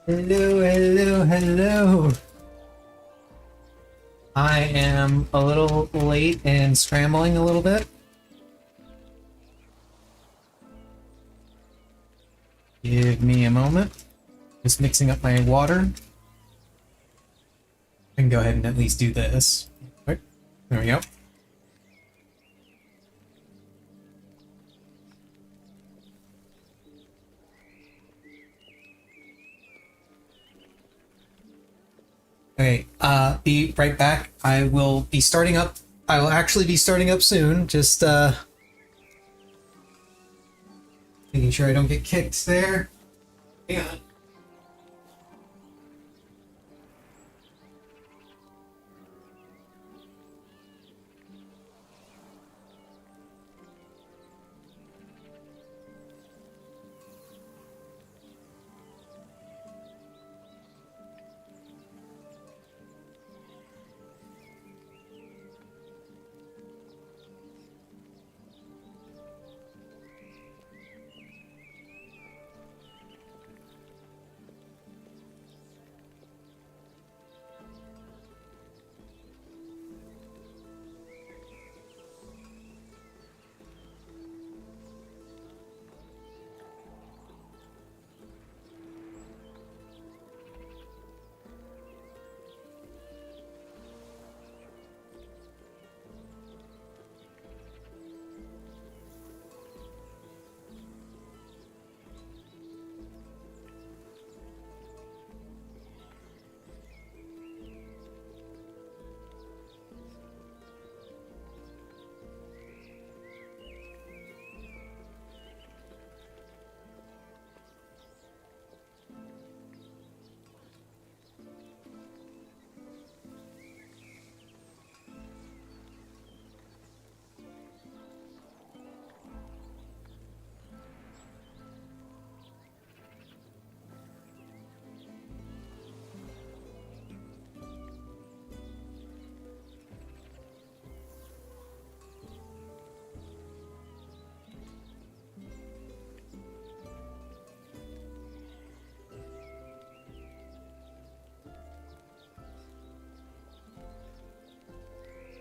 Hello, hello, hello. I am a little late and scrambling a little bit. Give me a moment. Just mixing up my water. I can go ahead and at least do this. Right, there we go. Okay, be right back. I will be starting up. I will actually be starting up soon. Just, making sure I don't get kicked there. Hang on.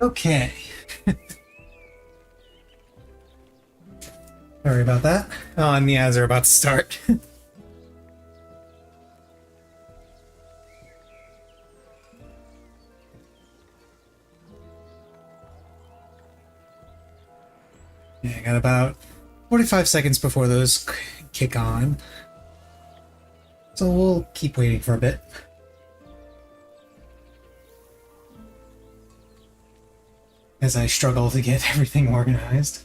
Okay. Sorry about that. Oh, and the ads are about to start. Yeah, I got about 45 seconds before those kick on. So we'll keep waiting for a bit. As I struggle to get everything organized.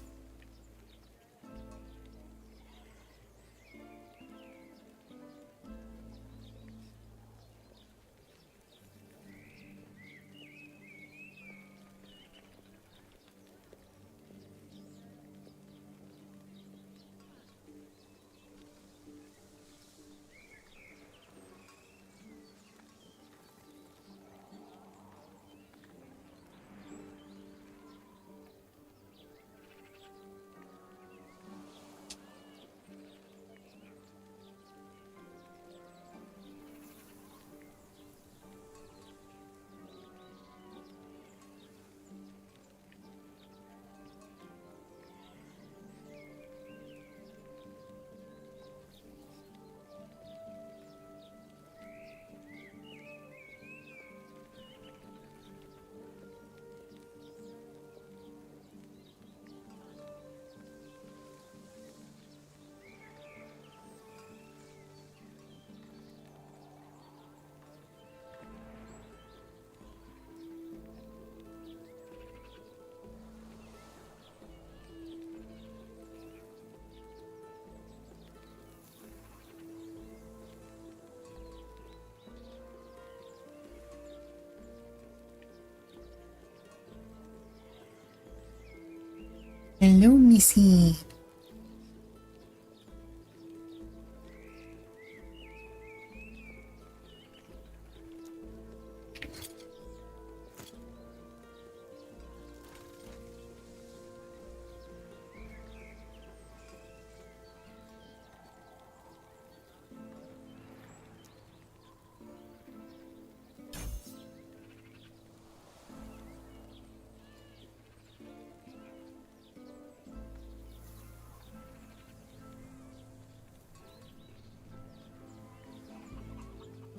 Hello, Missy.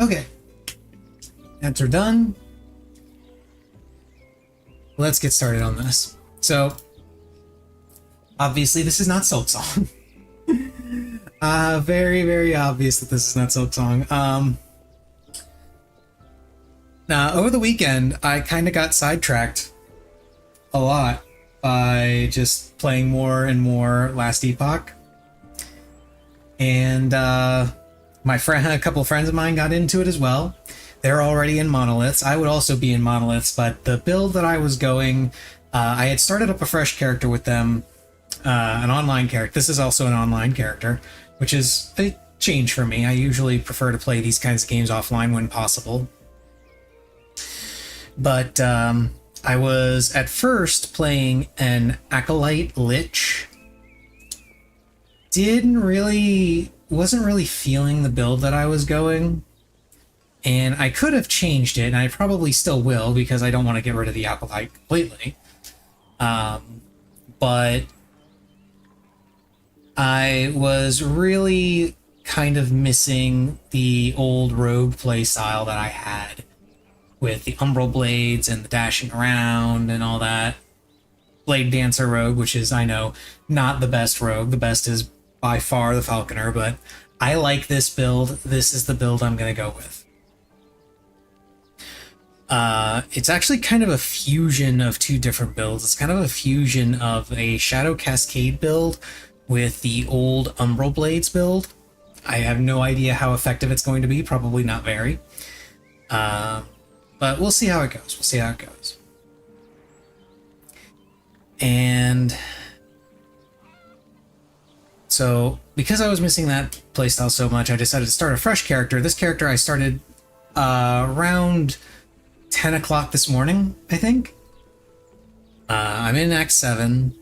Okay. Ads are done. Let's get started on this. So, obviously this is not Silksong. Very, very obvious that this is not Silksong. Over the weekend, I kind of got sidetracked a lot by just playing more and more Last Epoch. And a couple of friends of mine got into it as well. They're already in monoliths. I would also be in monoliths, but the build that I was going, I had started up a fresh character with them, an online character. This is also an online character, which is a change for me. I usually prefer to play these kinds of games offline when possible. But I was at first playing an Acolyte Lich. Wasn't really feeling the build that I was going. And I could have changed it, and I probably still will, because I don't want to get rid of the Acolyte completely. But I was really kind of missing the old rogue playstyle that I had, with the Umbral Blades and the dashing around and all that. Blade Dancer Rogue, which is, I know, not the best rogue. The best is by far the Falconer, but I like this build. This is the build I'm going to go with. It's actually kind of a fusion of two different builds. It's kind of a fusion of a Shadow Cascade build with the old Umbral Blades build. I have no idea how effective it's going to be. Probably not very. But we'll see how it goes. And so, because I was missing that playstyle so much, I decided to start a fresh character. This character I started around 10 o'clock this morning, I think. I'm in Act 7.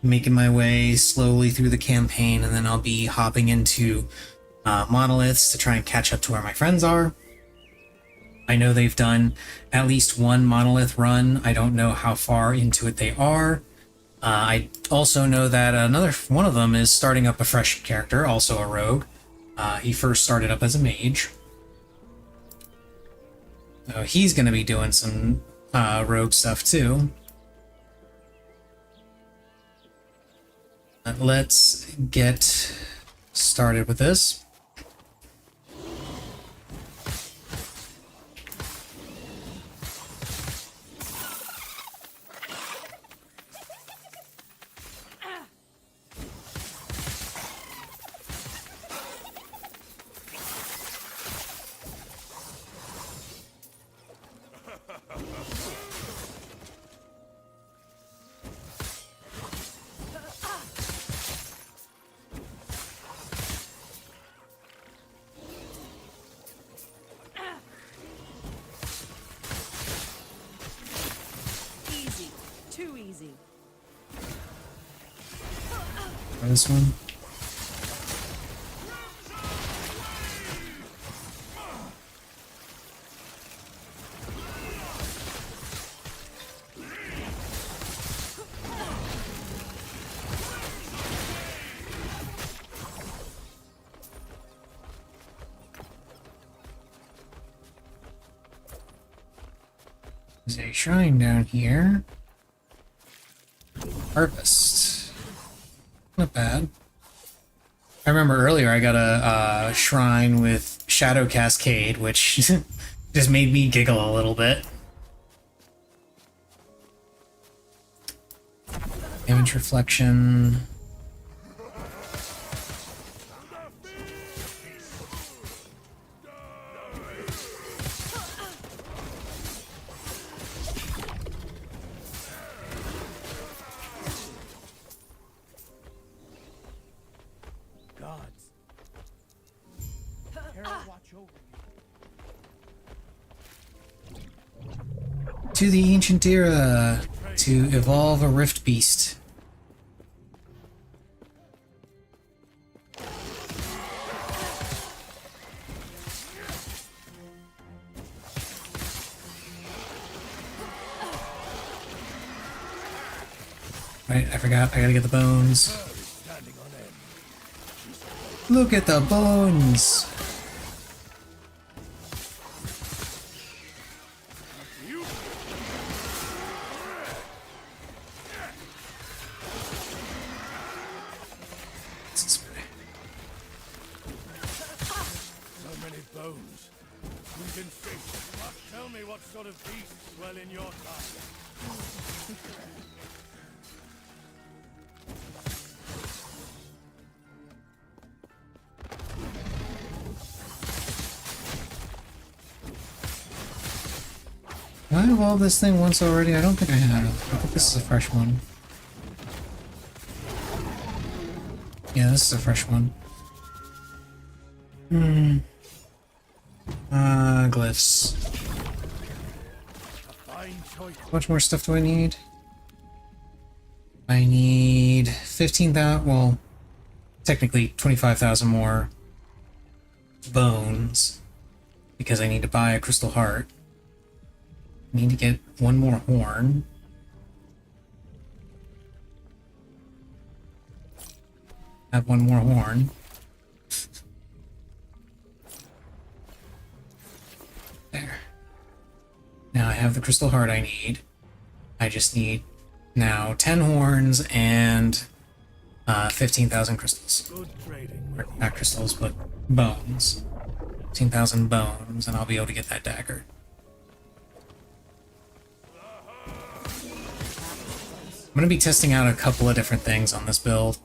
Making my way slowly through the campaign, and then I'll be hopping into monoliths to try and catch up to where my friends are. I know they've done at least one monolith run. I don't know how far into it they are. I also know that another one of them is starting up a fresh character, also a rogue. He first started up as a mage. So he's going to be doing some rogue stuff too. Let's get started with this. This one. There's a shrine down here. Harvest. Not bad. I remember earlier I got a shrine with Shadow Cascade, which just made me giggle a little bit. Damage reflection. To the ancient era to evolve a rift beast. Right, I forgot. I gotta get the bones. Look at the bones! So many bones. Moving fish. Tell me what sort of beasts dwell in your time. Have I evolved this thing once already? I don't think I have. I think this is a fresh one. Yeah, this is a fresh one. Glyphs. How much more stuff do I need? I need 15,000, well, technically 25,000 more bones, because I need to buy a crystal heart. I need to get one more horn. Have one more horn. There. Now I have the crystal heart I need. I just need now 10 horns and 15,000 crystals. Or not crystals, but bones. 15,000 bones, and I'll be able to get that dagger. I'm going to be testing out a couple of different things on this build,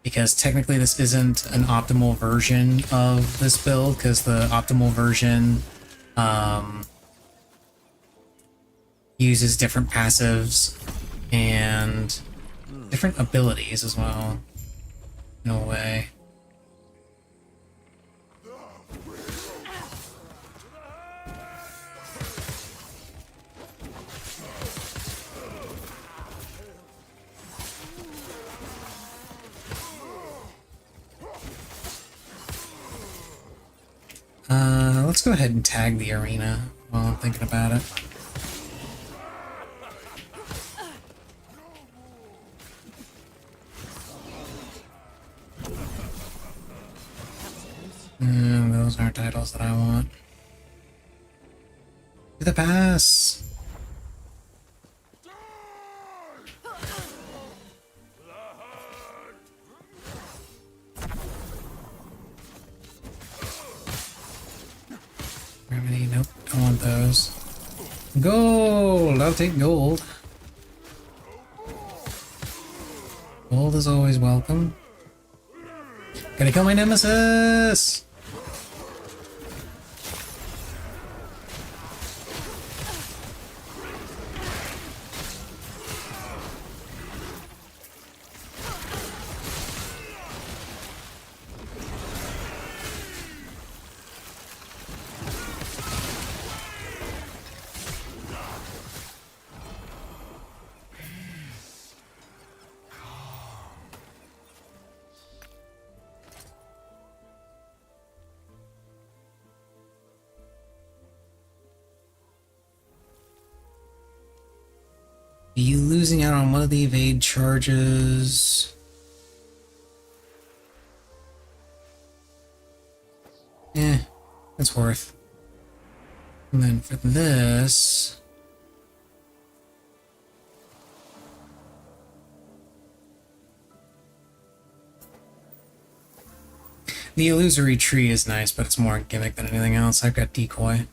because technically this isn't an optimal version of this build, because the optimal version uses different passives and different abilities as well, in a way. Let's go ahead and tag the arena while I'm thinking about it. Those aren't titles that I want. To the pass! Gravity, nope, don't want those. Gold! I'll take gold. Gold is always welcome. Gotta kill my nemesis! Are you losing out on one of the evade charges? Eh, it's worth. And then for this... The illusory tree is nice, but it's more a gimmick than anything else. I've got decoy.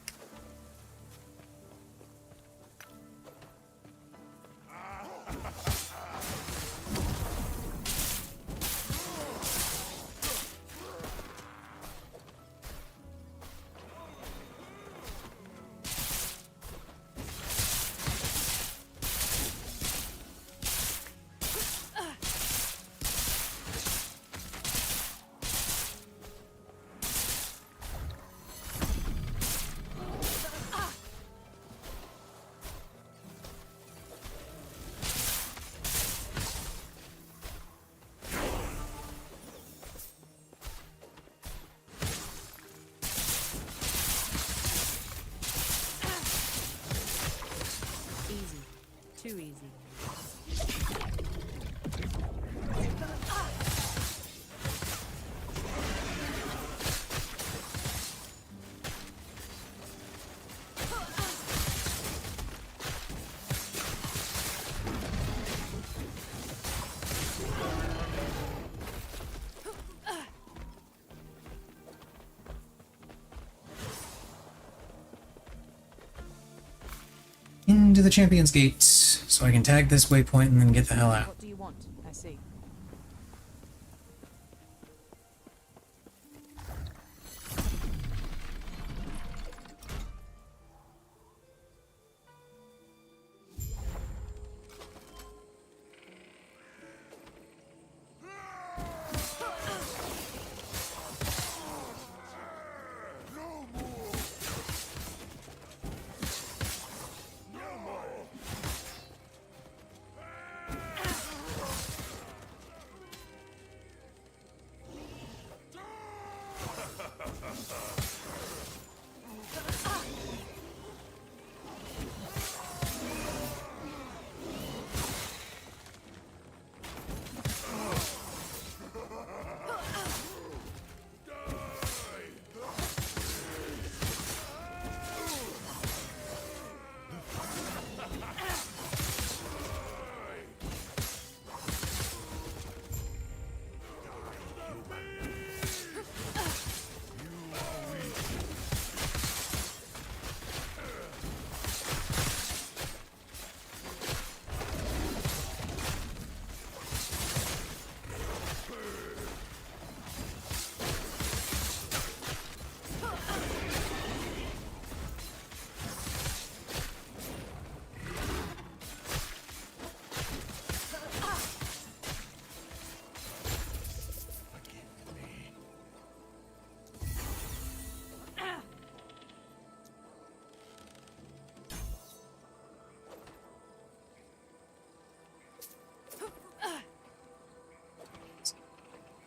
Too easy. into the Champion's Gate so I can tag this waypoint and then get the hell out. What do you want? I see.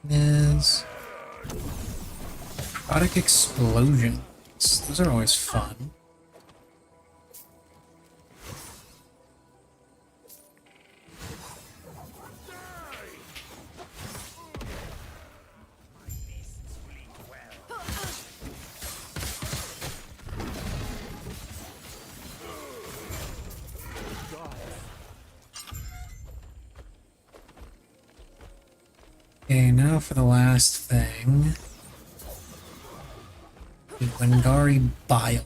Is product explosions. Those are always fun. Okay, now for the last thing. The Wengari Bile,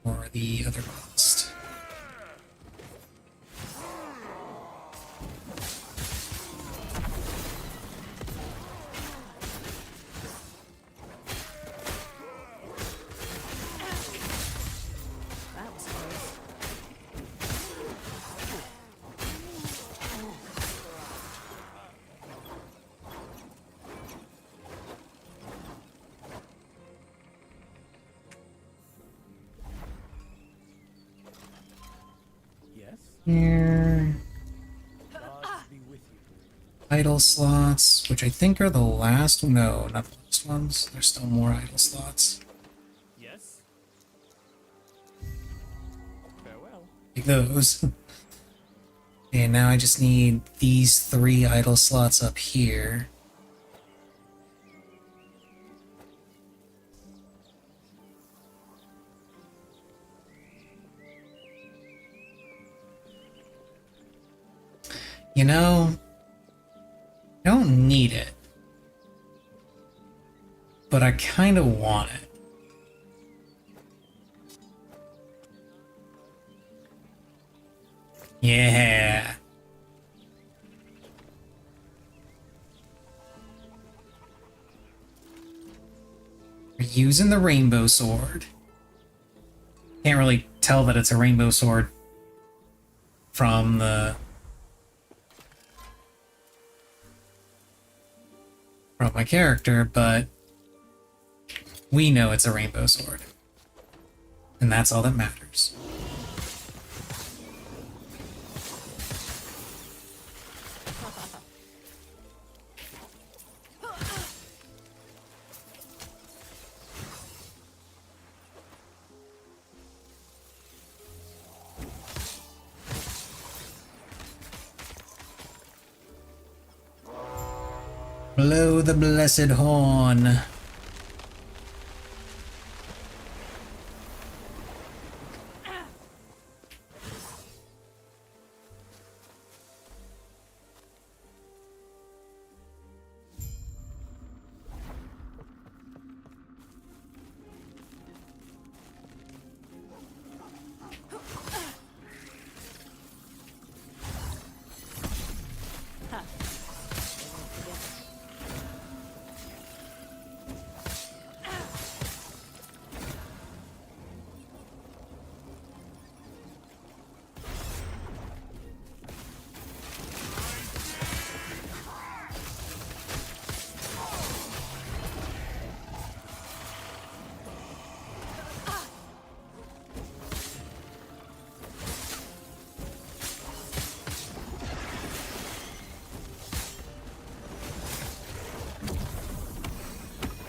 or the other quest. That was close. Yes? Here. Gods be with you. Idle slots, which I think are the last. No, not the last ones. There's still more idle slots. Yes? Farewell. Take those. Okay, now I just need these 3 idle slots up here. You know, I don't need it, but I kind of want it. Yeah. We're using the rainbow sword. Can't really tell that it's a rainbow sword from my character, but we know it's a rainbow sword. And that's all that matters. Blow the blessed horn.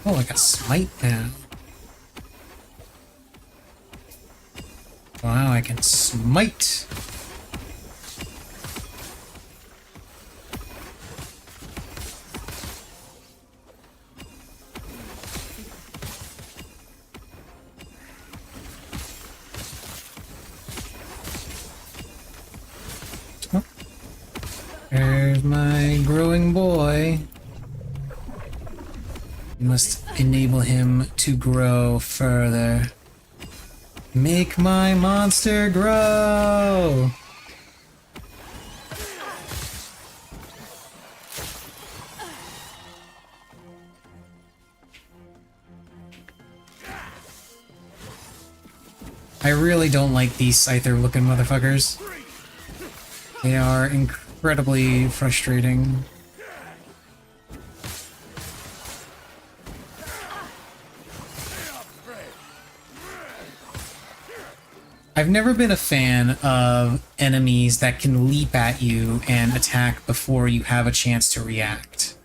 Oh, I got smite now. Wow, I can smite. Oh, there's my growing boy. You must enable him to grow further. Make my monster grow! I really don't like these Scyther looking motherfuckers. They are incredibly frustrating. I've never been a fan of enemies that can leap at you and attack before you have a chance to react.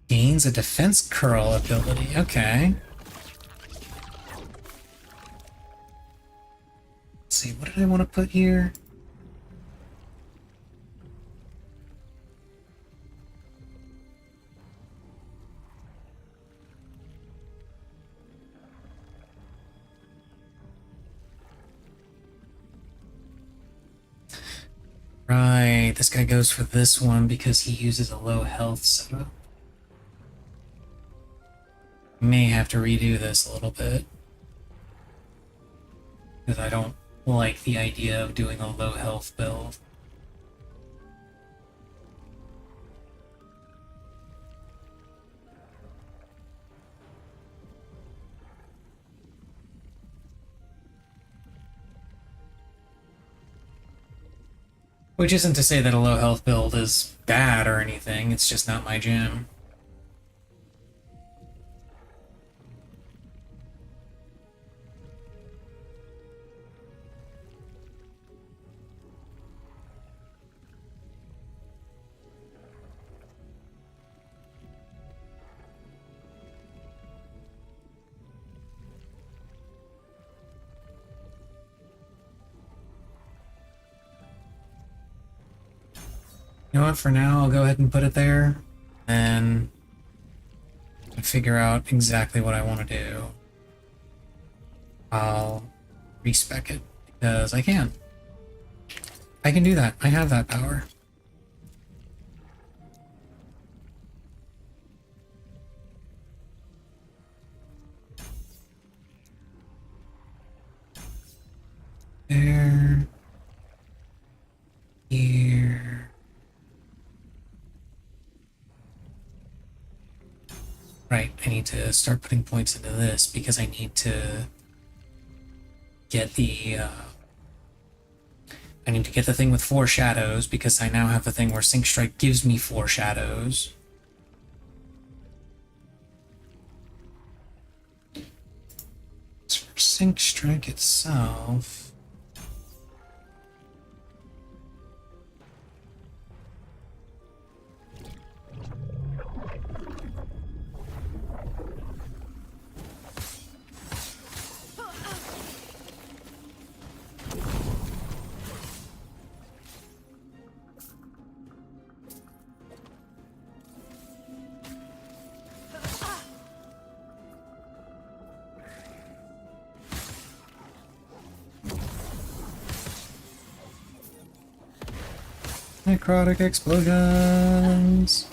Gains a defense curl ability. Okay. Let's see, what did I want to put here? Right, this guy goes for this one because he uses a low health setup. May have to redo this a little bit because I don't like the idea of doing a low health build. Which isn't to say that a low health build is bad or anything, it's just not my jam. You know what, for now I'll go ahead and put it there, and figure out exactly what I want to do. I'll respec it, because I can. I can do that. I have that power. There. Here. Right, I need to start putting points into this because I need to get the I need to get the thing with 4 shadows because I now have the thing where Sync Strike gives me 4 shadows. As for Sync Strike itself, necrotic explosions.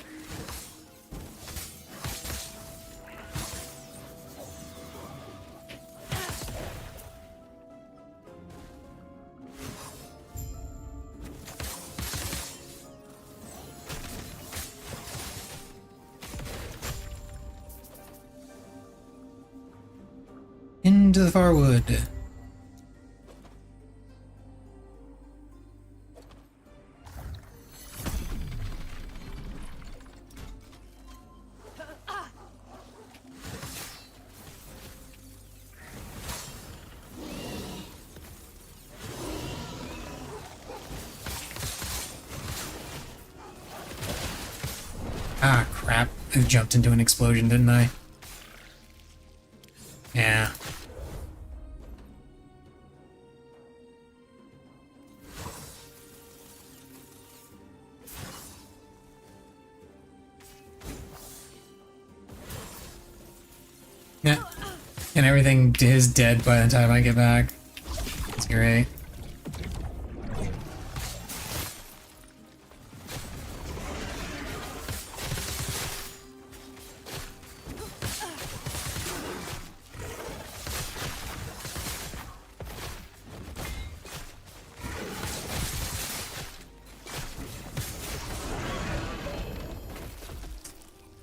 Into the firewood. crap. I jumped into an explosion, didn't I? Yeah. Yeah. And everything is dead by the time I get back. That's great.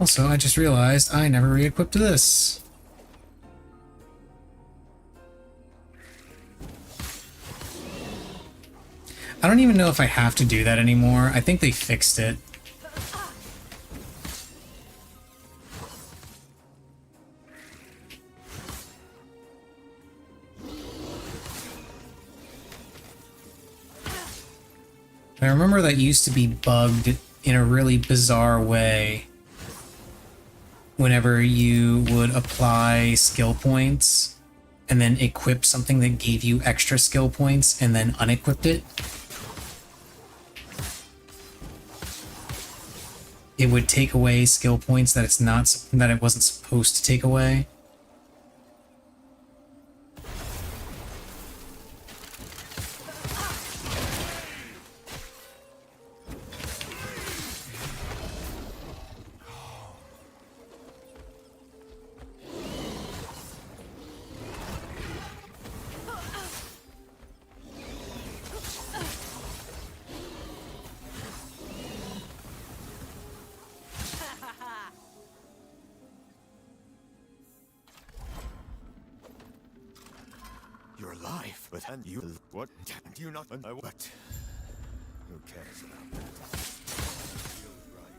Also, I just realized I never re-equipped this. I don't even know if I have to do that anymore. I think they fixed it. I remember that used to be bugged in a really bizarre way whenever you would apply skill points and then equip something that gave you extra skill points and then unequipped it. It would take away skill points that it wasn't supposed to take away. You're alive, but and you what? Do you not know what? Who cares about that? Feels right.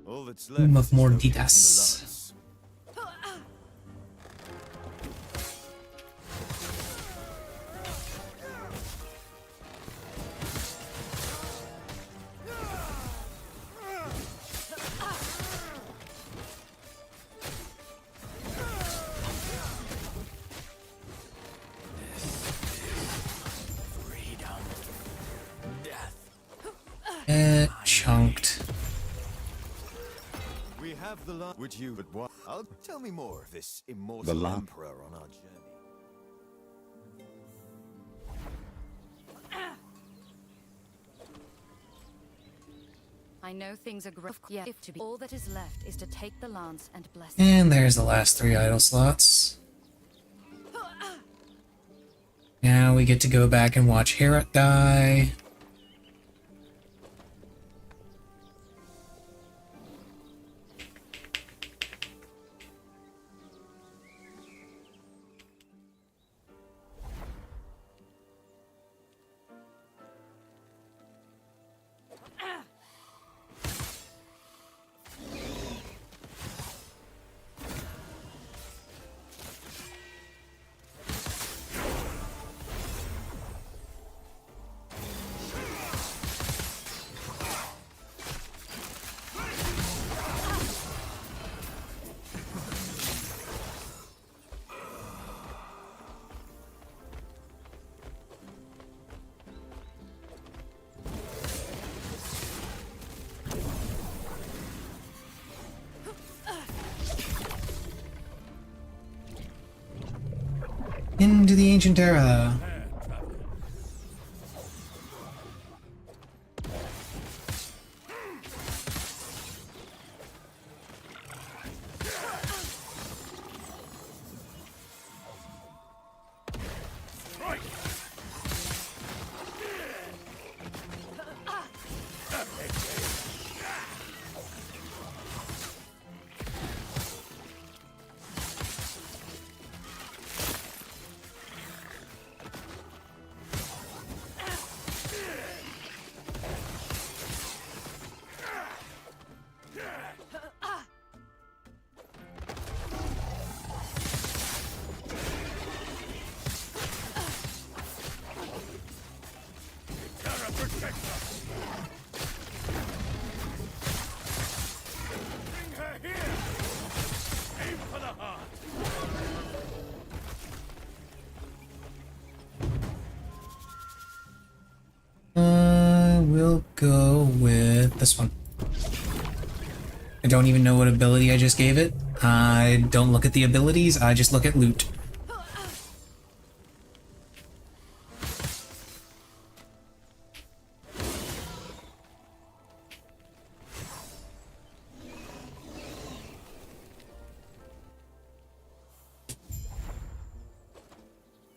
All that's left Room of is located in the Mordidas. lance. Freedom. Death. Chunked. We have the lance. Would you but what? Tell me more of this immortal emperor on our journey. I know things are gruff. Yeah, if to be all that is left is to take the lance and bless it. And there's the last 3 idle slots. Now we get to go back and watch Herot die. Into the ancient era. We'll go with this one. I don't even know what ability I just gave it. I don't look at the abilities, I just look at loot.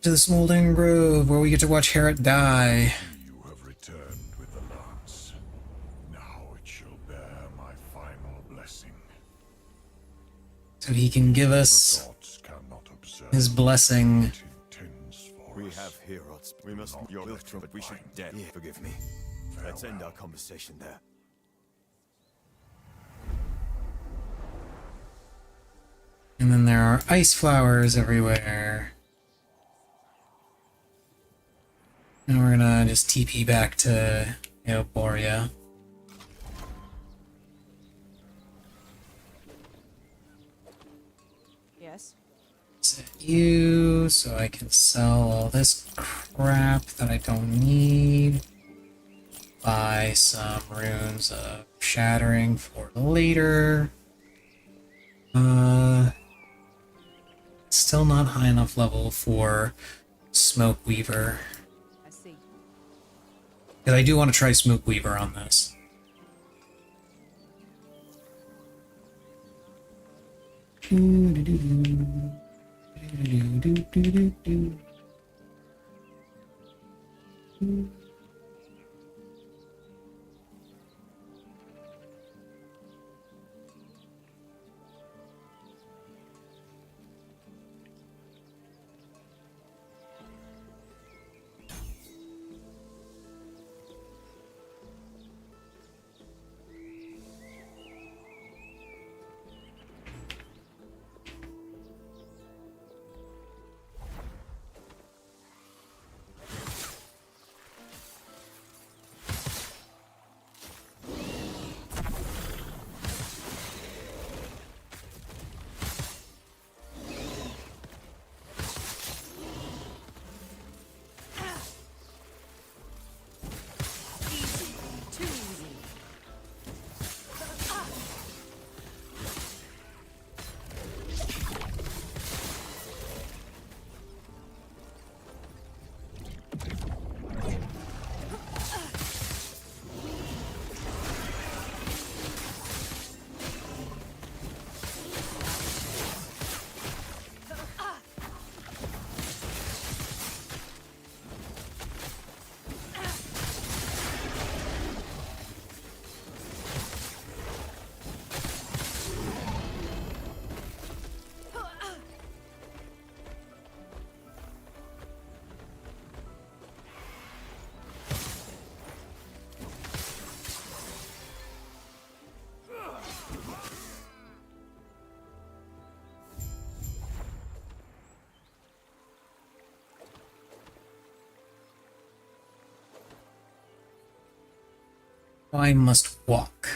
To the Smoldering Grove, where we get to watch Harriet die. You have returned with the lance. Now it shall bear my final blessing. So he can give us Gods cannot observe his blessing. what it intends for We us. have heroes. We must Not your let will, your but we should mind dead. Yeah, forgive me. Let's end our conversation there. And then there are ice flowers everywhere. And we're gonna just TP back to Eoporia. Yes. Set you so I can sell all this crap that I don't need. Buy some runes of shattering for later. Still not high enough level for Smoke Weaver. I see. Because I do want to try Smoke Weaver on this. Too easy. I must walk.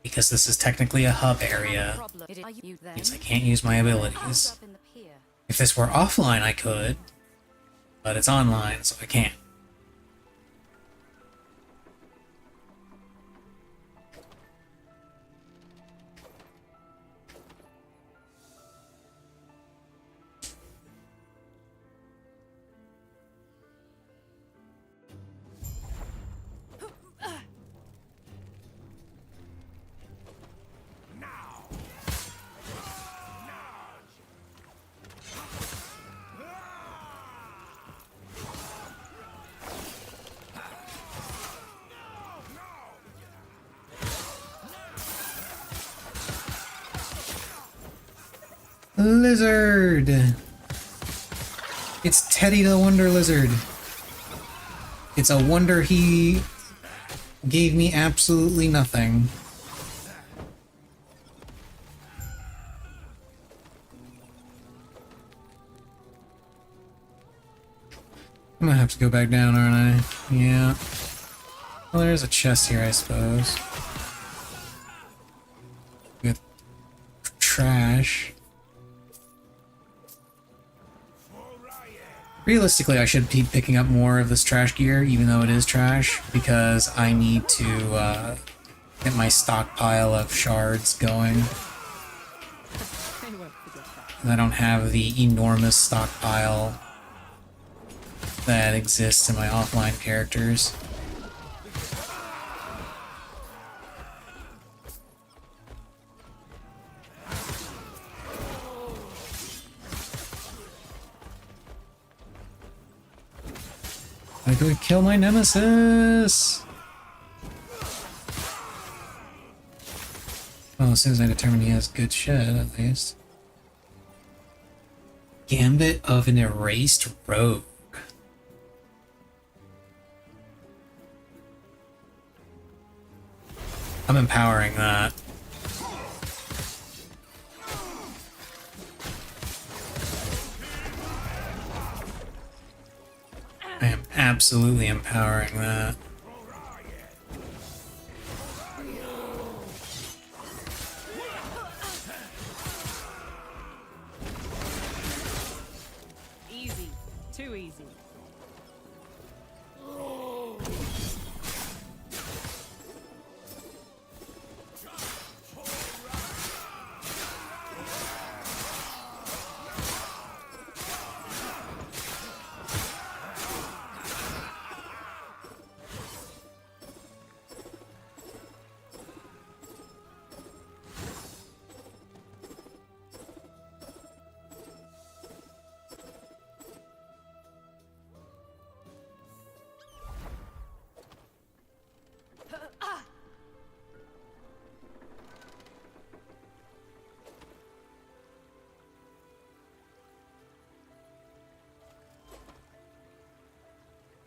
Because this is technically a hub area. Problem. Are you then? Means I can't use my abilities. Up in the pier. If this were offline, I could. But it's online, so I can't. Lizard! It's Teddy the Wonder Lizard. It's a wonder he gave me absolutely nothing. I'm gonna have to go back down, aren't I? Yeah. Well, there's a chest here, I suppose. With trash. Realistically, I should be picking up more of this trash gear, even though it is trash, because I need to get my stockpile of shards going. I don't have the enormous stockpile that exists in my offline characters. I could kill my nemesis! Well, as soon as I determine he has good shit, at least. Gambit of an Erased Rogue. I'm empowering that. I am absolutely empowering that. Easy. Too easy.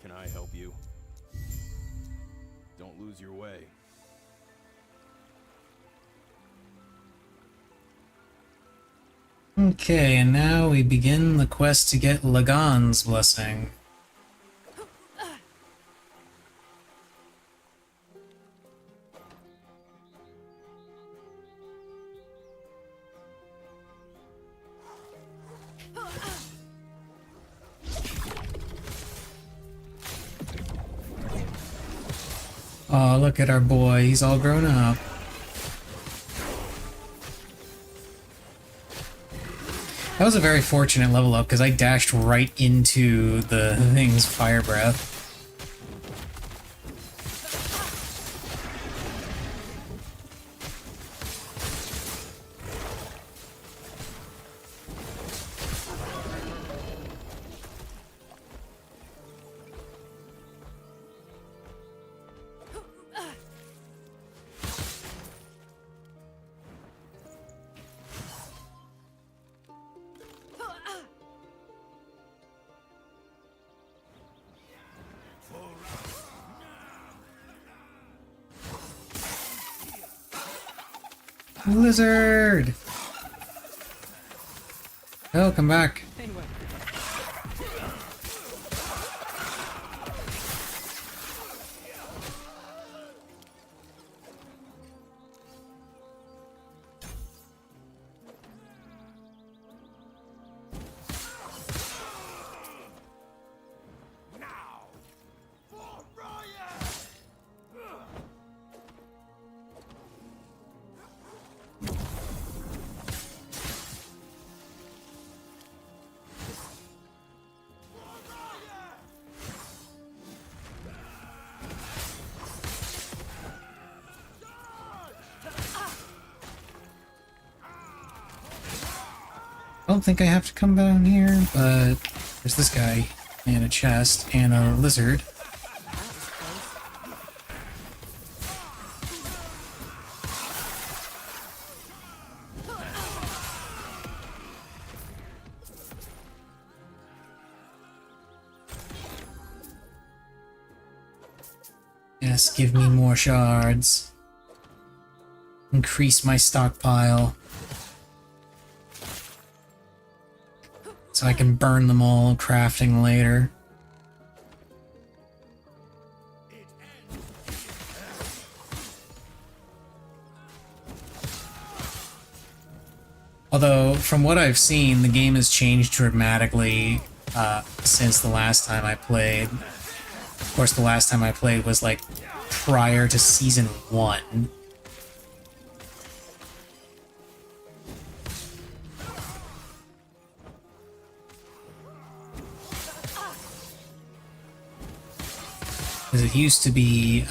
Can I help you? Don't lose your way. Okay, and now we begin the quest to get Lagan's blessing. Oh, look at our boy, he's all grown up. That was a very fortunate level up, because I dashed right into the thing's fire breath. Lizard! Oh, come back. Anyway. I don't think I have to come down here, but there's this guy, and a chest, and a lizard. Yes, give me more shards. Increase my stockpile. So I can burn them all crafting later. Although, from what I've seen, the game has changed dramatically since the last time I played. Of course, the last time I played was like prior to Season 1. Because it used to be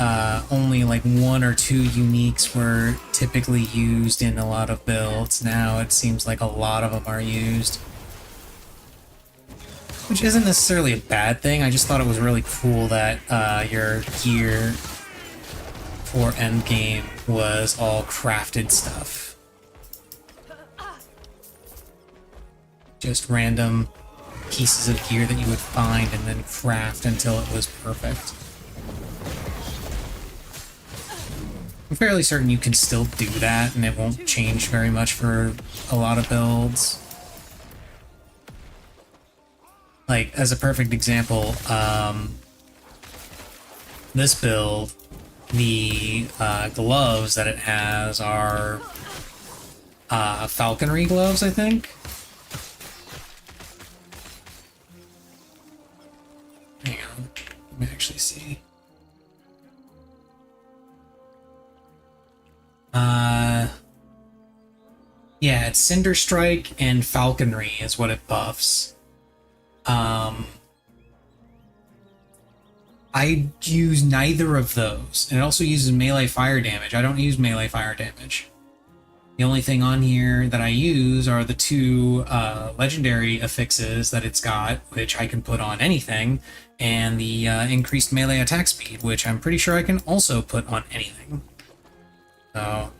only like 1 or 2 uniques were typically used in a lot of builds. Now it seems like a lot of them are used. Which isn't necessarily a bad thing, I just thought it was really cool that your gear for endgame was all crafted stuff. Just random pieces of gear that you would find and then craft until it was perfect. I'm fairly certain you can still do that and it won't change very much for a lot of builds. Like, as a perfect example, this build, the gloves that it has are falconry gloves, I think? Hang on, let me actually see. Yeah, it's Cinder Strike and Falconry is what it buffs. I use neither of those, and it also uses melee fire damage. I don't use melee fire damage. The only thing on here that I use are the 2 legendary affixes that it's got, which I can put on anything, and the increased melee attack speed, which I'm pretty sure I can also put on anything. So,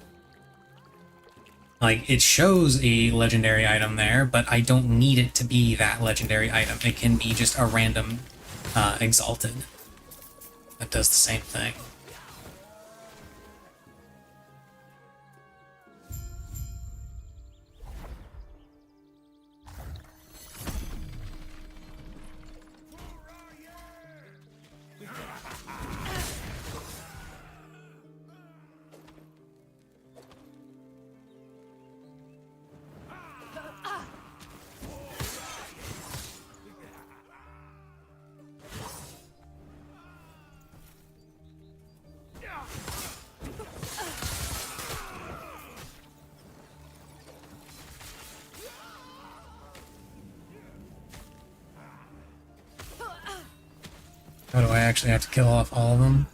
like, it shows a legendary item there, but I don't need it to be that legendary item. It can be just a random exalted that does the same thing. How do I actually have to kill off all of them?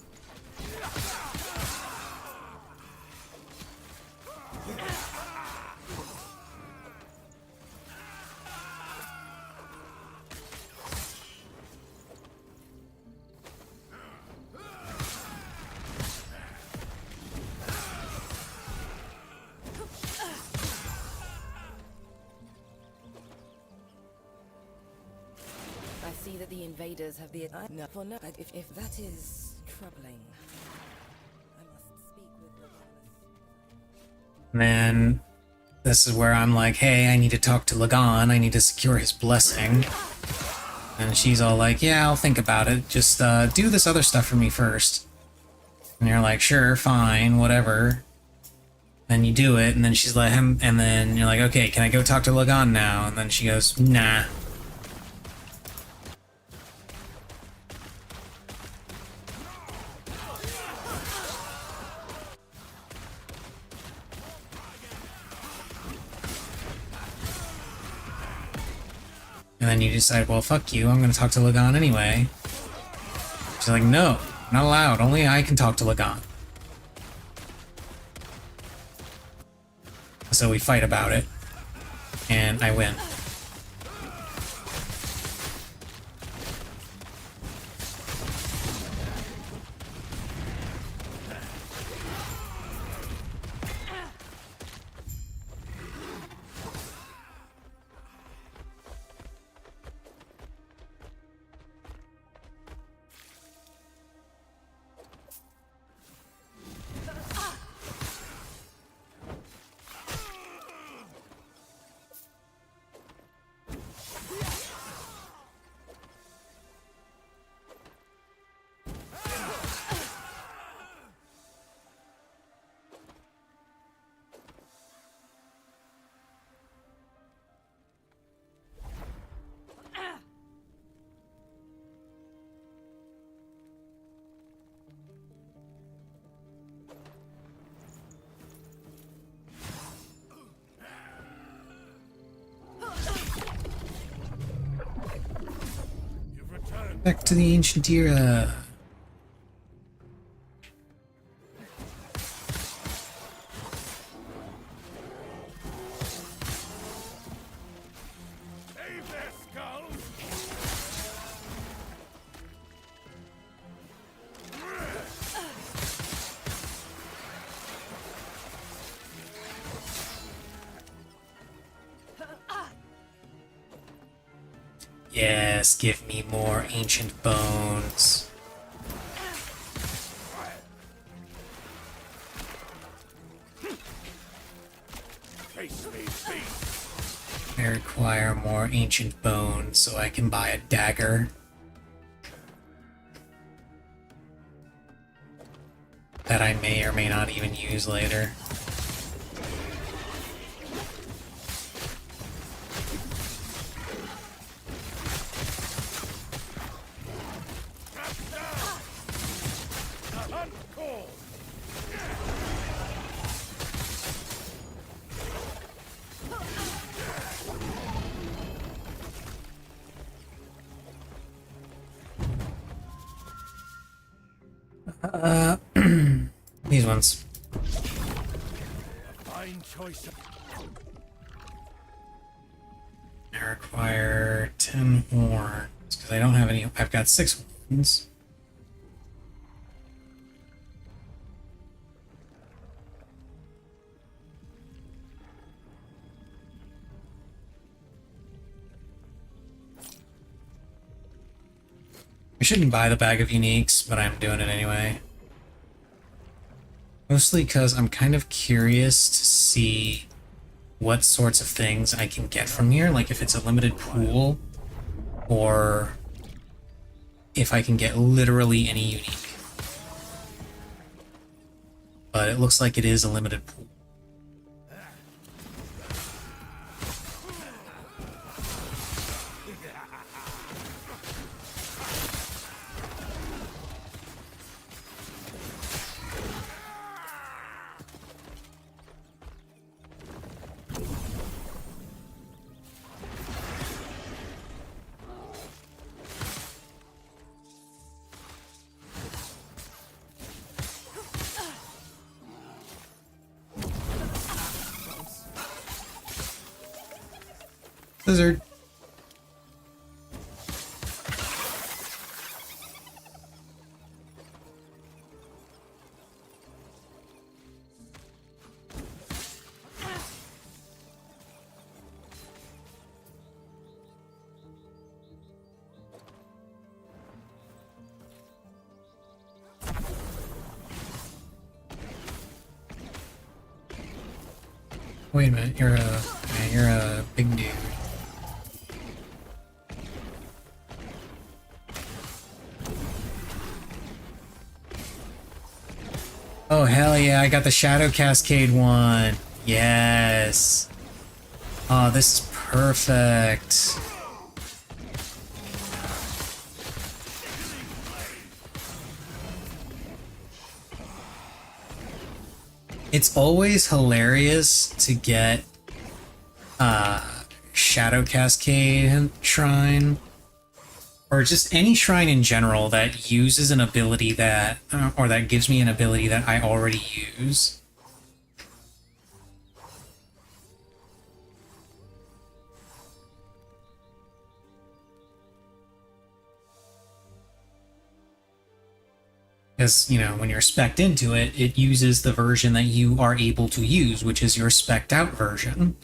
I see that the invaders have the... No, for no, if that is troubling, I must speak with the... And then this is where I'm like, hey, I need to talk to Lagan. I need to secure his blessing. And she's all like, yeah, I'll think about it. Just do this other stuff for me first. And you're like, sure, fine, whatever. Then you do it, and then she's like, and then you're like, okay, can I go talk to Lagan now? And then she goes, nah. And then you decide, well, fuck you, I'm gonna talk to Lagan anyway. She's like, no, not allowed, only I can talk to Lagan. So we fight about it, and I win. Back to the ancient era. Save their skulls! Yes, give me more ancient bones. Face me, beast! I require more ancient bones so I can buy a dagger. That I may or may not even use later. These ones. Fine choice. I require 10 horns because I don't have any. I've got 6 horns. I shouldn't buy the bag of uniques, but I'm doing it anyway. Mostly because I'm kind of curious to see what sorts of things I can get from here, like if it's a limited pool, or if I can get literally any unique. But it looks like it is a limited pool. Lizard. Wait a minute, you're a big dude. Oh hell yeah, I got the Shadow Cascade one. Yes. Oh, this is perfect. It's always hilarious to get Shadow Cascade Shrine, or just any shrine in general that uses an ability that, or that gives me an ability that I already use. Because, you know, when you're spec'd into it, it uses the version that you are able to use, which is your spec'd out version.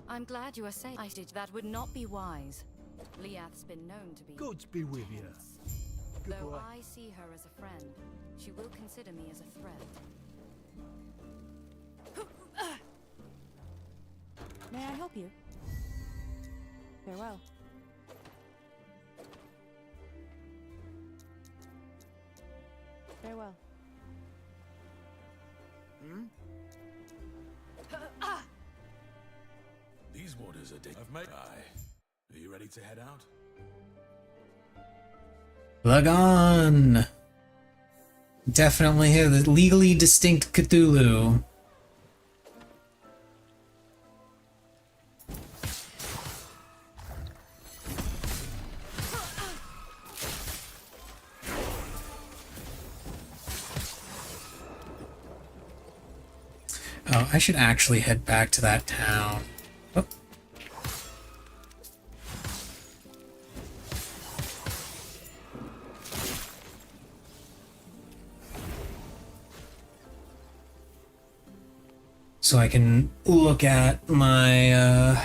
I'm glad you are safe. I did. That would not be wise. Liath's been known to be. Gods be with you. Though I see her as a friend, she will consider me as a threat. May I help you? Farewell. Farewell. These waters are dead. I've made. Are you ready to head out? Plug on! Definitely the legally distinct Cthulhu. Oh, I should actually head back to that town. Oh. So I can look at my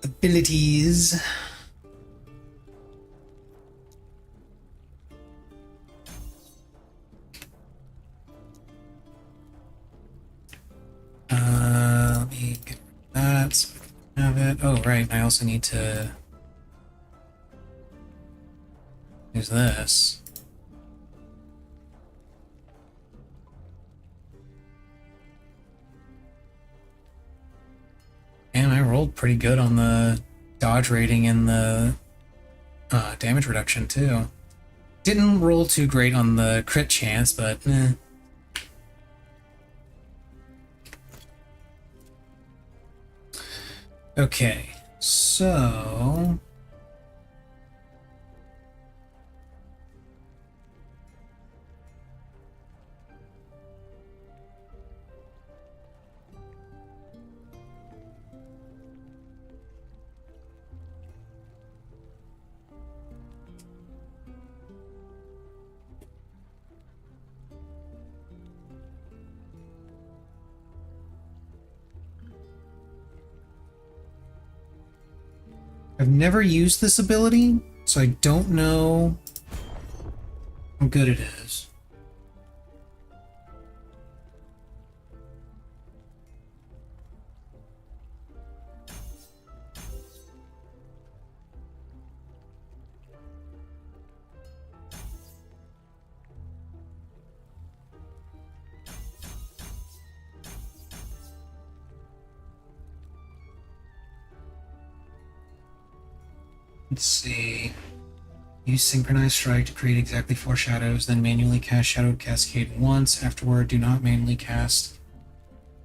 abilities. Let me get rid of that so I can have it. Oh, right, I also need to use this. And I rolled pretty good on the dodge rating and the damage reduction, too. Didn't roll too great on the crit chance, but eh. Okay, so... I've never used this ability, so I don't know how good it is. Let's see. Use Synchronized Strike to create exactly 4 shadows, then manually cast Shadowed Cascade once. Afterward, do not manually cast.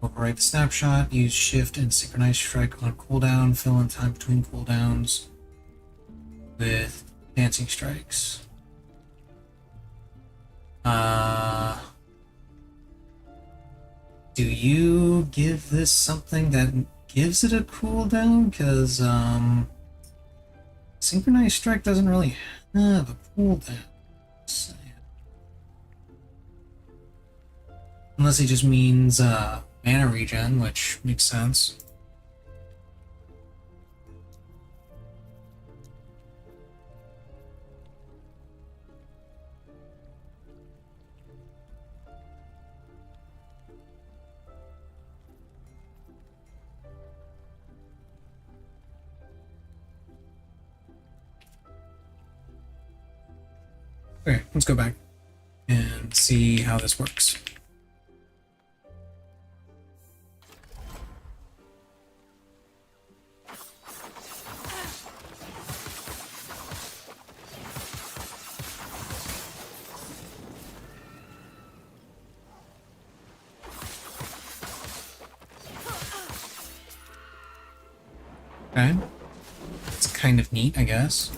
Overwrite the snapshot. Use Shift and Synchronized Strike on cooldown. Fill in time between cooldowns with Dancing Strikes. Do you give this something that gives it a cooldown? Because, Synchronized Strike doesn't really have a cooldown. Unless he just means mana regen, which makes sense. Okay, let's go back and see how this works. Okay. It's kind of neat, I guess.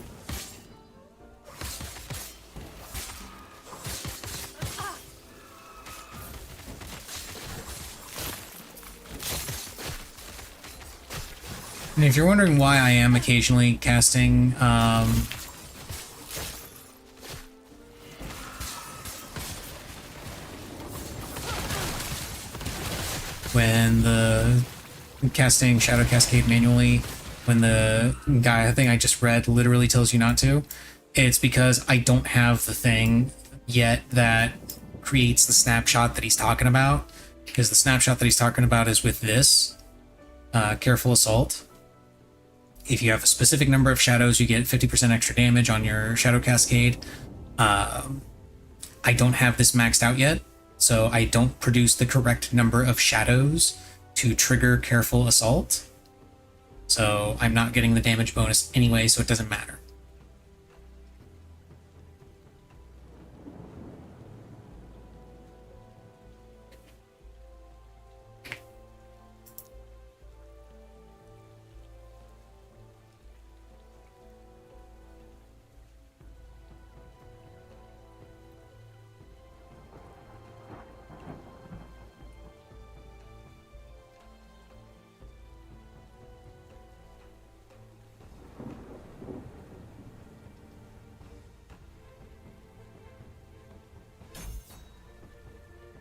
And if you're wondering why I am occasionally casting when the casting Shadow Cascade manually, when the guy, I think I just read, literally tells you not to, it's because I don't have the thing yet that creates the snapshot that he's talking about. Because the snapshot that he's talking about is with this Careful Assault. If you have a specific number of shadows, you get 50% extra damage on your Shadow Cascade. I don't have this maxed out yet, so I don't produce the correct number of shadows to trigger Careful Assault. So I'm not getting the damage bonus anyway, so it doesn't matter.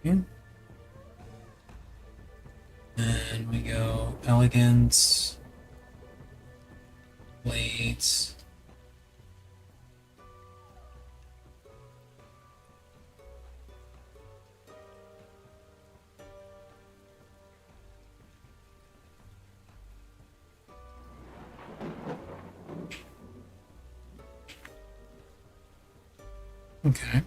Okay. And we go elegance, blades. Okay.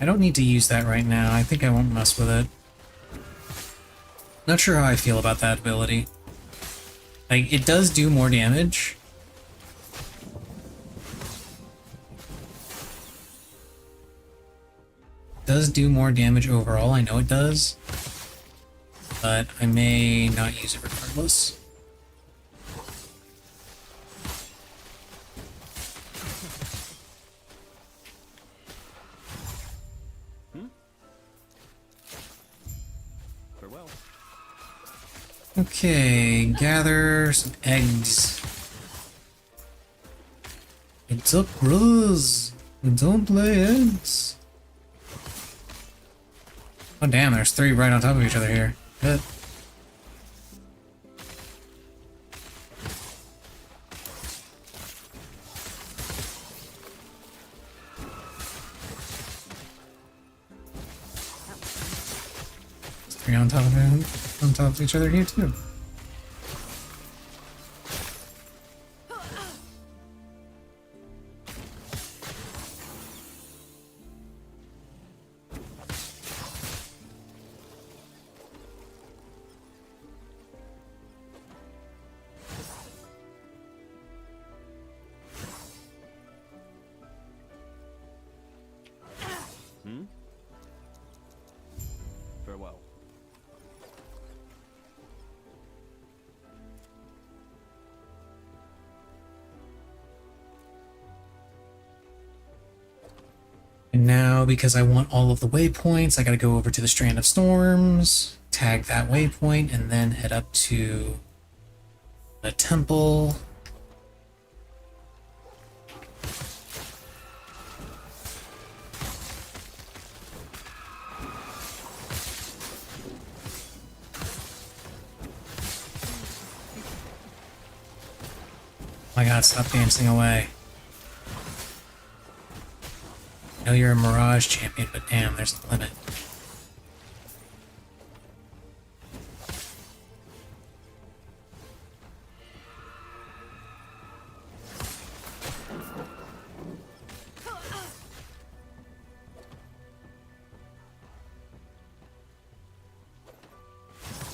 I don't need to use that right now. I think I won't mess with it. Not sure how I feel about that ability. Like, it does do more damage. Does do more damage overall, I know it does. But I may not use it regardless. Farewell. Okay, gather some eggs. What's up, brothers? We don't play eggs. Oh damn, there's 3 right on top of each other here. Good. There's 3 on top of each other here too. Farewell. And now, because I want all of the waypoints, I gotta go over to the Strand of Storms, tag that waypoint, and then head up to the temple. Oh my god, stop dancing away. I know you're a Mirage champion, but damn, there's a limit.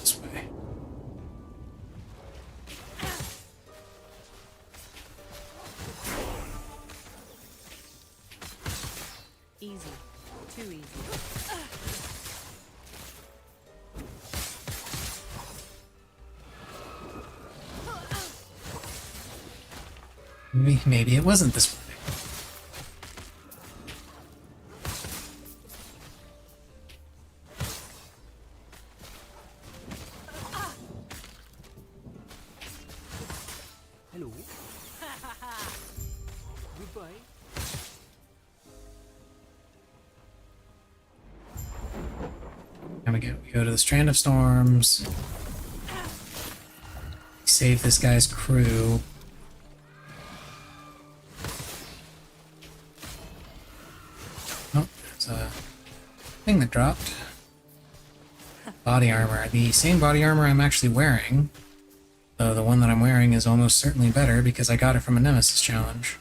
This way. Easy. Too easy. Maybe it wasn't this way. Hello. Goodbye. There we go. We go to the Strand of Storms. Save this guy's crew. Oh, there's a thing that dropped. Body armor. The same body armor I'm actually wearing. Though the one that I'm wearing is almost certainly better because I got it from a Nemesis challenge.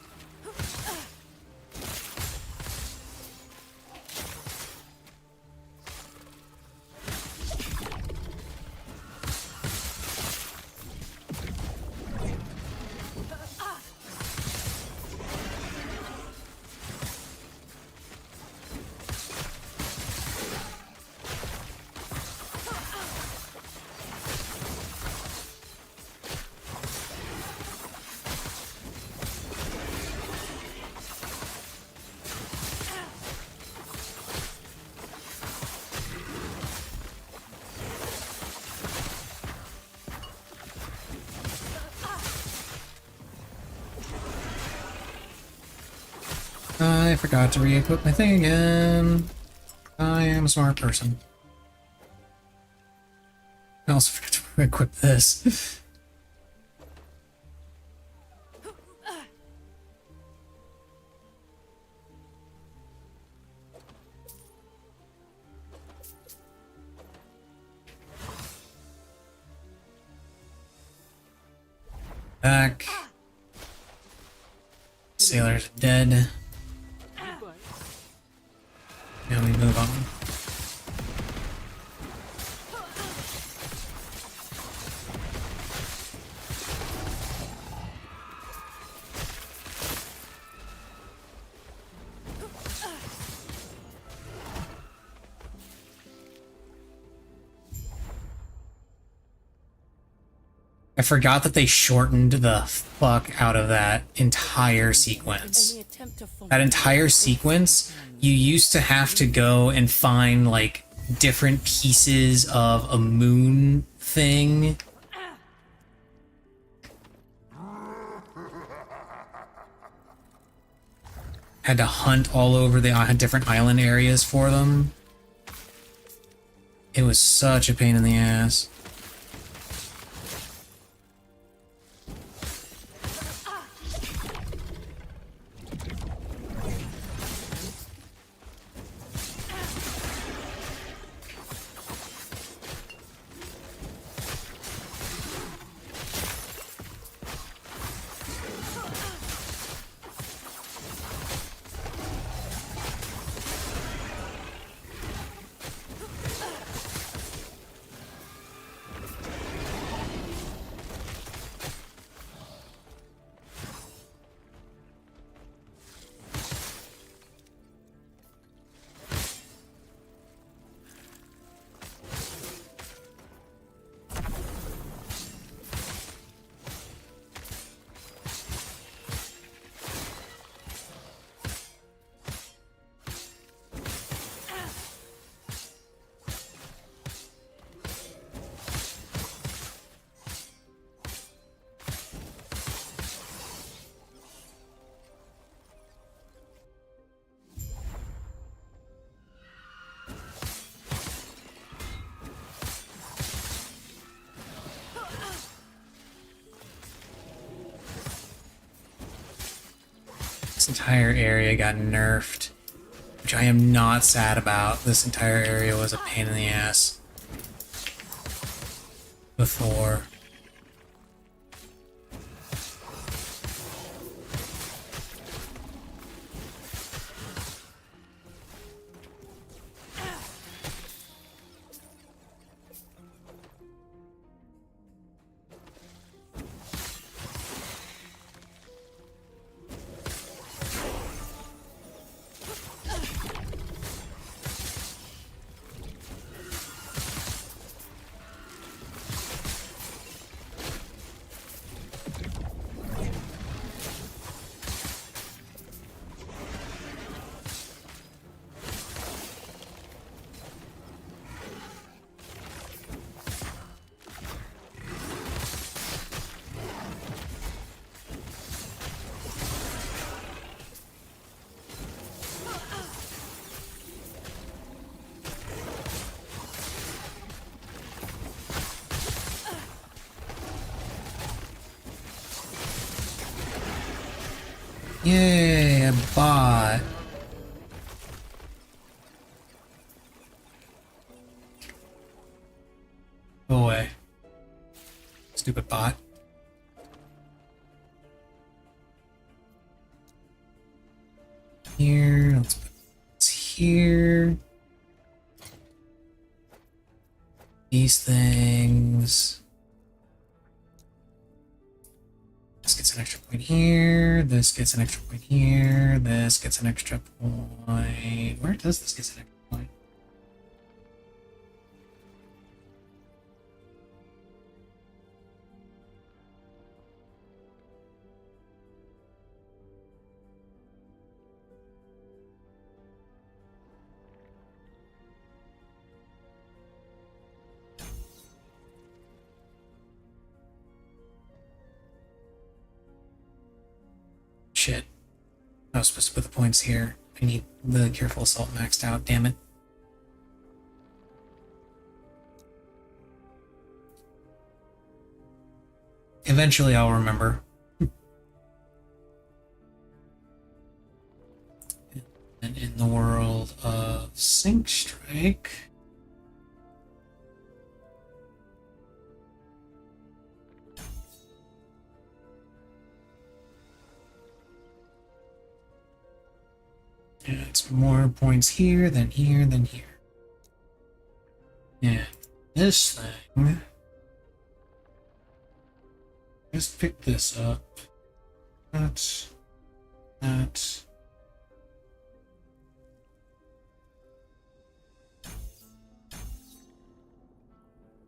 I forgot to re-equip my thing again. I am a smart person. I also forgot to re-equip this. Back. Sailor's dead. Now we move on. I forgot that they shortened the fuck out of that entire sequence. Any attempt to follow That entire sequence, you used to have to go and find like different pieces of a moon thing. Had to hunt all over the different island areas for them. It was such a pain in the ass. This entire area got nerfed, which I am not sad about. This entire area was a pain in the ass before. Yay, a bot. Go away. Stupid bot. Here, let's put this here. These things. This gets an extra point here. This gets an extra point here. This gets an extra point. Where does this get an extra point? Shit. I was supposed to put the points here. I need the Careful Assault maxed out, damn it. Eventually I'll remember. And in the world of Sync Strike... yeah, it's more points here, than here, than here. Yeah, this thing... just pick this up. That.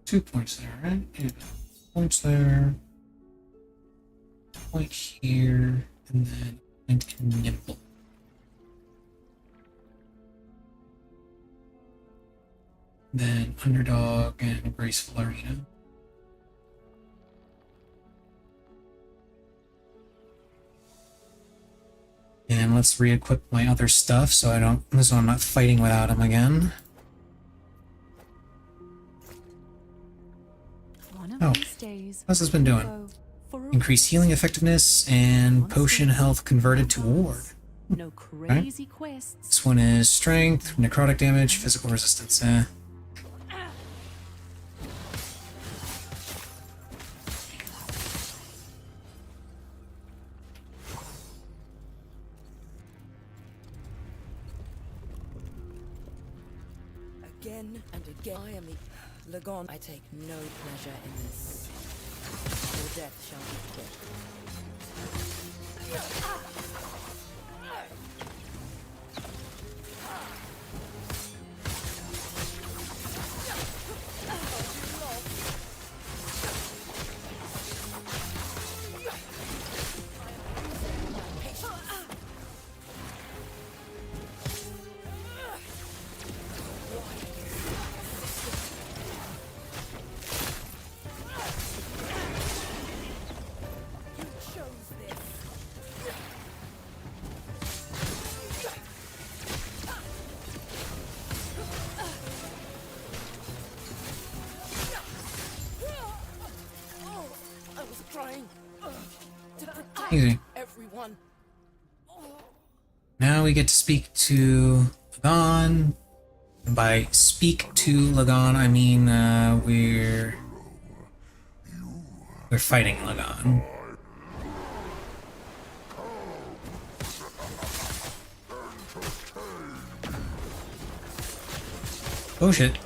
2 points there, right? Yeah. Points there. Point here, and then point in Nimble. Then Underdog and Graceful Arena. And let's re-equip my other stuff so I'm not fighting without him again. One of Oh, these days, how's this been doing? go for a Increased healing effectiveness and potion health converted to ward. no crazy quests. This one is strength, necrotic damage, physical resistance. Again and again, I am the Lagon. I take no pleasure in this. Your death shall be quick. Easy. Everyone. Now we get to speak to Lagon. And by speak to Lagon, I mean we're fighting Lagon. Oh shit.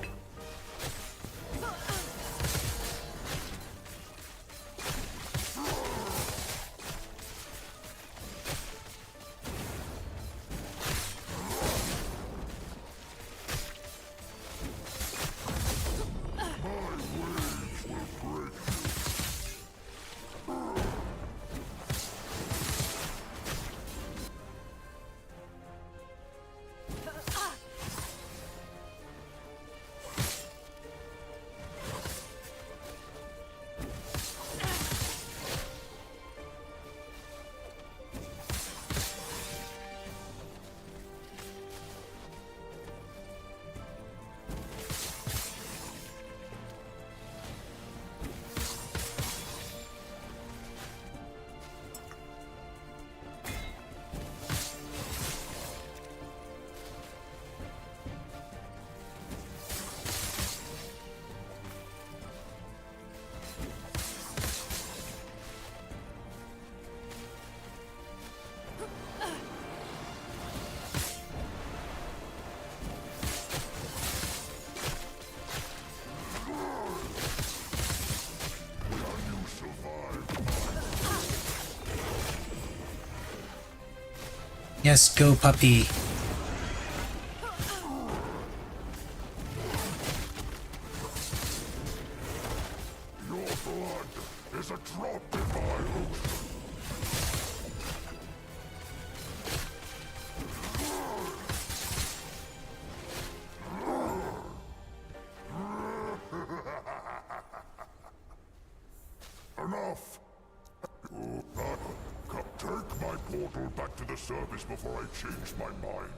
Yes, go puppy. Your blood is a drop in my ocean. Enough! Take work my portal back to the surface before I change my mind.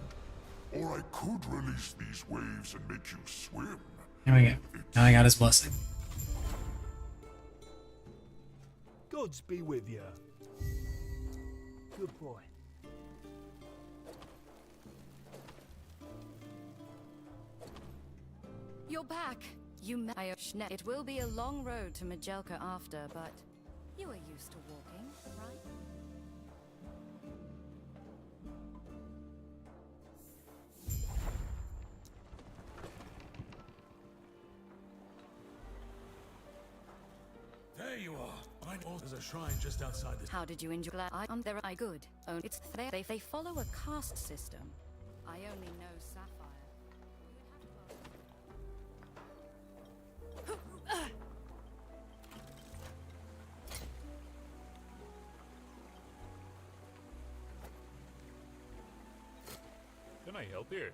Or I could release these waves and make you swim. There we go. Now I got his blessing. Gods be with you. Good boy. You're back. It will be a long road to Majelka after, but you are used to walking, right? There you are. I know there's a shrine just outside this. How did you enjoy? There I good. Oh, it's they follow a caste system. I only know Sapphire. Can I help you?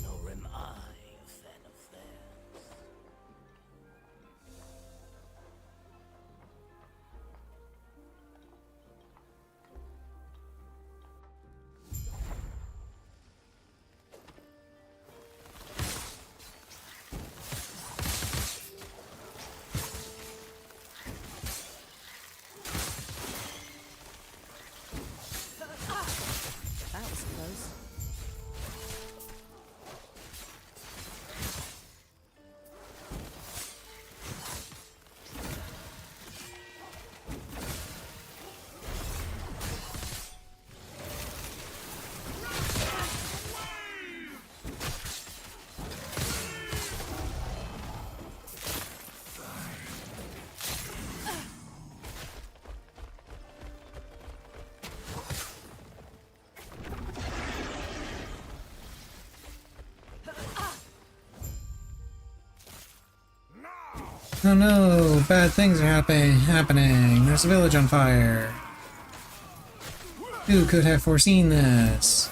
Nor am I a fan of theirs. That was close. Oh no, bad things are happening. There's a village on fire. Who could have foreseen this?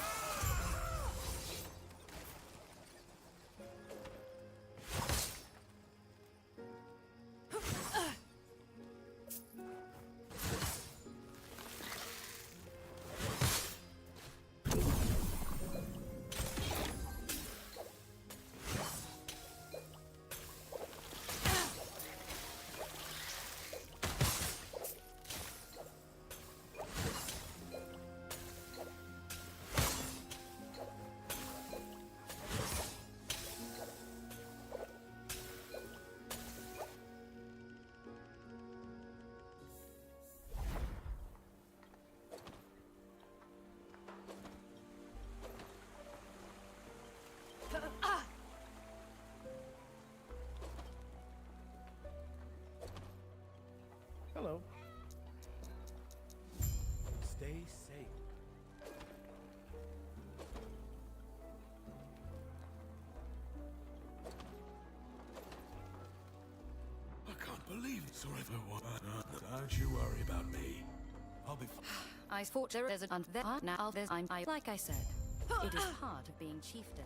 Hello. Stay safe. I can't believe it's forever. Don't you worry about me. I'll be fine. I fought there is a there now there's I like I said. It is part of being chieftain.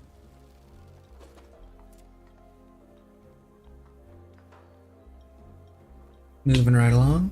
Moving right along.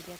get.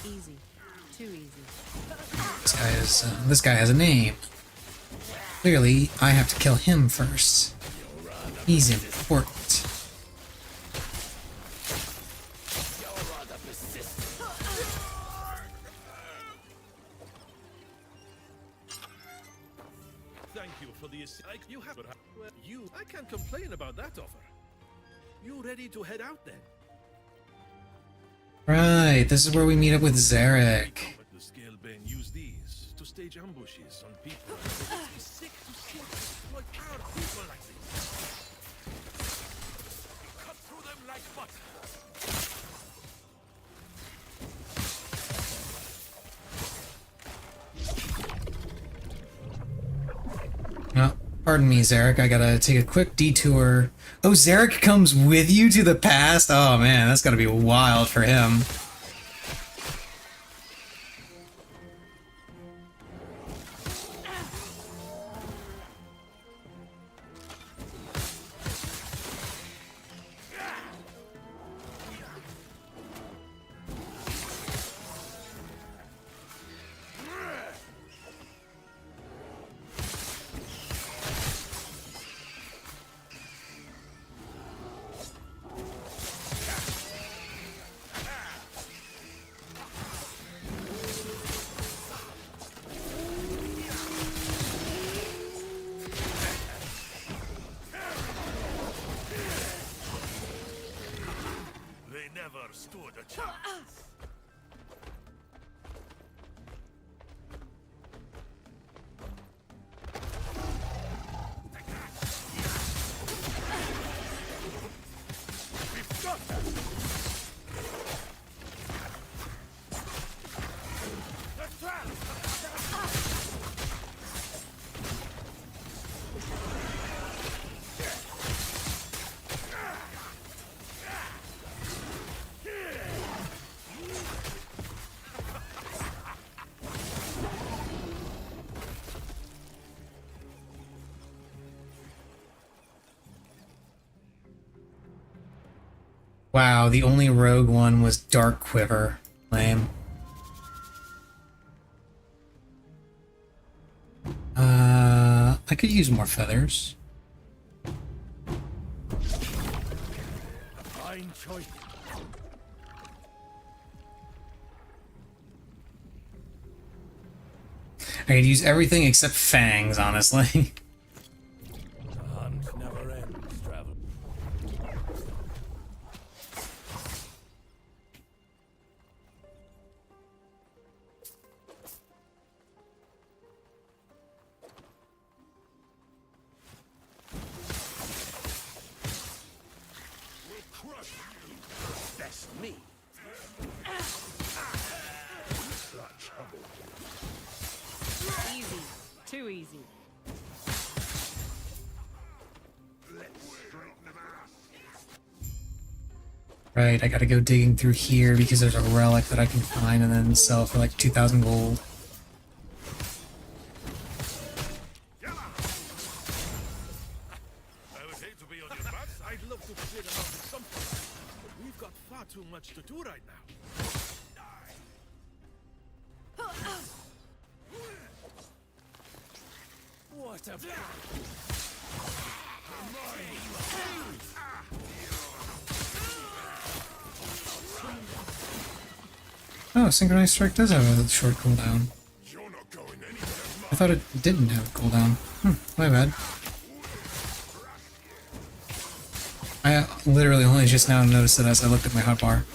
Easy. Too easy. This guy has a name. Clearly, I have to kill him first. He's important. Thank you for the you have you. I can't complain about that offer. You ready to head out then? Right, this is where we meet up with Zarek. The Scalebane use these to stage ambushes on people. It's sick to see like our people like this. Cut through them like butter. Oh, pardon me, Zarek. I gotta take a quick detour. Oh, Zarek comes with you to the past? Oh man, that's gotta be wild for him. They never stood a chance. We've got them. The trap. Wow, the only rogue one was Dark Quiver. Lame. I could use more feathers. Fine choice. I could use everything except fangs, honestly. The hunt never ends, travel. We'll crush you. That's me. Easy. Too easy. Right, I gotta go digging through here because there's a relic that I can find and then sell for like 2,000 gold. I would hate to be on your back. I'd love to play them out with something, but we've got far too much to do right now. What a... Oh, Synchronized Strike does have a short cooldown. You're not going anywhere. I thought it didn't have a cooldown. My bad. I literally only just now noticed it as I looked at my hotbar.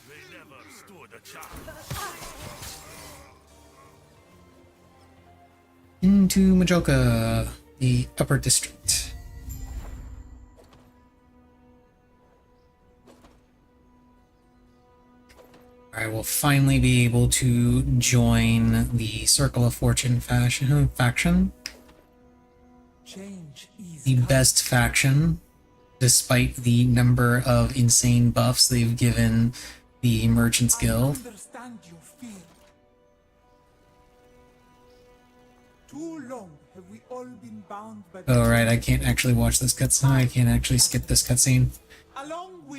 They never stood a chance. Into Majolka, the upper district. I will finally be able to join the Circle of Fortune faction. The best faction, despite the number of insane buffs they've given the Merchants Guild. Oh right, I can't actually watch this cutscene. I can't actually skip this cutscene.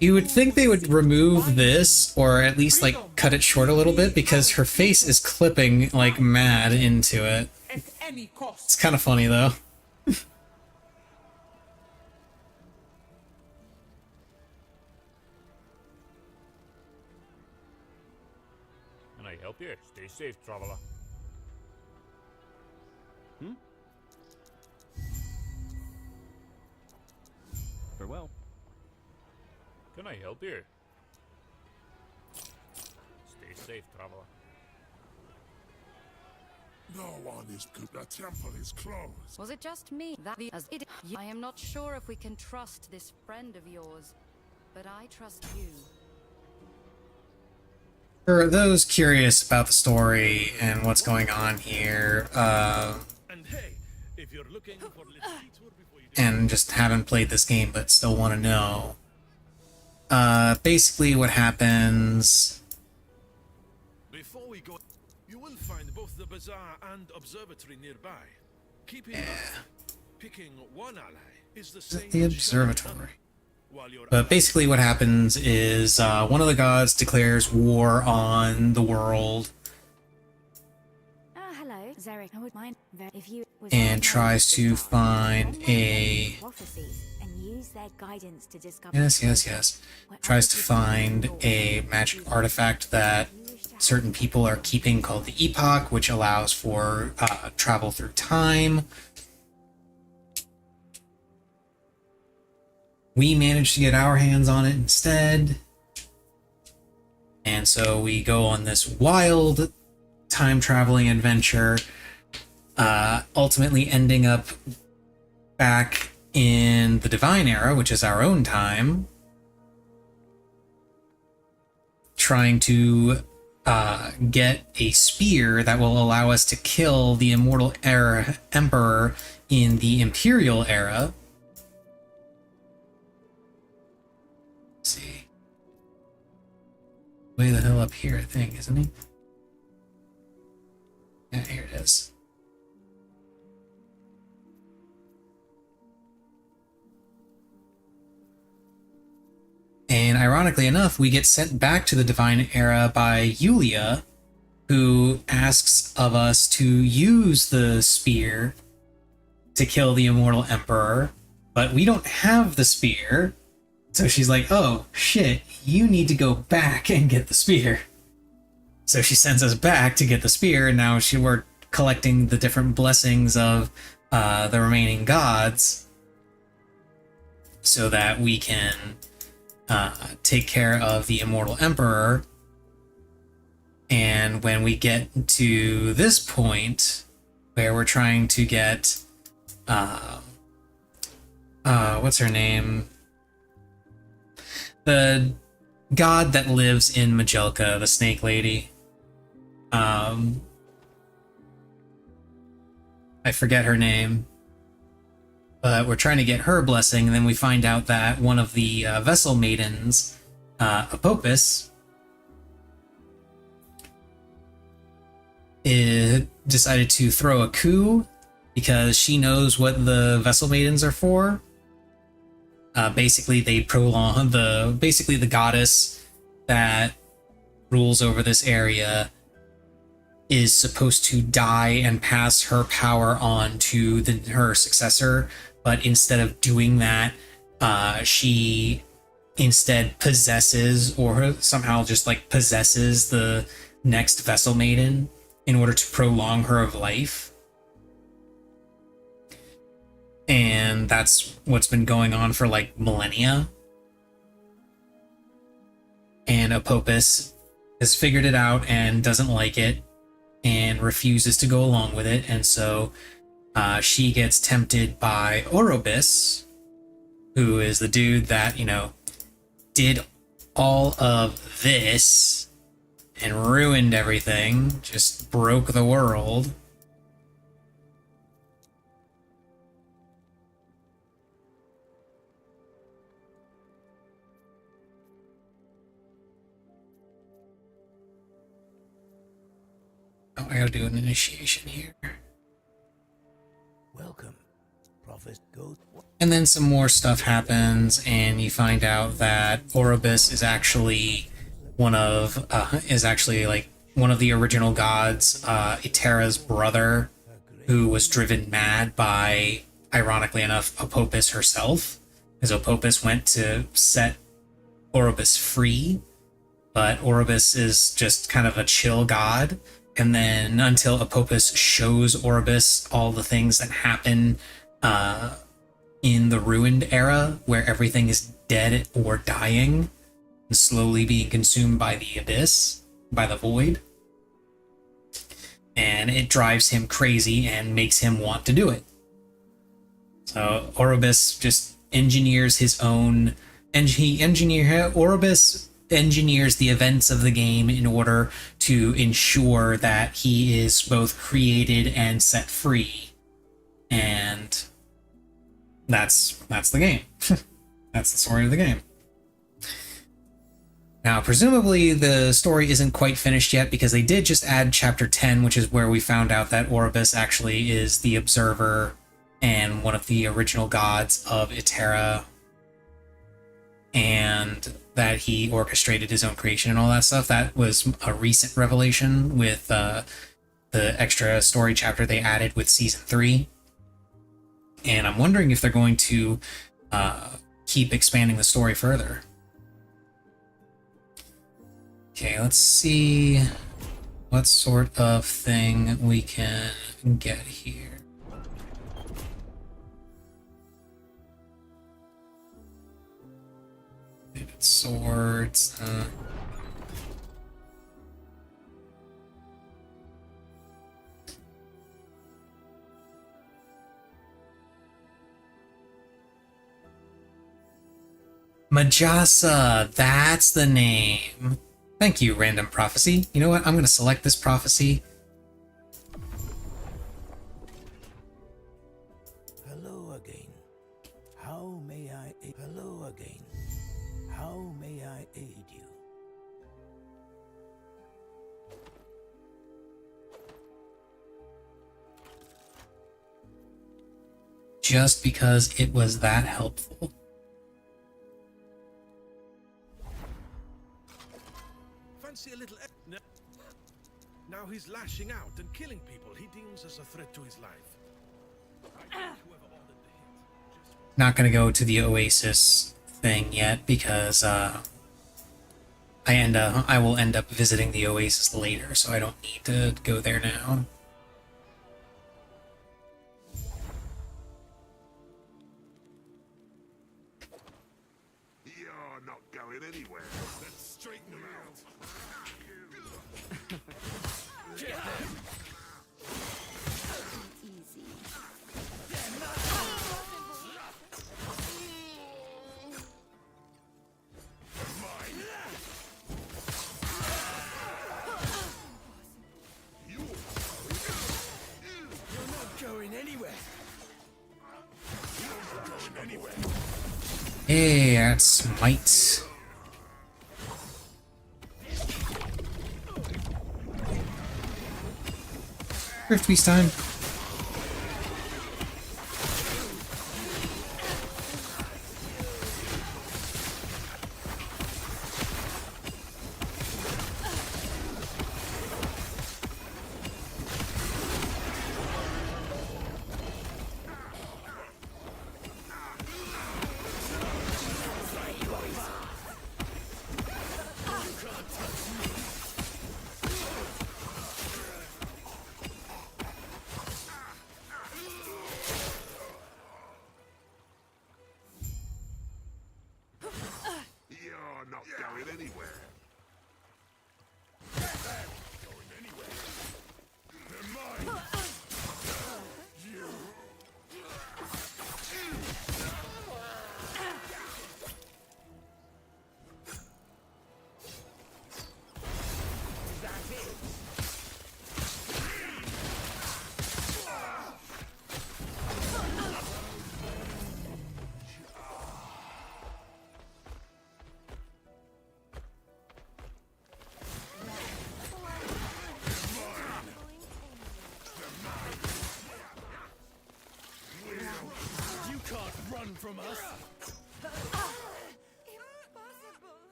You would think they would remove this, or at least like cut it short a little bit, because her face is clipping like mad into it. It's kind of funny though. Can I help you? Stay safe, traveler. Farewell. Can I help you? Stay safe, traveler. No one is good. The temple is closed. Was it just me that I am not sure if we can trust this friend of yours, but I trust you. For those curious about the story and what's going on here, And hey, if you're looking for a little detour before you and just haven't played this game but still want to know, basically what happens... Before we go, you will find both the bazaar and observatory nearby. Keeping picking one ally is the same. The as observatory. while your But basically what happens is one of the gods declares war on the world Hello, Zarek. I would mind if you and tries to find a... prophecies and use their guidance to discover. Yes. Tries to find a magic artifact that certain people are keeping called the Epoch, which allows for travel through time. We managed to get our hands on it instead. And so we go on this wild time traveling adventure, ultimately ending up back in the Divine Era, which is our own time, trying to get a spear that will allow us to kill the Immortal Emperor in the Imperial Era. Let's see. Way the hell up here, I think, isn't he? Yeah, here it is. And ironically enough, we get sent back to the Divine Era by Yulia, who asks of us to use the spear to kill the Immortal Emperor, but we don't have the spear. So she's like, oh, shit, you need to go back and get the spear. So she sends us back to get the spear, and now we're collecting the different blessings of the remaining gods so that we can take care of the Immortal Emperor. And when we get to this point, where we're trying to get... what's her name? The god that lives in Majolka, the snake lady. I forget her name. But we're trying to get her blessing, and then we find out that one of the vessel maidens, Apopis, decided to throw a coup because she knows what the vessel maidens are for. Basically, they prolong the goddess that rules over this area is supposed to die and pass her power on to her successor, but instead of doing that, she instead possesses, or somehow just like possesses the next vessel maiden in order to prolong her life. And that's what's been going on for like millennia. And Apopus has figured it out and doesn't like it and refuses to go along with it. And so she gets tempted by Orobus, who is the dude that, you know, did all of this and ruined everything, just broke the world. Oh, I gotta do an initiation here. Welcome, Prophet Goat. And then some more stuff happens, and you find out that Orobus is actually one of the original gods, Itera's brother, who was driven mad by, ironically enough, Apopus herself, as Apopus went to set Orobus free, but Orobus is just kind of a chill god. And then until Apopus shows Orobus all the things that happen in the Ruined Era, where everything is dead or dying and slowly being consumed by the abyss, by the void. And it drives him crazy and makes him want to do it. So Orobus just engineers his own, and Orobus engineers the events of the game in order to ensure that he is both created and set free. And that's the game. That's the story of the game. Now, presumably the story isn't quite finished yet, because they did just add chapter 10, which is where we found out that Orobus actually is the observer and one of the original gods of Itera, and that he orchestrated his own creation and all that stuff. That was a recent revelation with the extra story chapter they added with season 3. And I'm wondering if they're going to keep expanding the story further. Okay, let's see what sort of thing we can get here. Swords. Majasa, that's the name. Thank you, Random Prophecy. You know what? I'm going to select this prophecy. Hello again. How may I aid? Hello again. How may I aid you? Just because it was that helpful. Fancy a little. Now he's lashing out and killing people he deems as a threat to his life. Whoever ordered the hit. Not going to go to the Oasis thing yet, because I will end up visiting the Oasis later, so I don't need to go there now. You're not going anywhere. Let's straighten them out. Easy. Hey, that's smite. Rift Beast time.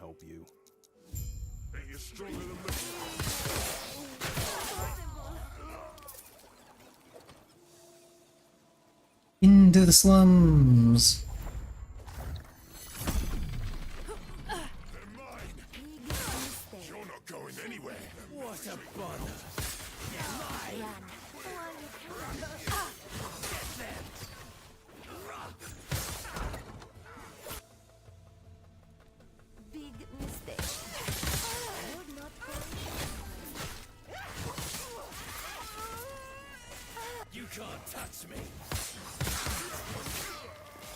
help you. Ain't you stronger than me? Into the slums. They're mine. You're not going anywhere. What a bother! Big mistake. You can't touch me!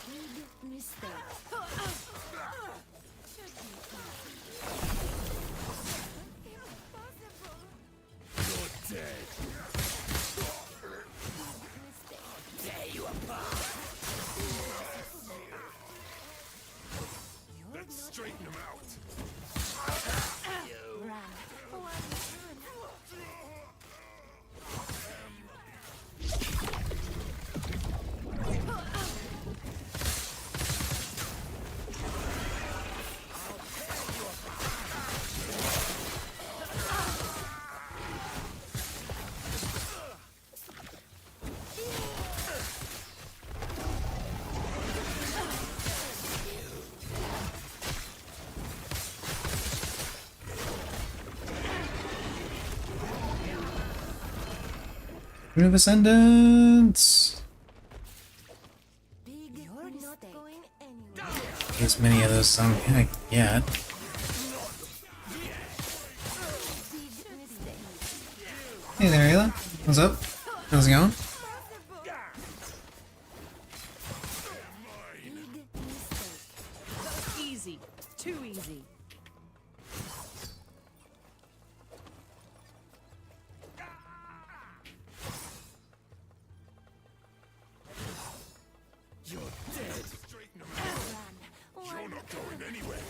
Big mistake. You're dead! Tear you apart! Let's straighten them out. Rune of Ascendance. Big mistake. As many of those as I get. Hey there, Ayla. What's up? How's it going? Easy. Too easy. You're dead. Straighten them out. You're not going anywhere.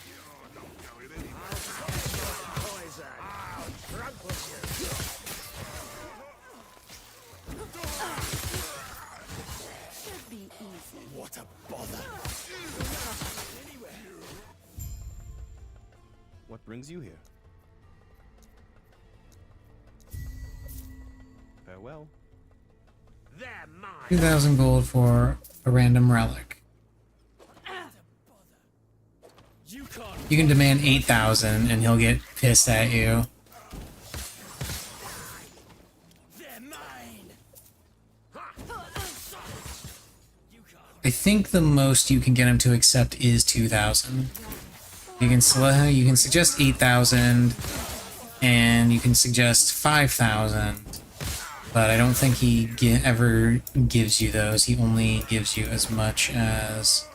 You're not going anywhere. Poison! I'll trample you! Should be easy. What a bother. What brings you here? Farewell. They're mine! 2,000 gold for a random relic. You can't... You can demand 8,000 and he'll get pissed at you. They're mine! I think the most you can get him to accept is 2,000. You can suggest 8,000 and you can suggest 5,000. But I don't think he ever gives you those. He only gives you as much as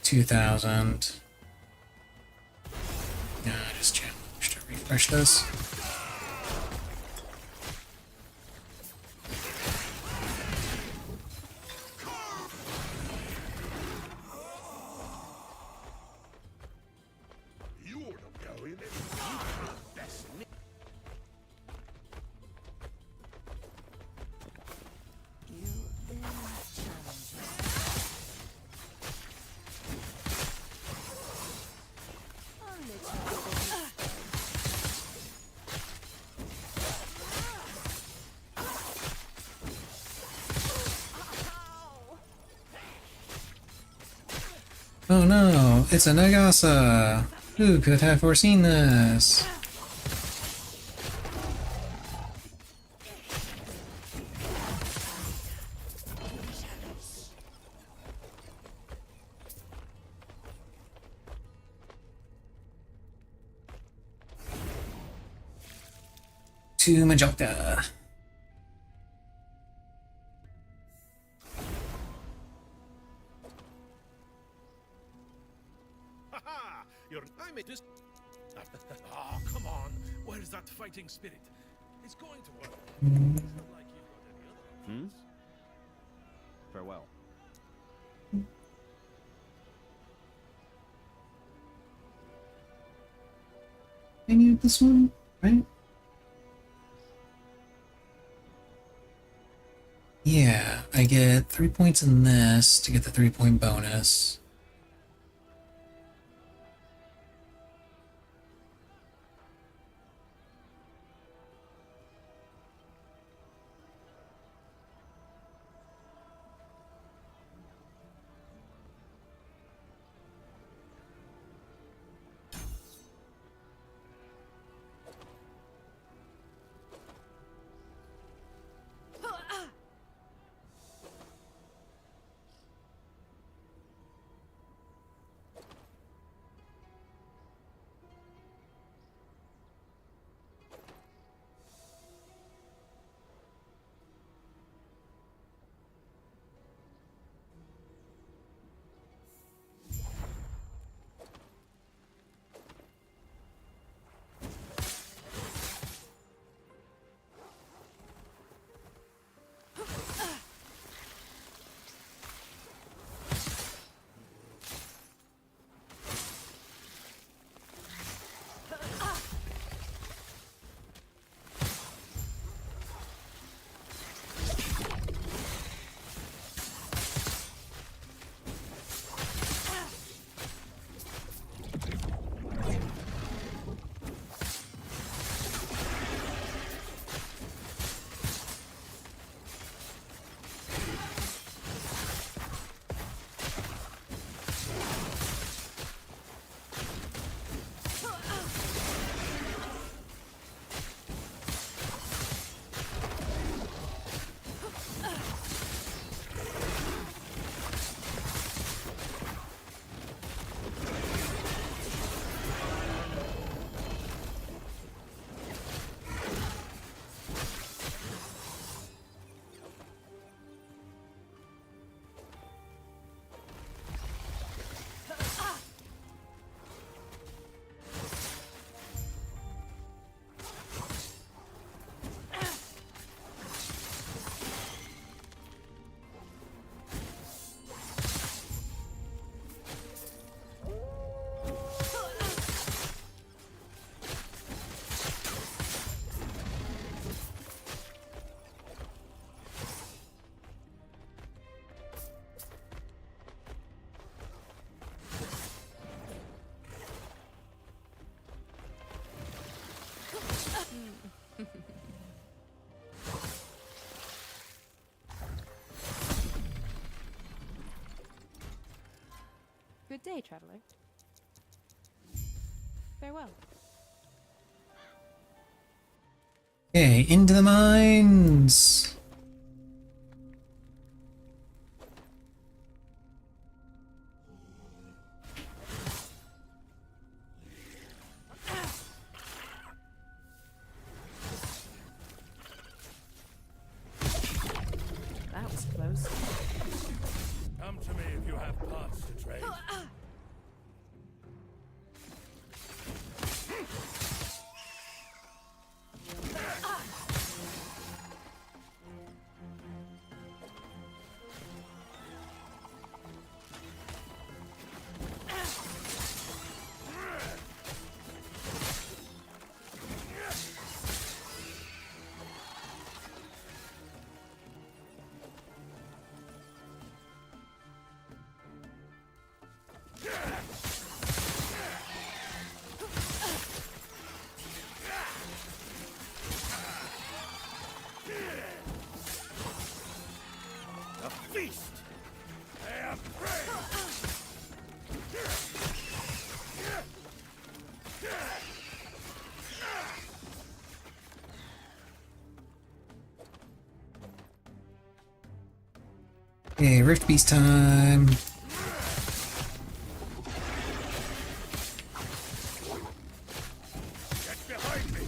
2,000. Yeah, I just challenged to refresh this. You're not going anywhere. That's me. You've been challenging. Only challenging. Oh no, it's a Nagasa! Who could have foreseen this? To Majolka. Haha! I made this. Oh, come on. Where's that fighting spirit? It's going to work. It's not like you've got any other options. Farewell. I need this one, right? Yeah, I I get 3 points in this to get the 3-point bonus. Good day, traveler. Farewell. Okay, into the mines! That was close. Come to me if you have parts to trade. A feast! I am prey! Okay, Rift Beast time! Get behind me!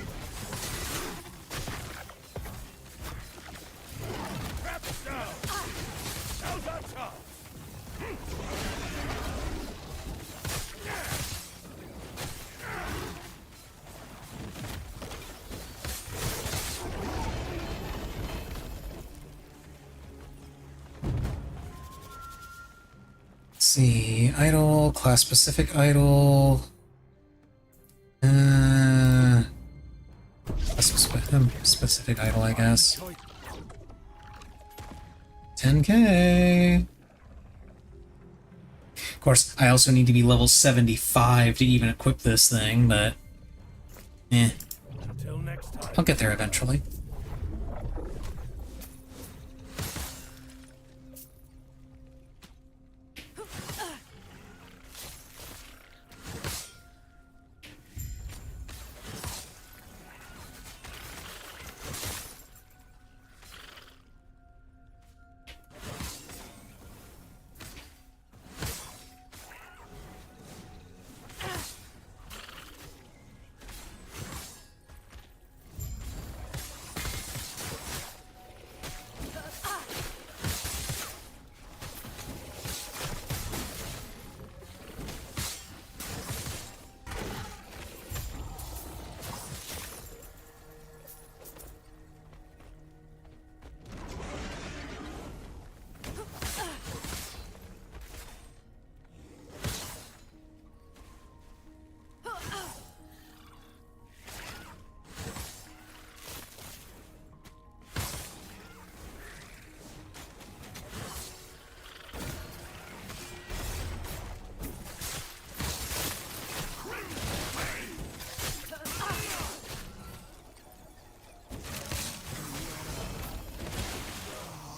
Traps down! Now's our chance! Let's see, idol, class specific idol. Class specific idol, I guess. 10k. Of course, I also need to be level 75 to even equip this thing, but Until next time. I'll get there eventually.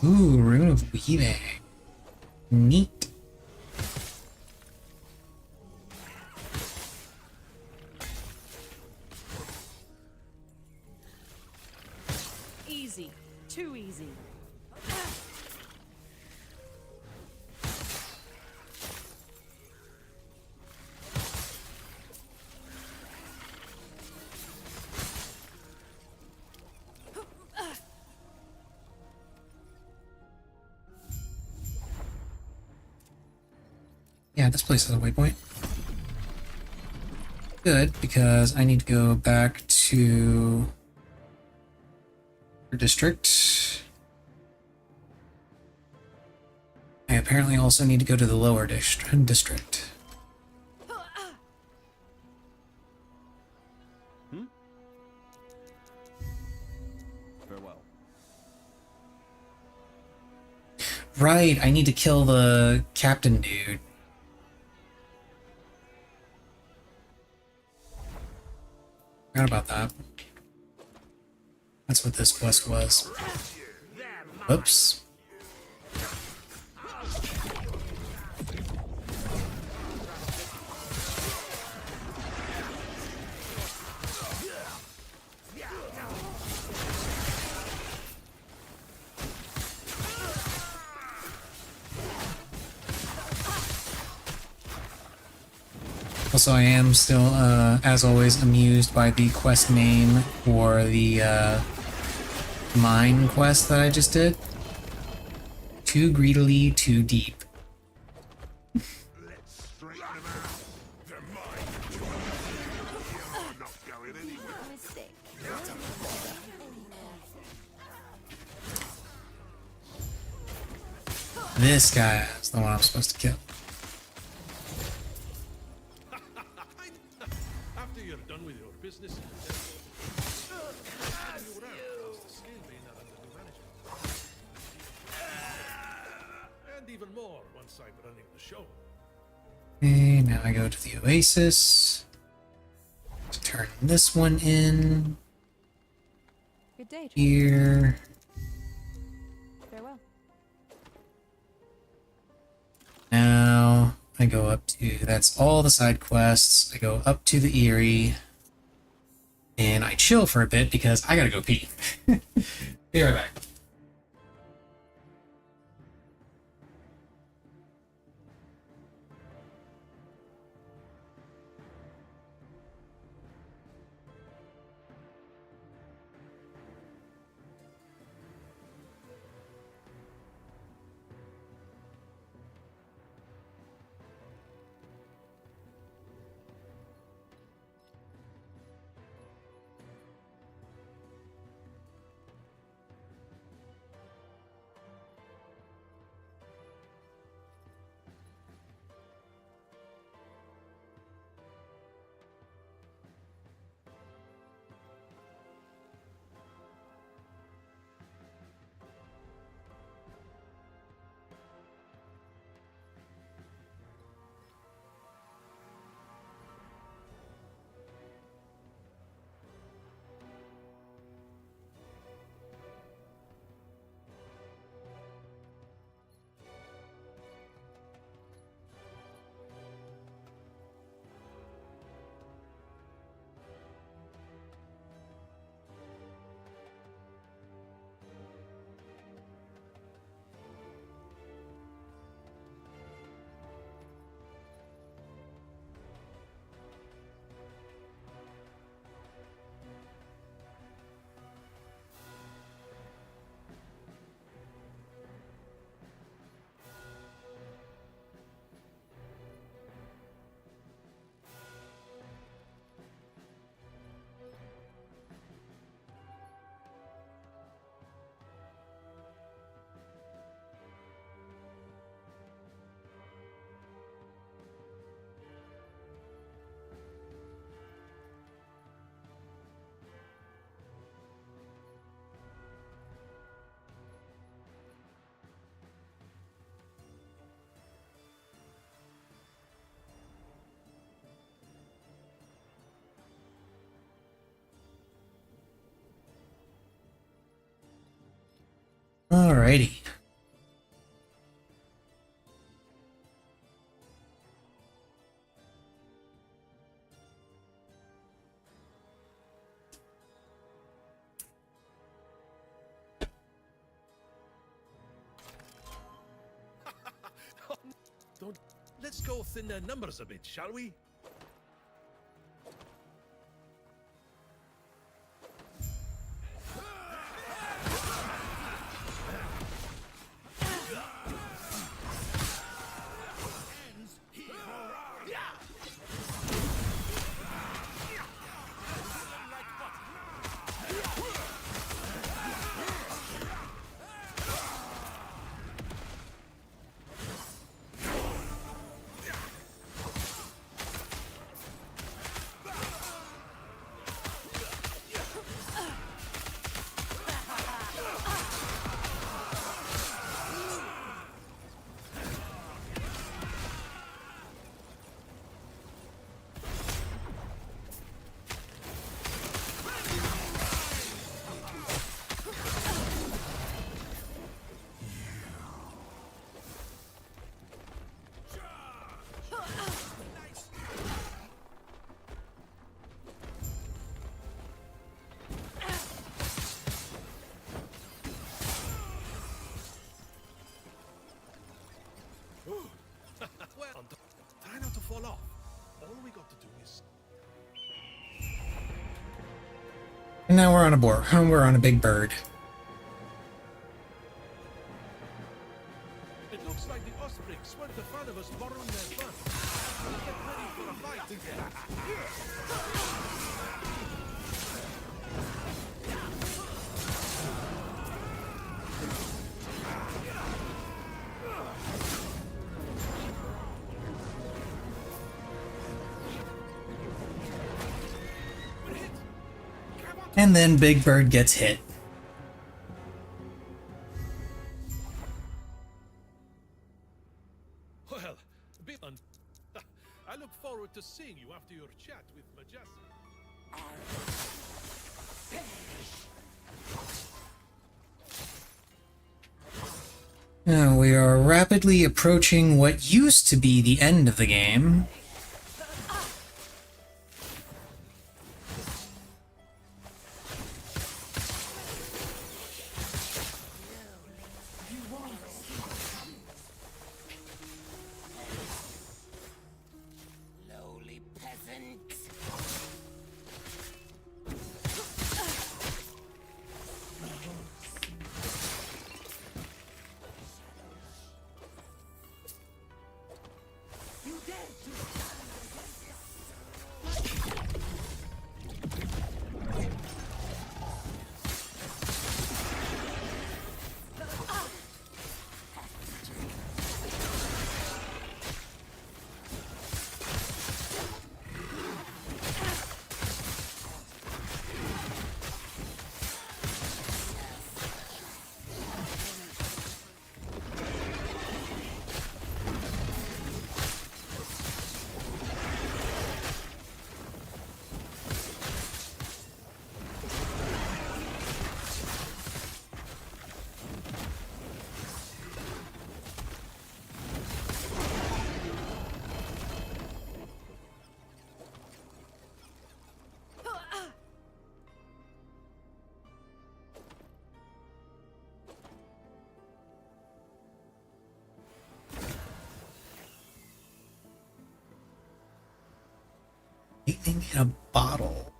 Ooh, Rune of Weaving. Neat. Easy. Too easy. Yeah, this place has a waypoint. Good, because I need to go back to our district. I apparently also need to go to the lower district. Farewell. Right, I need to kill the captain dude. Forgot about that. That's what this quest was. Oops. Also, I am still, as always, amused by the quest name for the mine quest that I just did. Too greedily, too deep. Let's straighten them out. They're mine. You're not going anywhere. Mistake. This guy is the one I'm supposed to kill. After you're done with your business, you were out as the scale being under new management. And even more once I'm running the show. Okay, now I go to the Oasis. To turn this one in. Good day, traveler. Here. Farewell. Now I go up to, that's all the side quests. I go up to the Eyrie. And I chill for a bit because I gotta go pee. Be right back. Alrighty. Don't. Let's go thin their numbers a bit, shall we? Well, try not to fall off. All we got to do is. And now we're on a board. We're on a big bird. It looks like the Ospreys weren't a fan of us borrowing their fun. Get ready for a fight again. And then Big Bird gets hit. Well, I look forward to seeing you after your chat with Majestic. Now we are rapidly approaching what used to be the end of the game. Lowly peasant. Lightning in a bottle.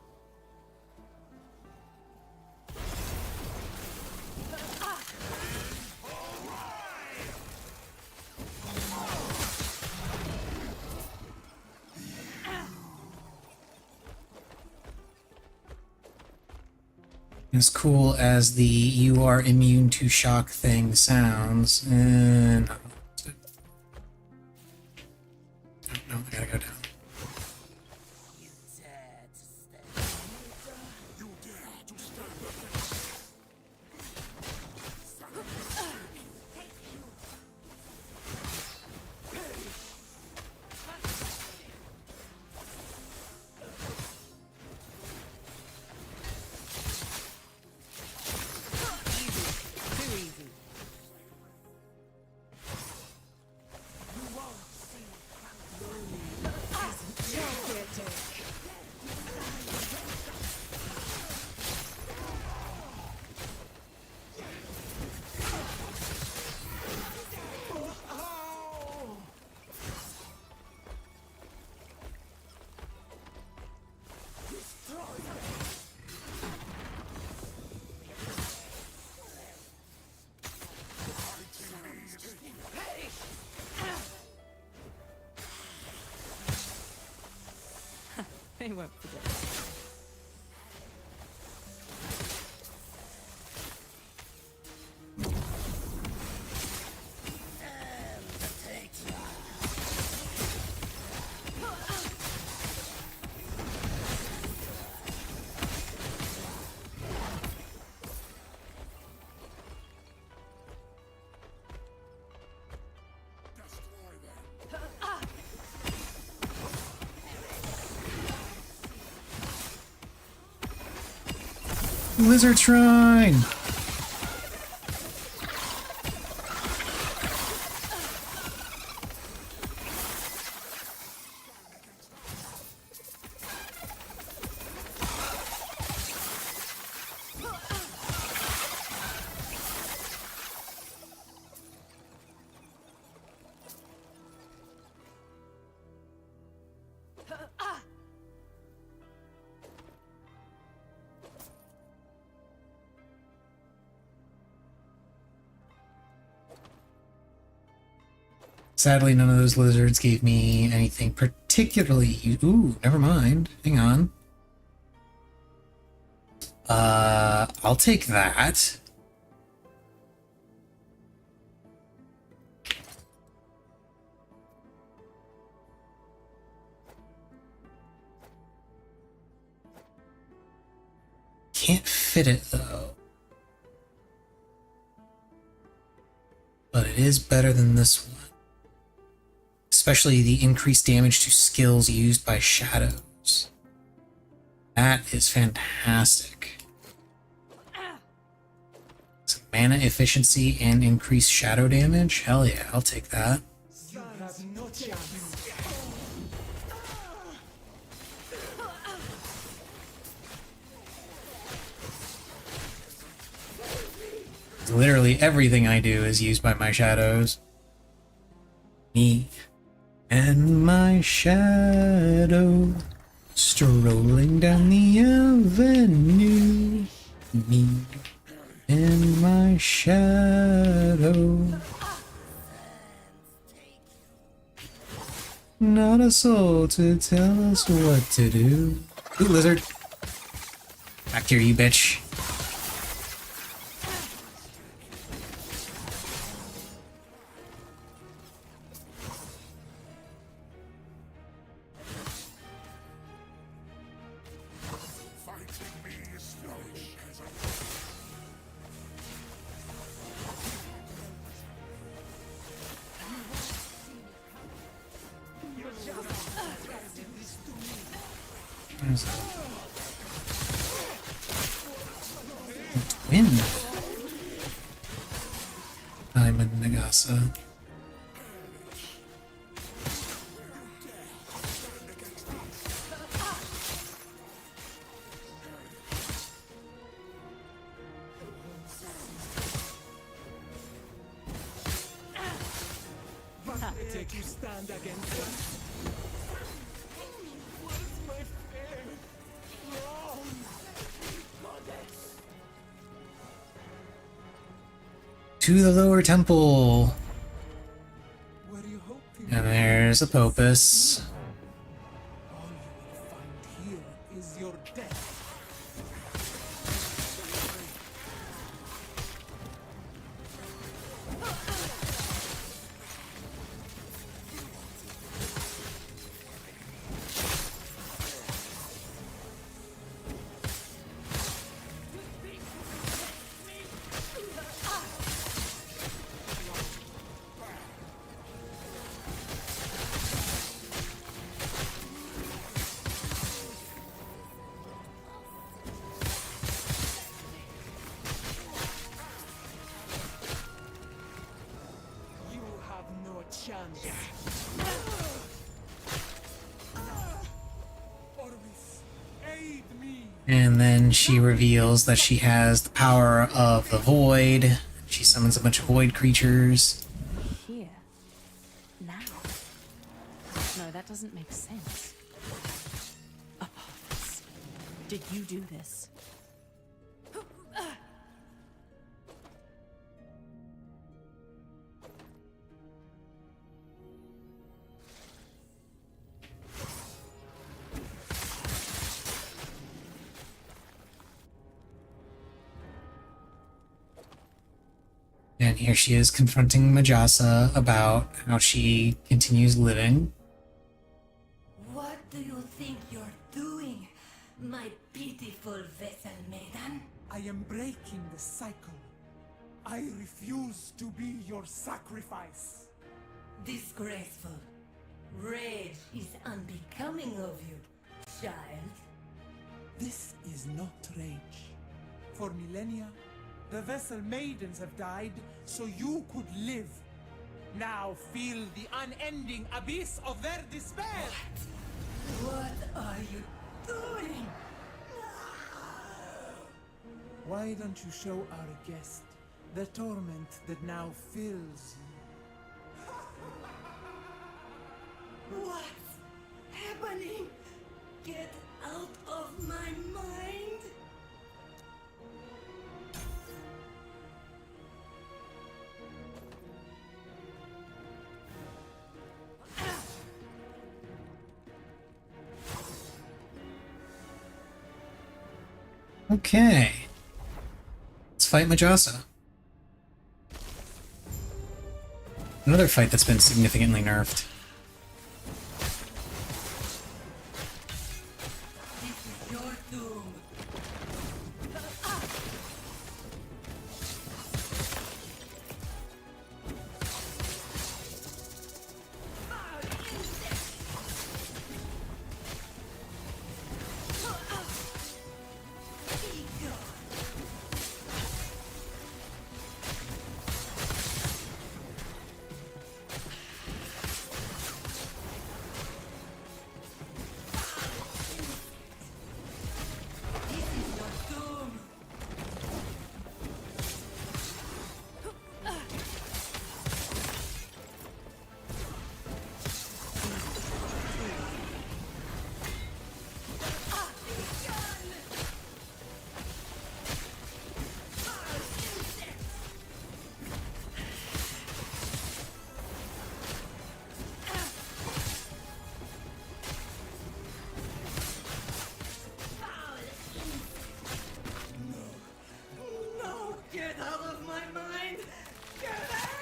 As cool as the "you are immune to shock" thing sounds, no. No, I gotta go down. Too easy. They won't forget. Lizard Shrine! Sadly, none of those lizards gave me anything particularly... Ooh, never mind. Hang on. I'll take that. Can't fit it, though. But it is better than this one. Especially the increased damage to skills used by shadows. That is fantastic. So mana efficiency and increased shadow damage? Hell yeah, I'll take that. Literally everything I do is used by my shadows. Me and my shadow strolling down the avenue. Me and my shadow. Not a soul to tell us what to do. Ooh, lizard. Back here, you bitch. Wind. Diamond Nagasa. Take you stand against us. What is my fear? Wrong. To the lower temple. Where you hope you And there's a Popus. all you will find here is your death. You have no chance. Orbis, aid me. And then she reveals that she has the power of the void. She summons a bunch of void creatures. Here. Now. No, that doesn't make sense. Epoch, did you do this? And here she is confronting Majasa about how she continues living. What do you think you're doing, my pitiful vessel maiden? I am breaking the cycle. I refuse to be your sacrifice. Disgraceful. Rage is unbecoming of you, child. This is not rage. For millennia, the vessel maidens have died so you could live. Now feel the unending abyss of their despair. What are you doing? Why don't you show our guest the torment that now fills you? What's happening? Get out of my mind! Okay. Let's fight Majasa. Another fight that's been significantly nerfed. This is your doom. No! Get out of my mind! Get out!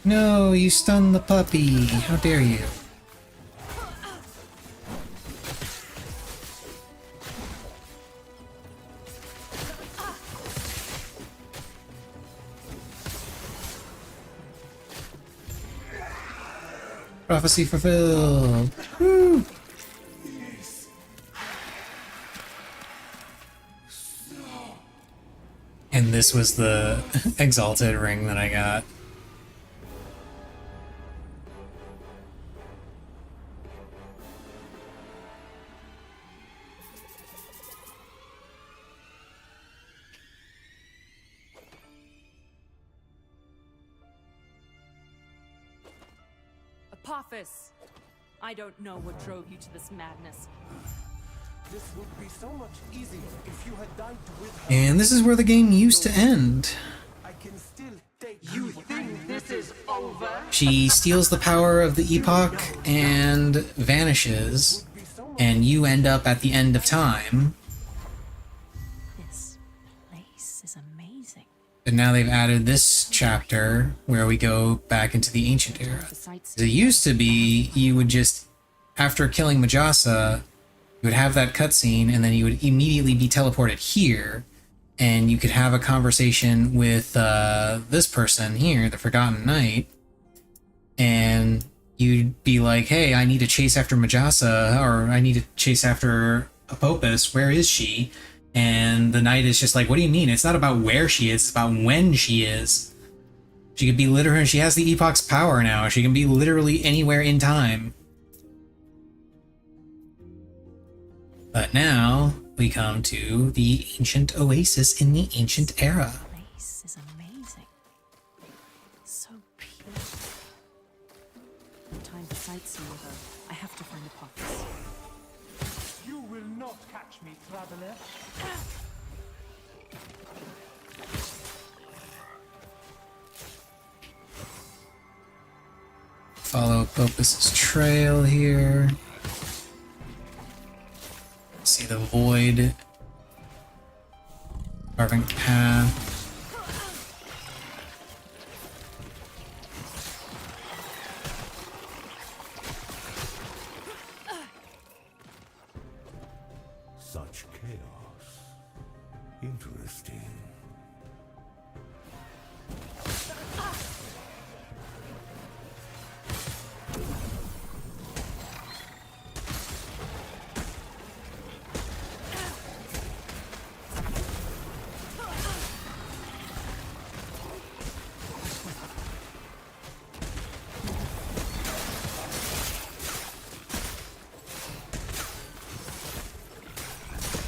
No, you stunned the puppy. How dare you? Prophecy fulfilled. Woo! And this was the exalted ring that I got. Apophis! I don't know what drove you to this madness. This would be so much easier if you had died with her. And this is where the game used to end. I can still take you think this is over? She steals the power of the Epoch and vanishes, and you end up at the end of time. This place is amazing. And now they've added this chapter where we go back into the ancient era. It used to be you would just, after killing Majasa, you would have that cutscene and then you would immediately be teleported here, and you could have a conversation with this person here, the Forgotten Knight, and you'd be like, hey, I need to chase after Majasa, or I need to chase after Apopus. Where is she? And the knight is just like, what do you mean? It's not about where she is, it's about when she is. She could be literally, she has the Epoch's power now. She can be literally anywhere in time. But now we come to the ancient oasis in the ancient era. This is amazing. So pure. Time to sightsee with her. I have to find Epoch. You will not catch me, traveler. Follow Popus's trail here. See the void. Carving path. Such chaos. Interesting.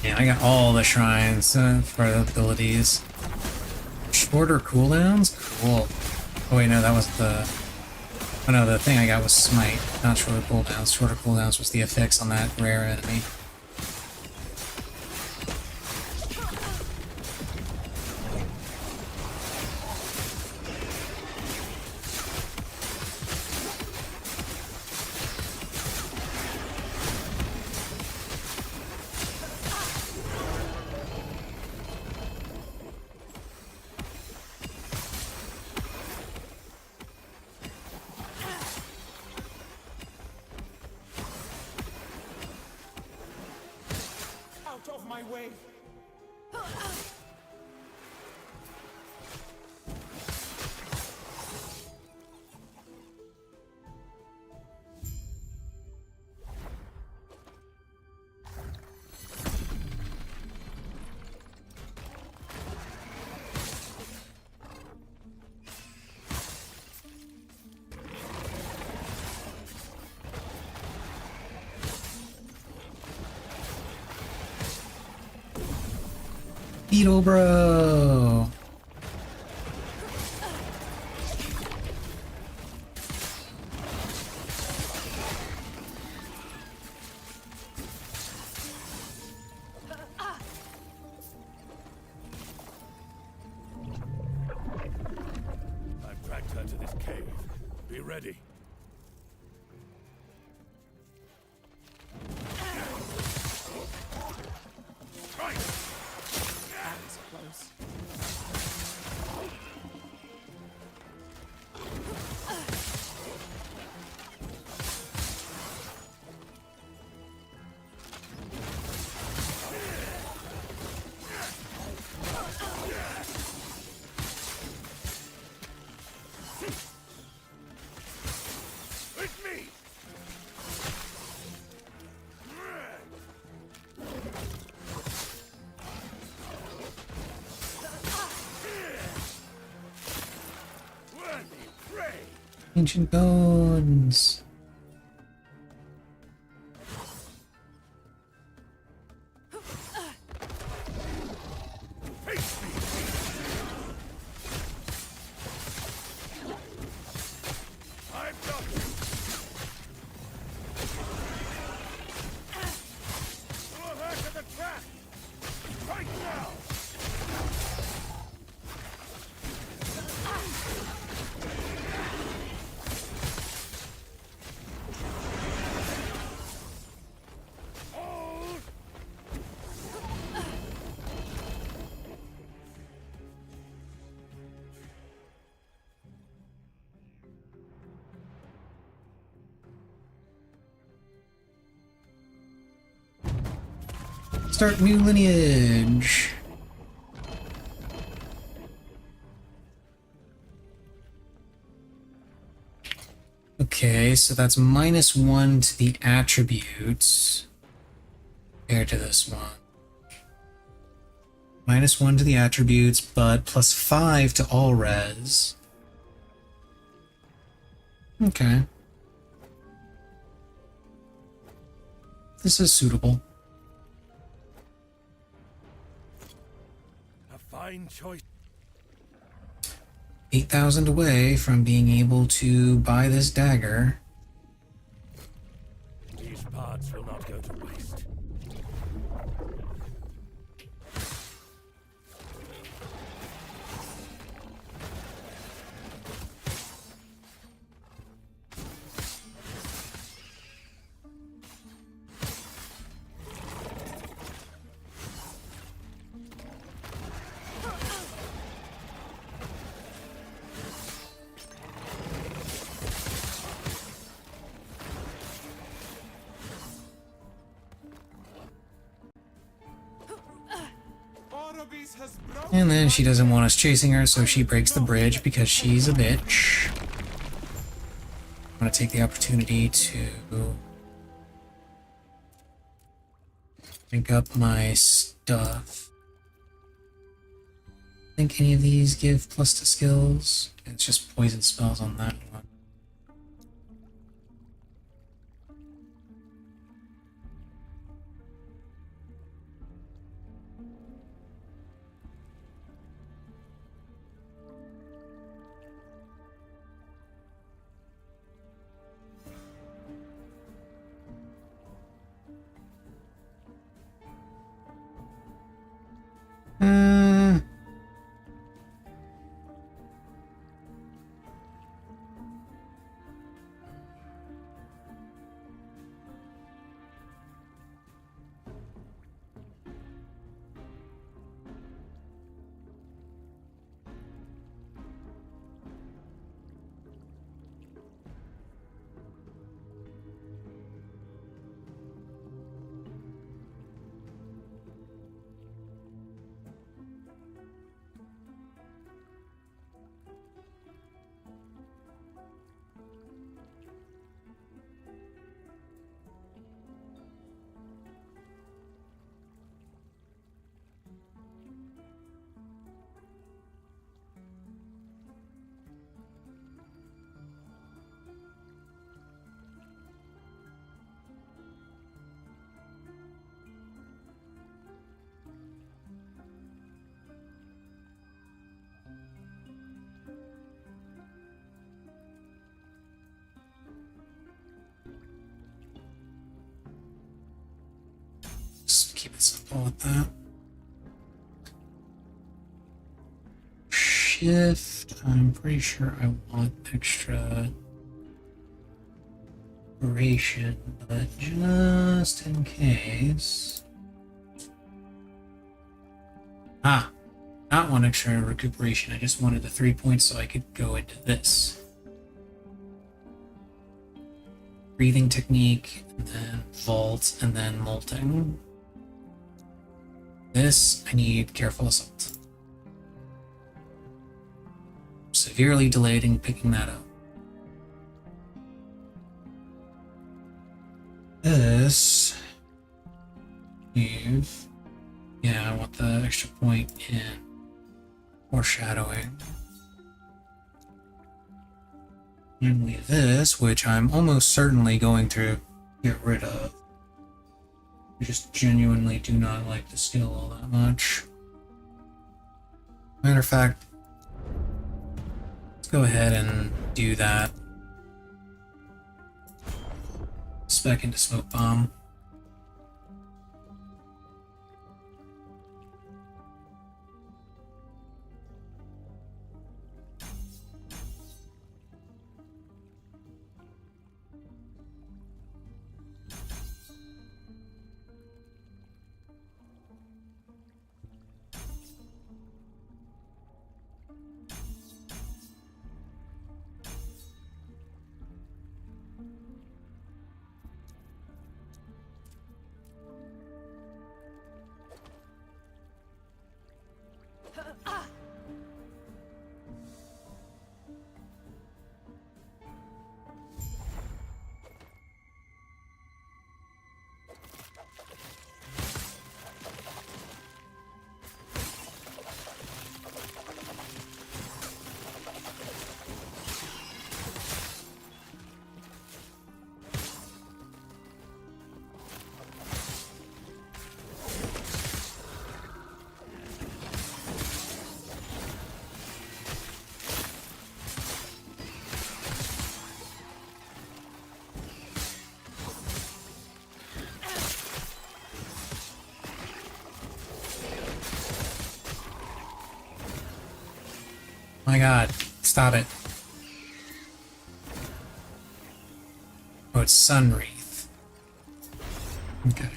Yeah, I got all the shrines for the abilities. Shorter cooldowns? Cool. Oh wait, no, that was the... Oh no, the thing I got was Smite, not shorter cooldowns. Shorter cooldowns was the affix on that rare enemy. Out of my way. Beetle Bro! I've dragged her to this cave. Be ready. That was close. With me! Worthy prey! Ancient Bones! Face me! I've got you! Throw her to the trap! Right now! Hold! Start new lineage! Okay. Okay, so that's -1 to the attributes compared to this one. -1 to the attributes, but +5 to all res. Okay. This is suitable. A fine choice. 8,000 away from being able to buy this dagger. These parts will not go to waste. And then she doesn't want us chasing her, so she breaks the bridge because she's a bitch. I'm gonna take the opportunity to pick up my stuff. Think any of these give plus to skills? It's just poison spells on that one. Just keep it simple with that. Shift, I'm pretty sure I want extra duration, but just in case. Ah, not one extra recuperation. I just wanted the 3 points so I could go into this. Breathing technique, and then vault, and then molting. This, I need careful assault. Severely delayed in picking that up. This, leave. Yeah, I want the extra point in foreshadowing. And leave this, which I'm almost certainly going to get rid of. I just genuinely do not like the skill all that much. Matter of fact, let's go ahead and do that. Spec into Smoke Bomb. My god, stop it. Oh, it's Sunwreath. Okay.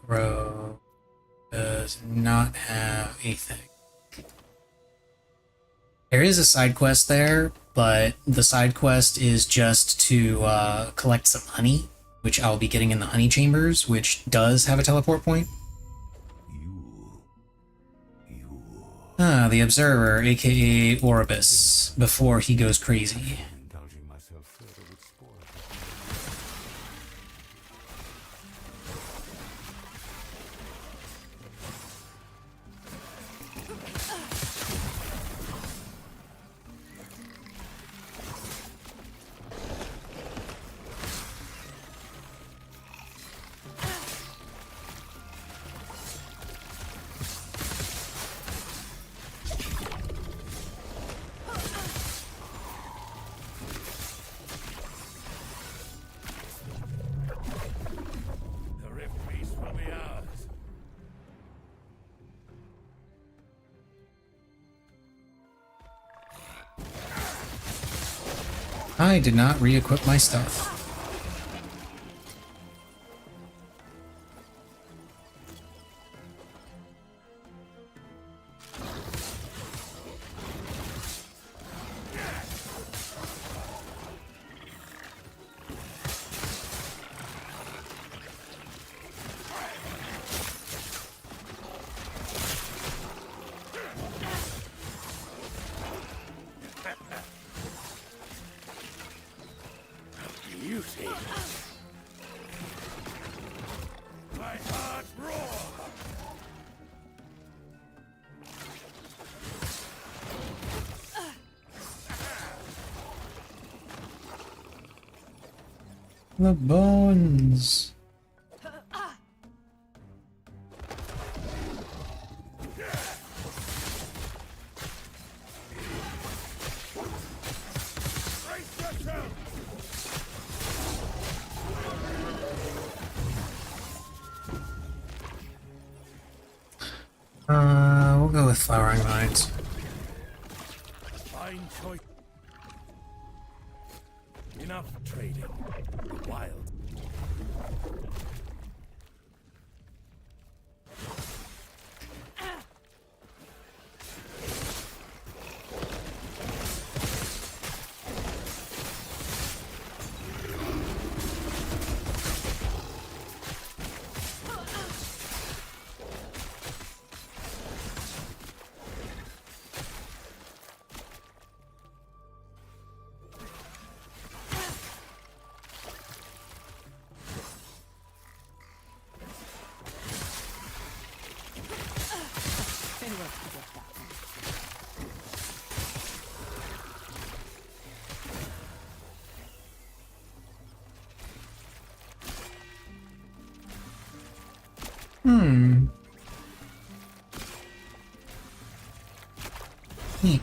Bro does not have a thing. There is a side quest there, but the side quest is just to collect some honey, which I'll be getting in the honey chambers, which does have a teleport point. Ah, the Observer, aka Orbis, before he goes crazy. I did not re-equip my stuff. The bones. We'll go with flowering vines. Fine choice. Enough trading. Wild. Neat.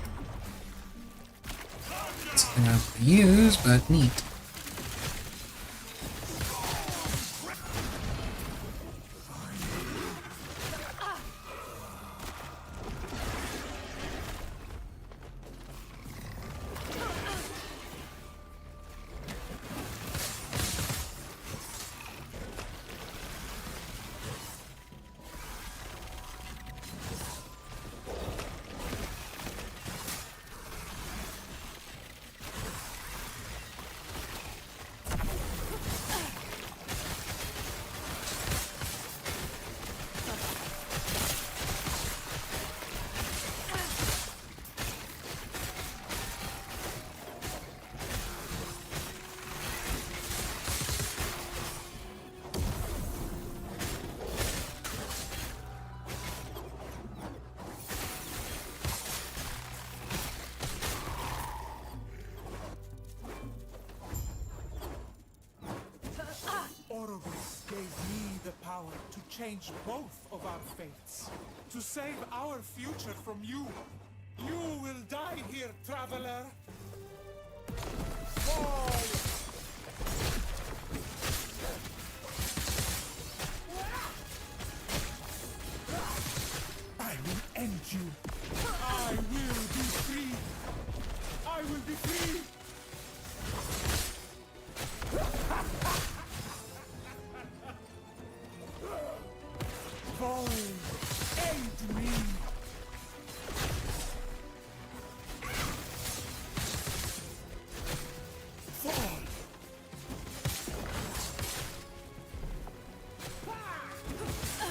Something I don't use, but neat. change both of our fates. To save our future from you, you will die here, traveler. Fall! I will end you. I will be free. I will be free. Fall, aid me. Fall.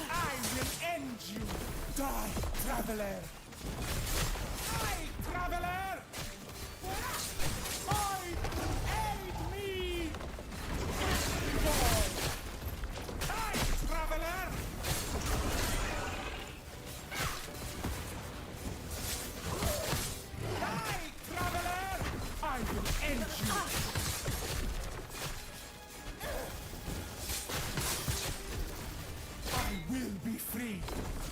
I will end you. Die, traveler. Die, traveler. Aid me. Fall. Die, traveler. Die, traveler. I will end you. I will be free.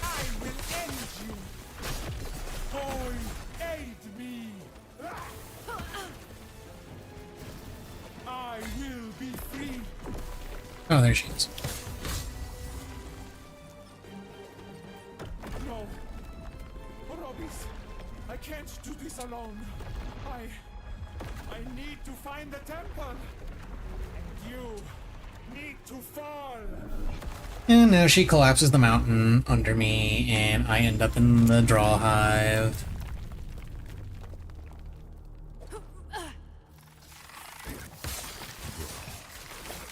I will end you. Boy, aid me. I will be free. Oh, there she is. No. Robis, I can't do this alone. I need to find the temple. And you need to fall. And now she collapses the mountain under me, and I end up in the draw hive.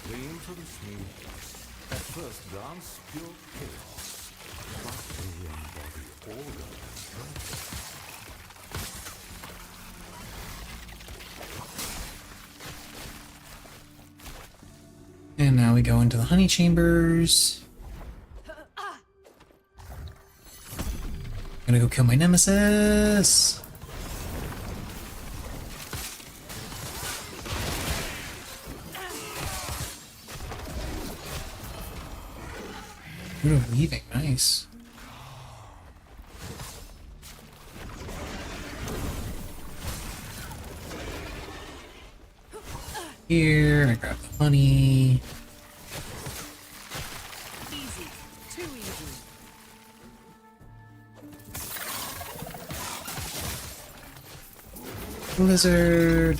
Lean to the smooth. At first glance, pure chaos. But they embody order and purpose. And now we go into the honey chambers. I'm gonna go kill my nemesis. Root of leaving, nice. Here, I grab the honey. Easy. Too easy. Lizard.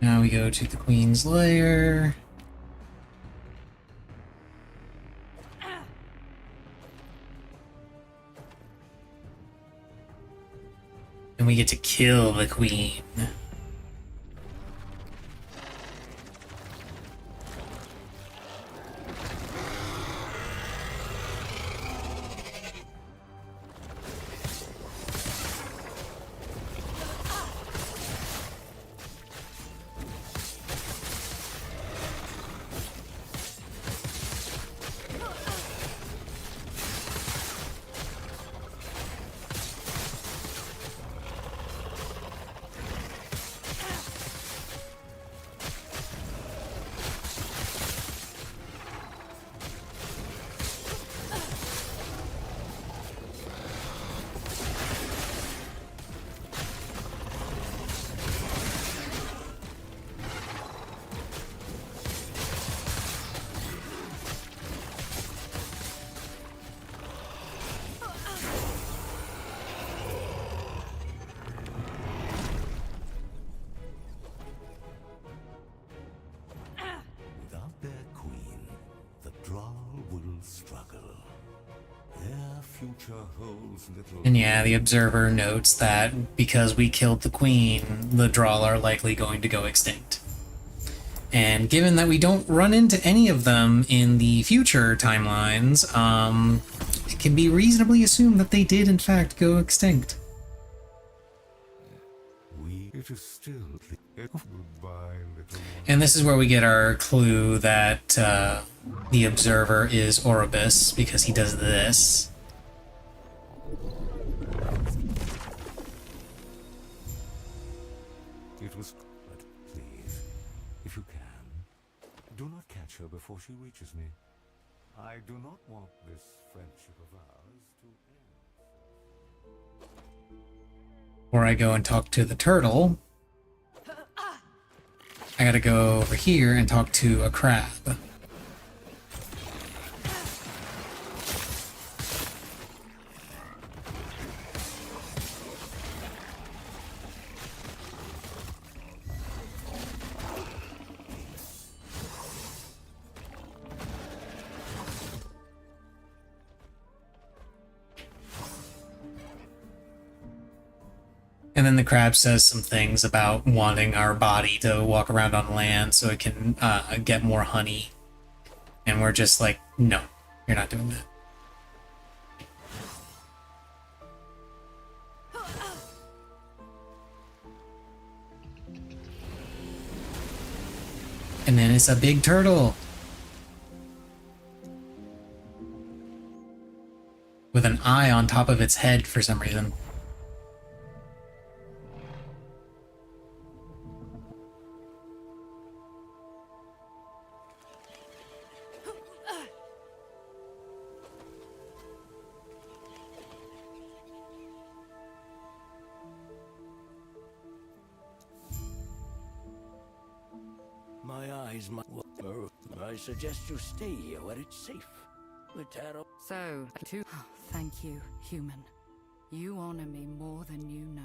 Now we go to the Queen's lair. And we get to kill the Queen. future holds little. And yeah, the observer notes that because we killed the queen, the Drawl are likely going to go extinct. And given that we don't run into any of them in the future timelines, it can be reasonably assumed that they did in fact go extinct. It is still goodbye, little one. And this is where we get our clue that the observer is Oribus, because he does this. It was. But please, if you can, do not catch her before she reaches me. I do not want this friendship of ours to end. Before I go and talk to the turtle, I gotta go over here and talk to a crab. And then the crab says some things about wanting our body to walk around on land so it can get more honey. And we're just like, no, you're not doing that. And then it's a big turtle. With an eye on top of its head for some reason. My eyes might. I suggest you stay here where it's safe. Mataro. So, oh, thank you, human. You honor me more than you know.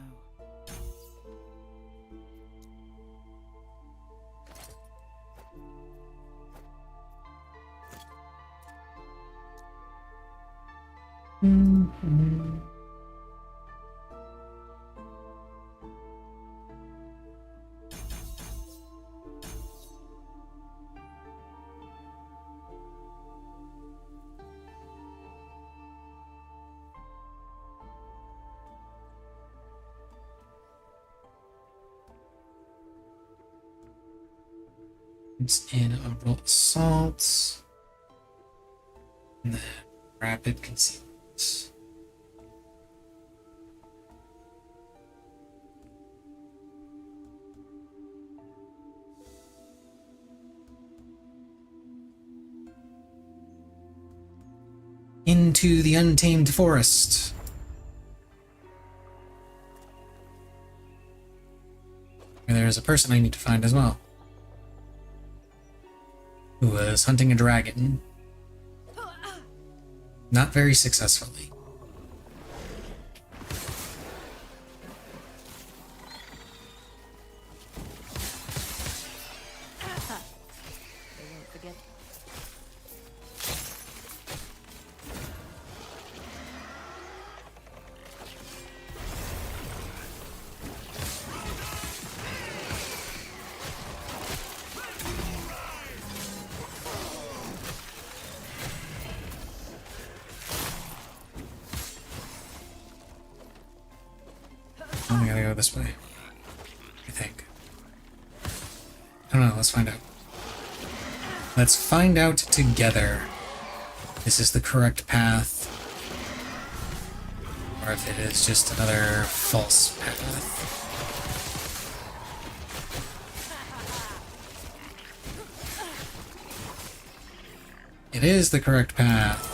Mm-hmm. It's in a roll of salts. And then rapid concealment. Into the untamed forest. And there's a person I need to find as well. Who was hunting a dragon. Not very successfully. They won't forget. I gotta go this way. I think. I don't know, let's find out. Let's find out together. This is the correct path. Or if it is just another false path. It is the correct path.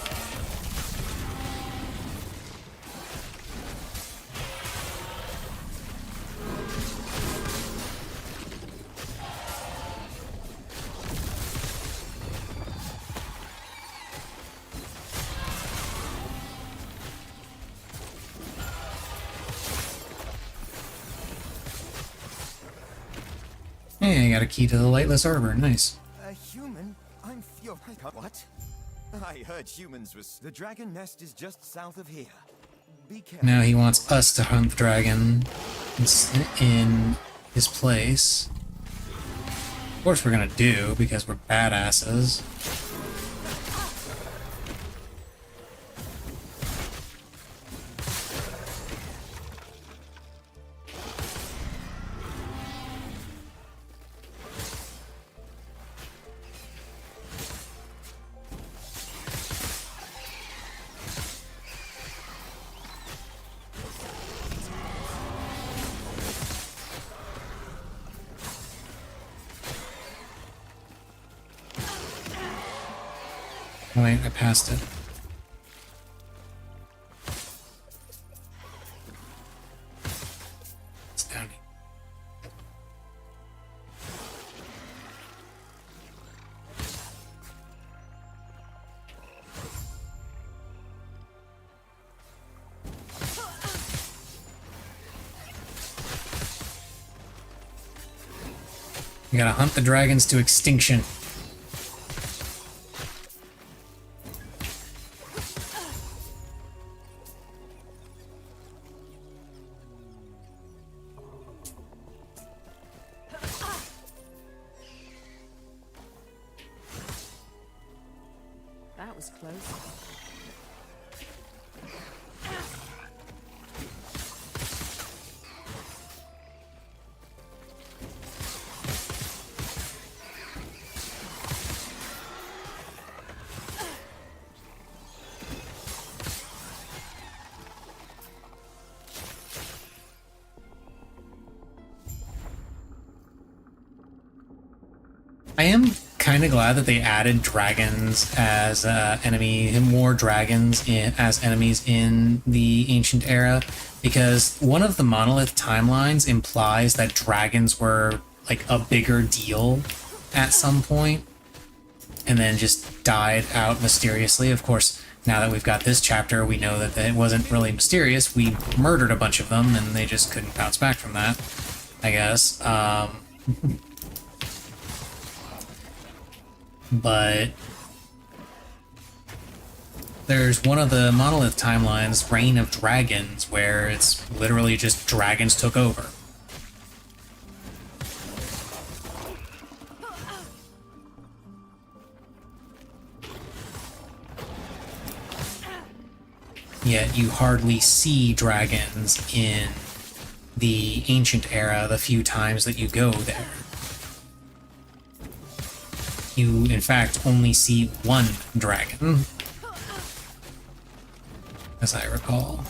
Hey, I got a key to the Lightless Arbor. Nice. A human? I'm your. What? I heard. heard humans was... The dragon nest is just south of here. Be careful. Now he wants us to hunt the dragon in his place. Of course we're gonna do, because we're badasses. Oh wait, I passed it. It's down here. We gotta hunt the dragons to extinction. That was close. I am kind of glad that they added dragons as more dragons as enemies in the Ancient Era, because one of the Monolith timelines implies that dragons were like a bigger deal at some point, and then just died out mysteriously. Of course, now that we've got this chapter, we know that it wasn't really mysterious. We murdered a bunch of them, and they just couldn't bounce back from that, I guess. But there's one of the Monolith timelines, Reign of Dragons, where it's literally just dragons took over. Yet you hardly see dragons in the Ancient Era the few times that you go there. You, in fact, only see one dragon, as I recall.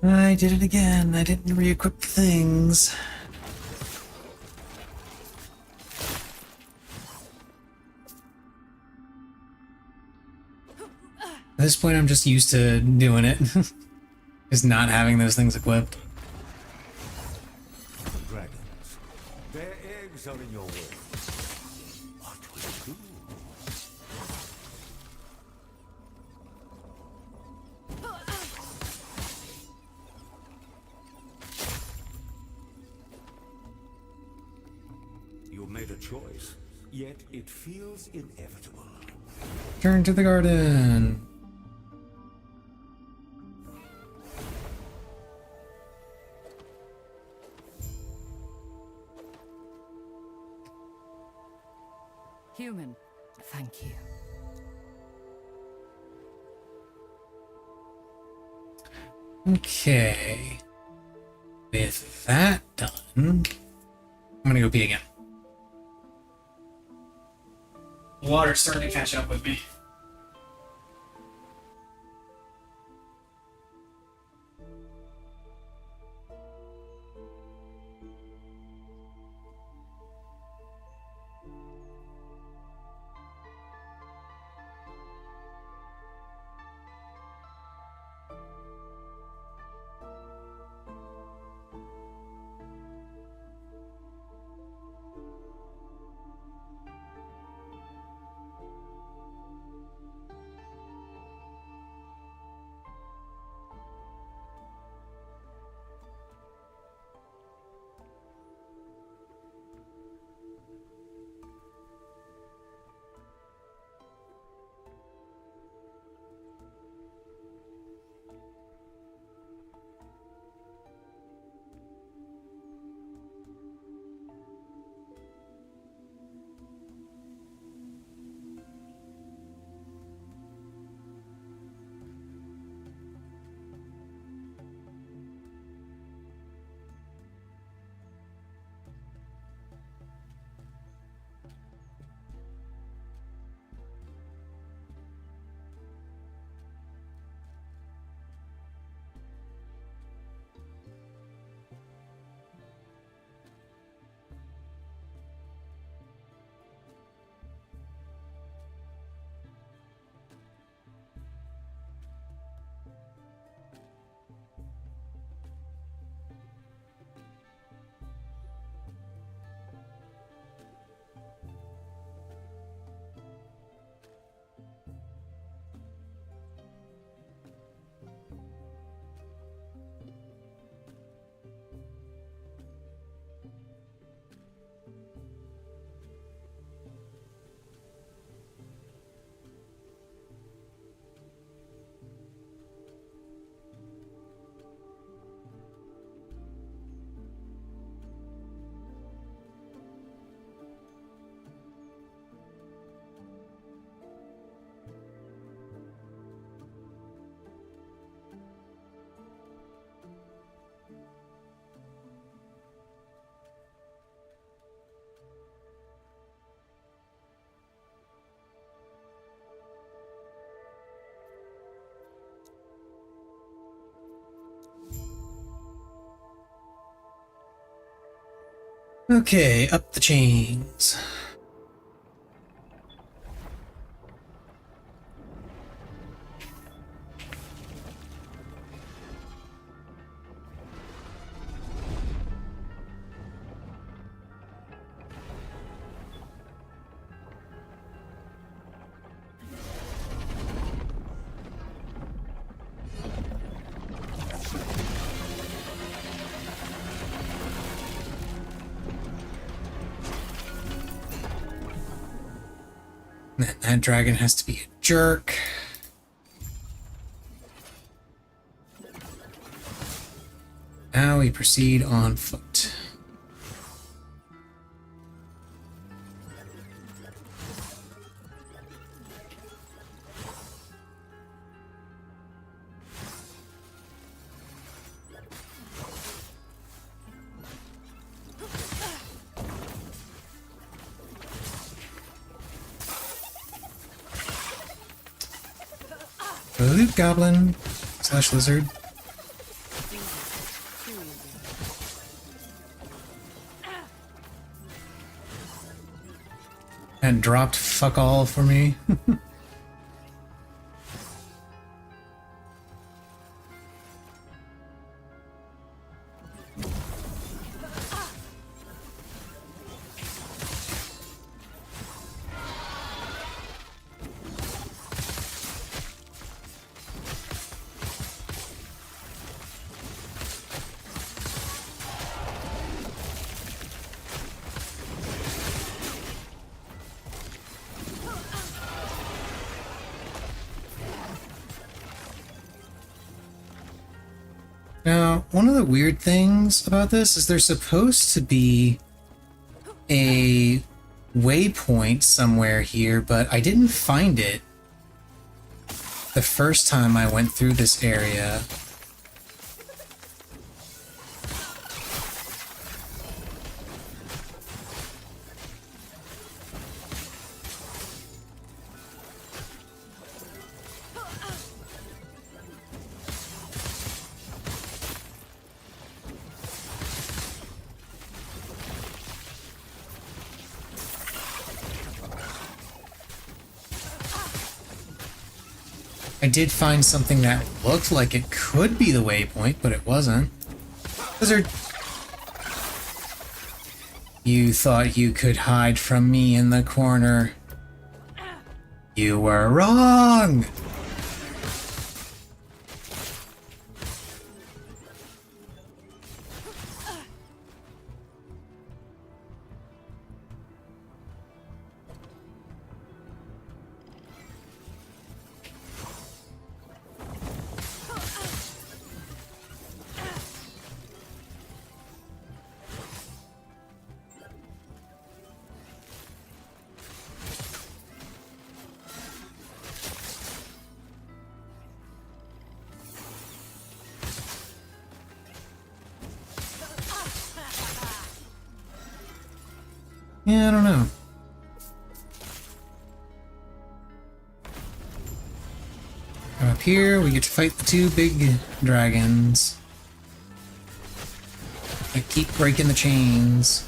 I did it again. I didn't re-equip the things. At this point, I'm just used to doing it. Just not having those things equipped. Dragons. Their eggs are in your way. What will you do? made a choice, yet it feels inevitable. Turn to the garden. Human, thank you. Okay. With that done, I'm gonna go pee again. The water's starting to catch up with me. Okay, up the chains. Then that dragon has to be a jerk. Now we proceed on foot. Loot goblin / lizard. And dropped fuck all for me. Now, one of the weird things about this is there's supposed to be a waypoint somewhere here, but I didn't find it the first time I went through this area. I did find something that looked like it could be the waypoint, but it wasn't. Lizard! You thought you could hide from me in the corner. You were wrong! Yeah, I don't know. Up here, we get to fight the two big dragons. I keep breaking the chains.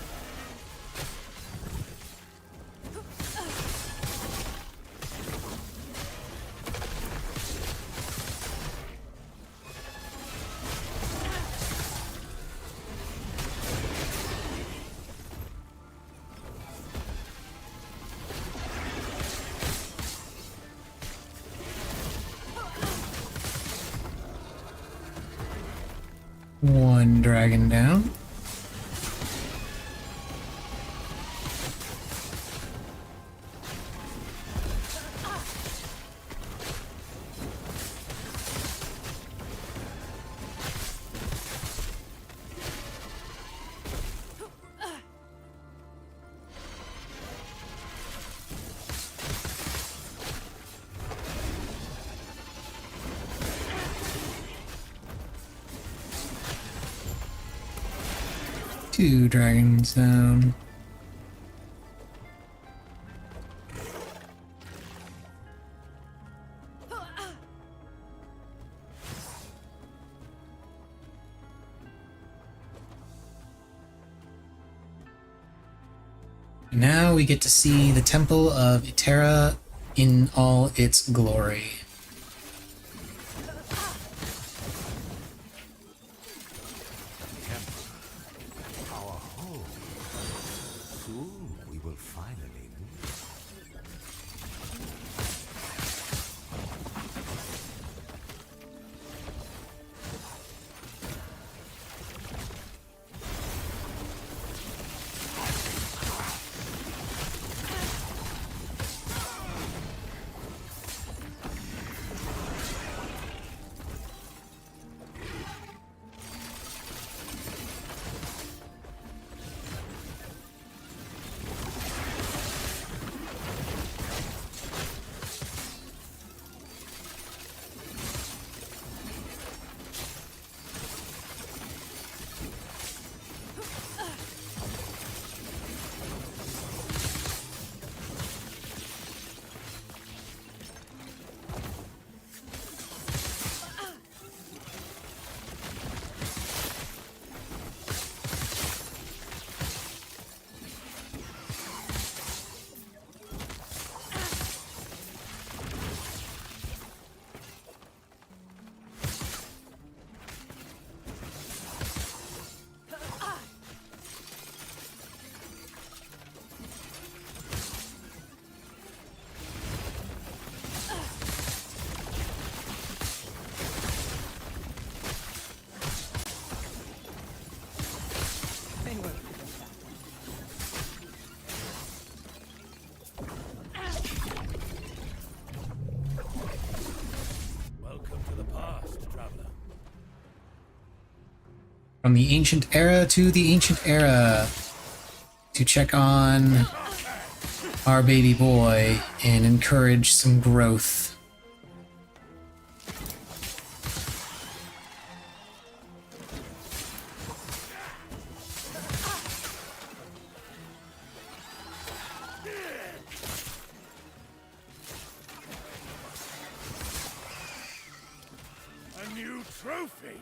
One dragon down. Two dragons down. Now we get to see the Temple of Itera in all its glory. From the ancient era to the ancient era to check on our baby boy and encourage some growth. A new trophy.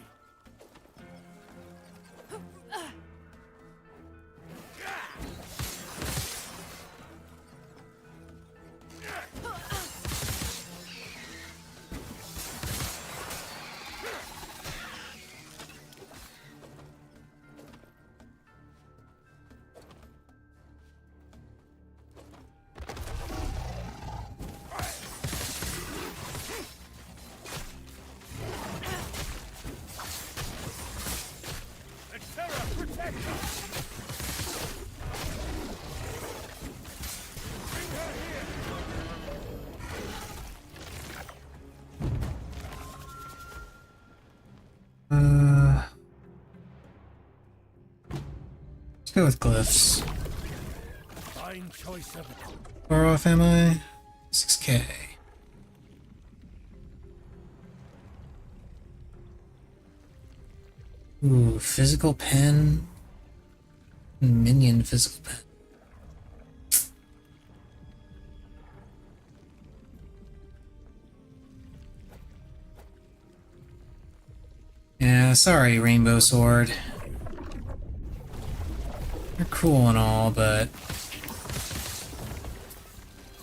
Let's go with glyphs. Fine choice of it. Far off am I? 6K. Ooh, physical pen. Minion physical pen. Yeah, sorry, Rainbow Sword. You're cool and all, but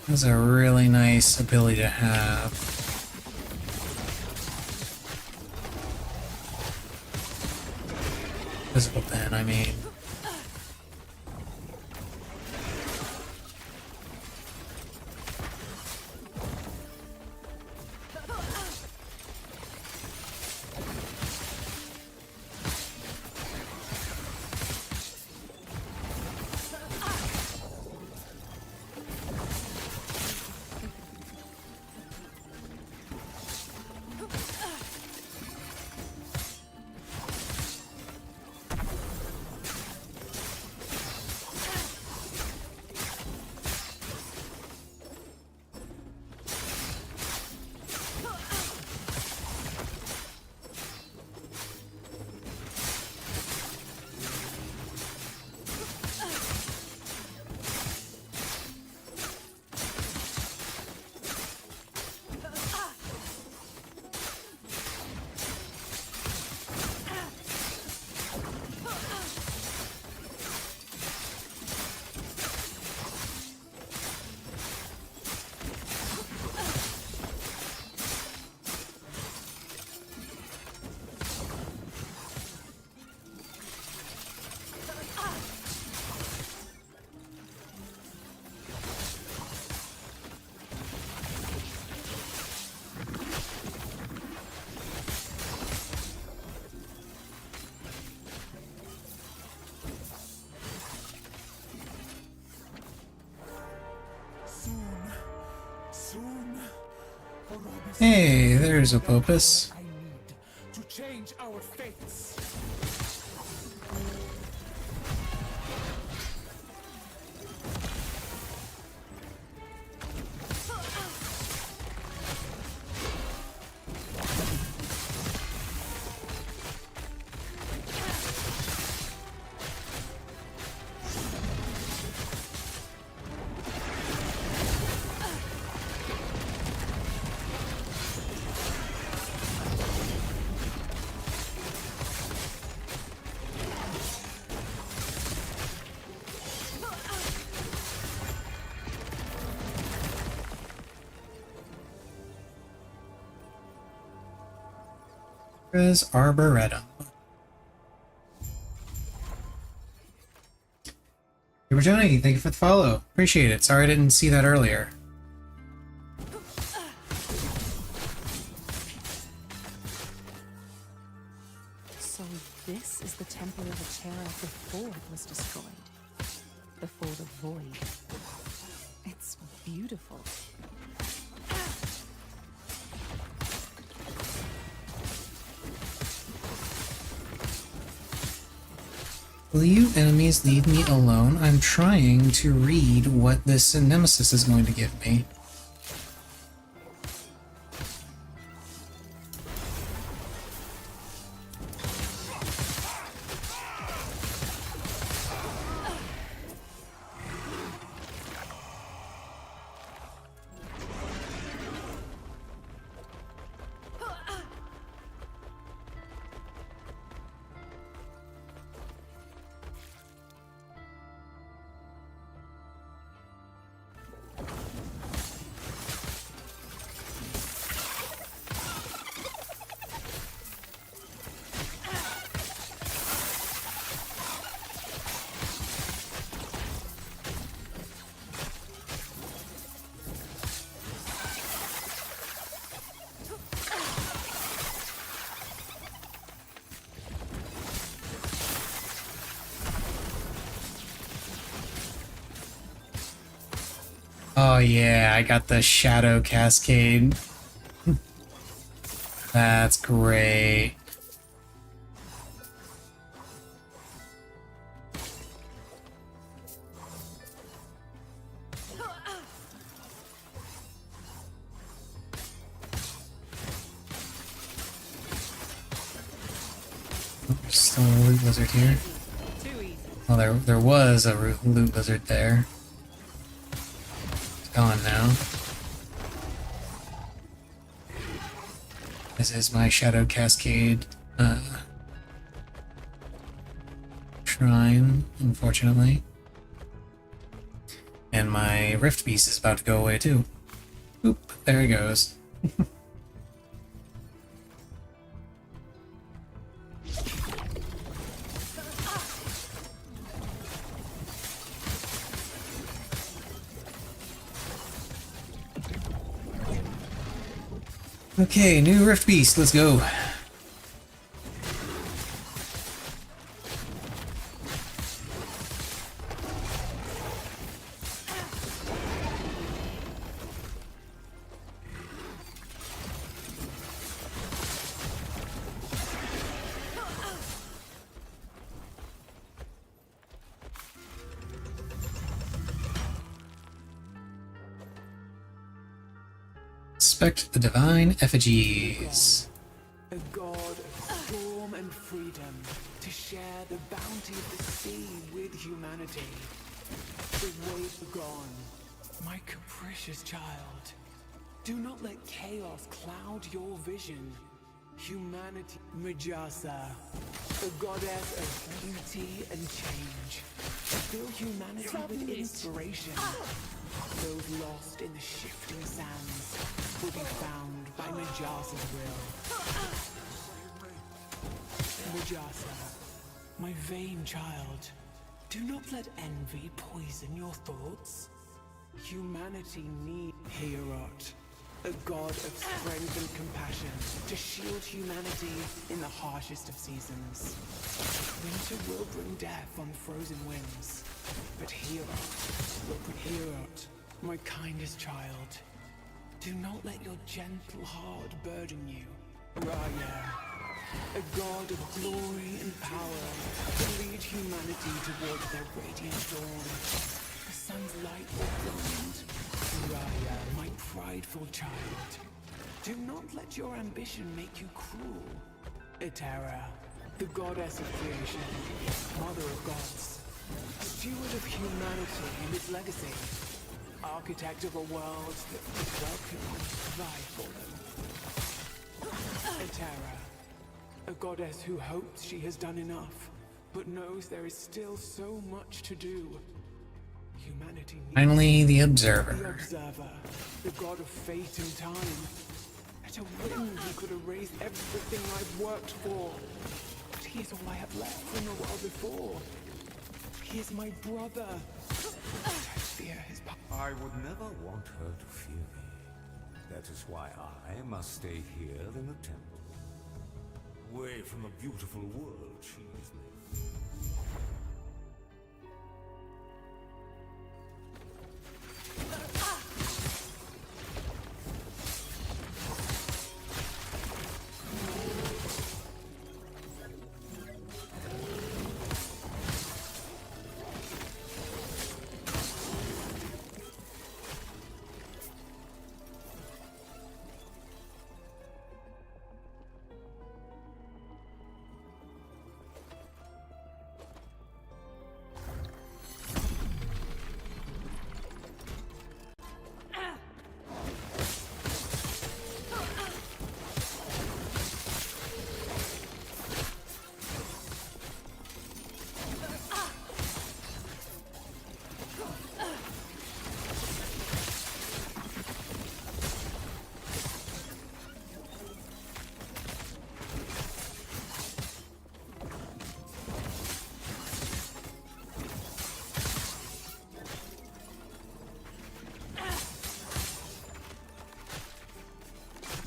that's a really nice ability to have. Physical pen, I mean. Hey, there's a Popus. I need to change our fates. Arboretum. Hey, Johnny, thank you for the follow. Appreciate it. Sorry I didn't see that earlier. So this is the temple of Achera before it was destroyed. Before the void. It's beautiful. Will you enemies leave me alone? I'm trying to read what this nemesis is going to give me. Oh yeah, I got the Shadow Cascade. That's great. There's still a loot lizard here. Well, there was a loot lizard there. It's gone now. This is my Shadow Cascade shrine, unfortunately. And my Rift Beast is about to go away too. Oop, there he goes. Okay, new Rift Beast, let's go. Inspect the divine effigies. A god of storm and freedom, to share the bounty of the sea with humanity. The waves are gone, my capricious child. Do not let chaos cloud your vision. Humanity, Majasa, the goddess of beauty and change. Fill humanity with inspiration. Those lost in the shifting sands will be found by Majasa's will. Majasa, my vain child, do not let envy poison your thoughts. Humanity needs Hierot, a god of strength and compassion, to shield humanity in the harshest of seasons. Winter will bring death on frozen winds, but Hierot, my kindest child, do not let your gentle heart burden you. Raya, a god of glory and power, to lead humanity towards their radiant dawn. The sun's light will blind. Raya, my prideful child, do not let your ambition make you cruel. Etera, the goddess of creation, mother of gods, steward of humanity and its legacy, architect of a world that is welcome and provide for them. Etera, a goddess who hopes she has done enough, but knows there is still so much to do. Humanity needs Finally, the Observer. the Observer, the god of fate and time. At a whim, he could erase everything I've worked for. But he is all I have left from the world before. He is my brother. But I fear his power. I would never want her to fear me. That is why I must stay here in the temple. Away from the beautiful world she has made.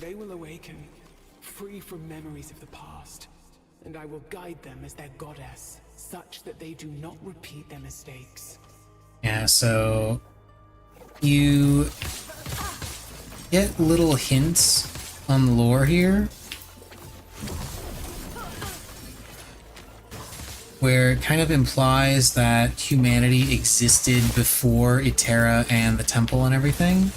they will awaken, free from memories of the past, and I will guide them as their goddess, such that they do not repeat their mistakes. Yeah, so you get little hints on the lore here where it kind of implies that humanity existed before Itera and the temple and everything.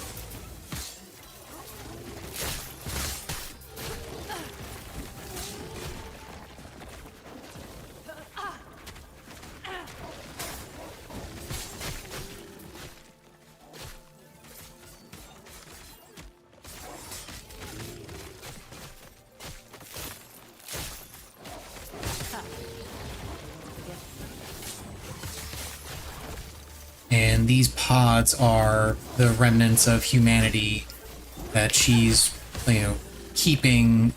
And these pods are the remnants of humanity that she's, keeping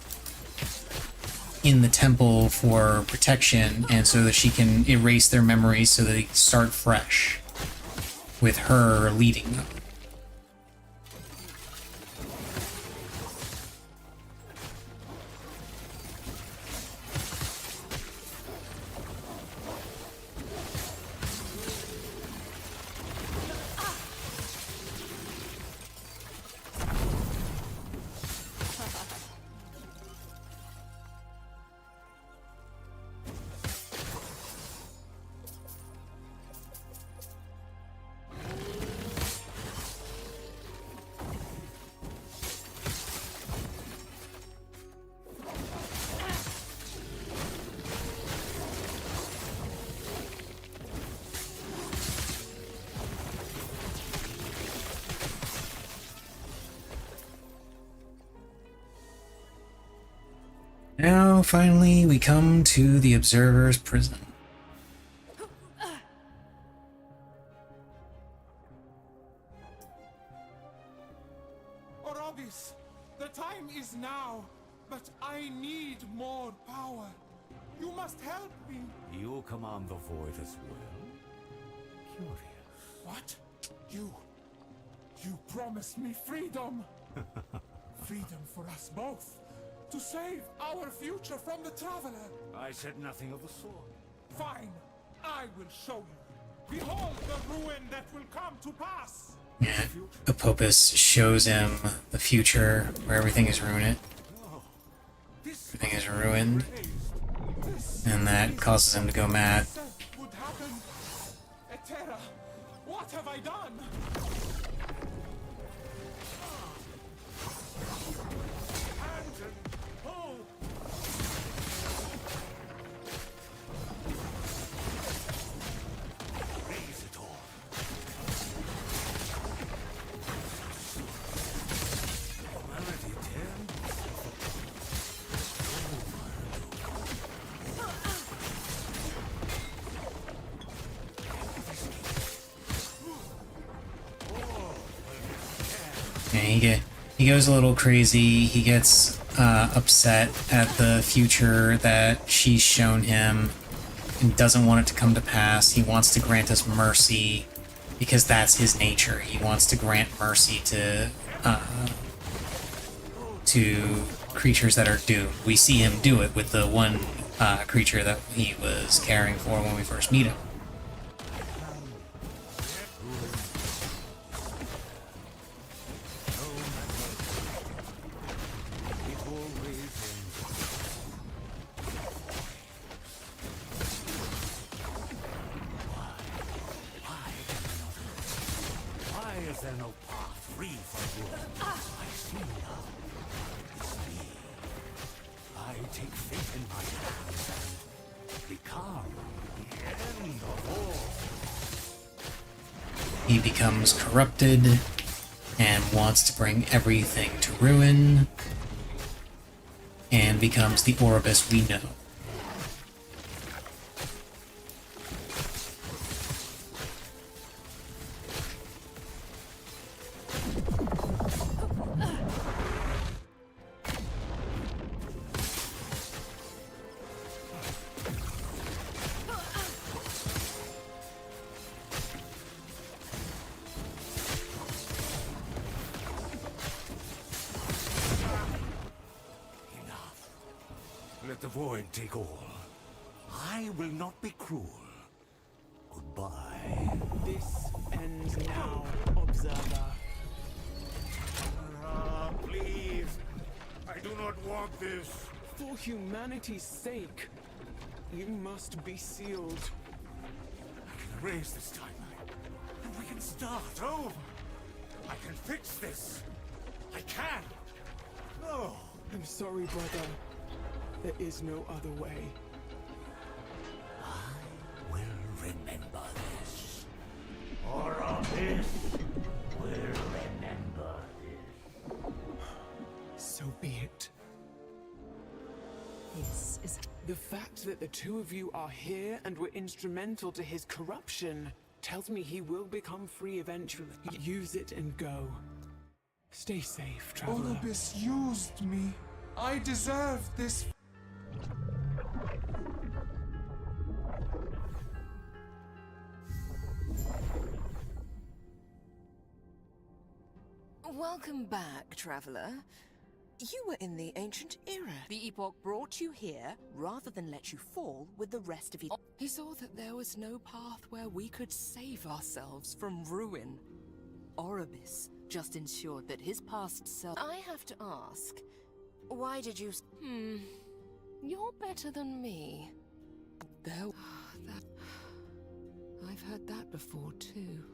in the temple for protection, and so that she can erase their memories so they start fresh with her leading them. Now, finally, we come to the Observer's prison. Orobis, the time is now, but I need more power. You must help me. You command the void as well? Curious. What? You promised me freedom. Freedom for us both. To save our future from the Traveler. I said nothing of the sort. Fine. I will show you. Behold the ruin that will come to pass. Yeah, Apopus shows him the future where everything is ruined. Everything is ruined. And that causes him to go mad. Would happen. Etera, what have I done? Yeah, he goes a little crazy. He gets upset at the future that she's shown him and doesn't want it to come to pass. He wants to grant us mercy because that's his nature. He wants to grant mercy to creatures that are doomed. We see him do it with the one creature that he was caring for when we first meet him. He becomes corrupted and wants to bring everything to ruin and becomes the Orobis we know. void take all. I will not be cruel. Goodbye. This ends now, Observer. Please. I do not want this. For humanity's sake, you must be sealed. I can erase this timeline, and we can start over. I can fix this. I can. No. I'm sorry, brother. There is no other way. I will remember this. Orbis will remember this. So be it. This is... The fact that the two of you are here and were instrumental to his corruption tells me he will become free eventually. Use it and go. Stay safe, traveler. Orbis used me. I deserve this. Welcome back, traveler. You were in the ancient era. The Epoch brought you here rather than let you fall with the rest of you. He saw that there was no path where we could save ourselves from ruin. Orbis just ensured that his past self... I have to ask, why did you... You're better than me. There... I've heard that before, too.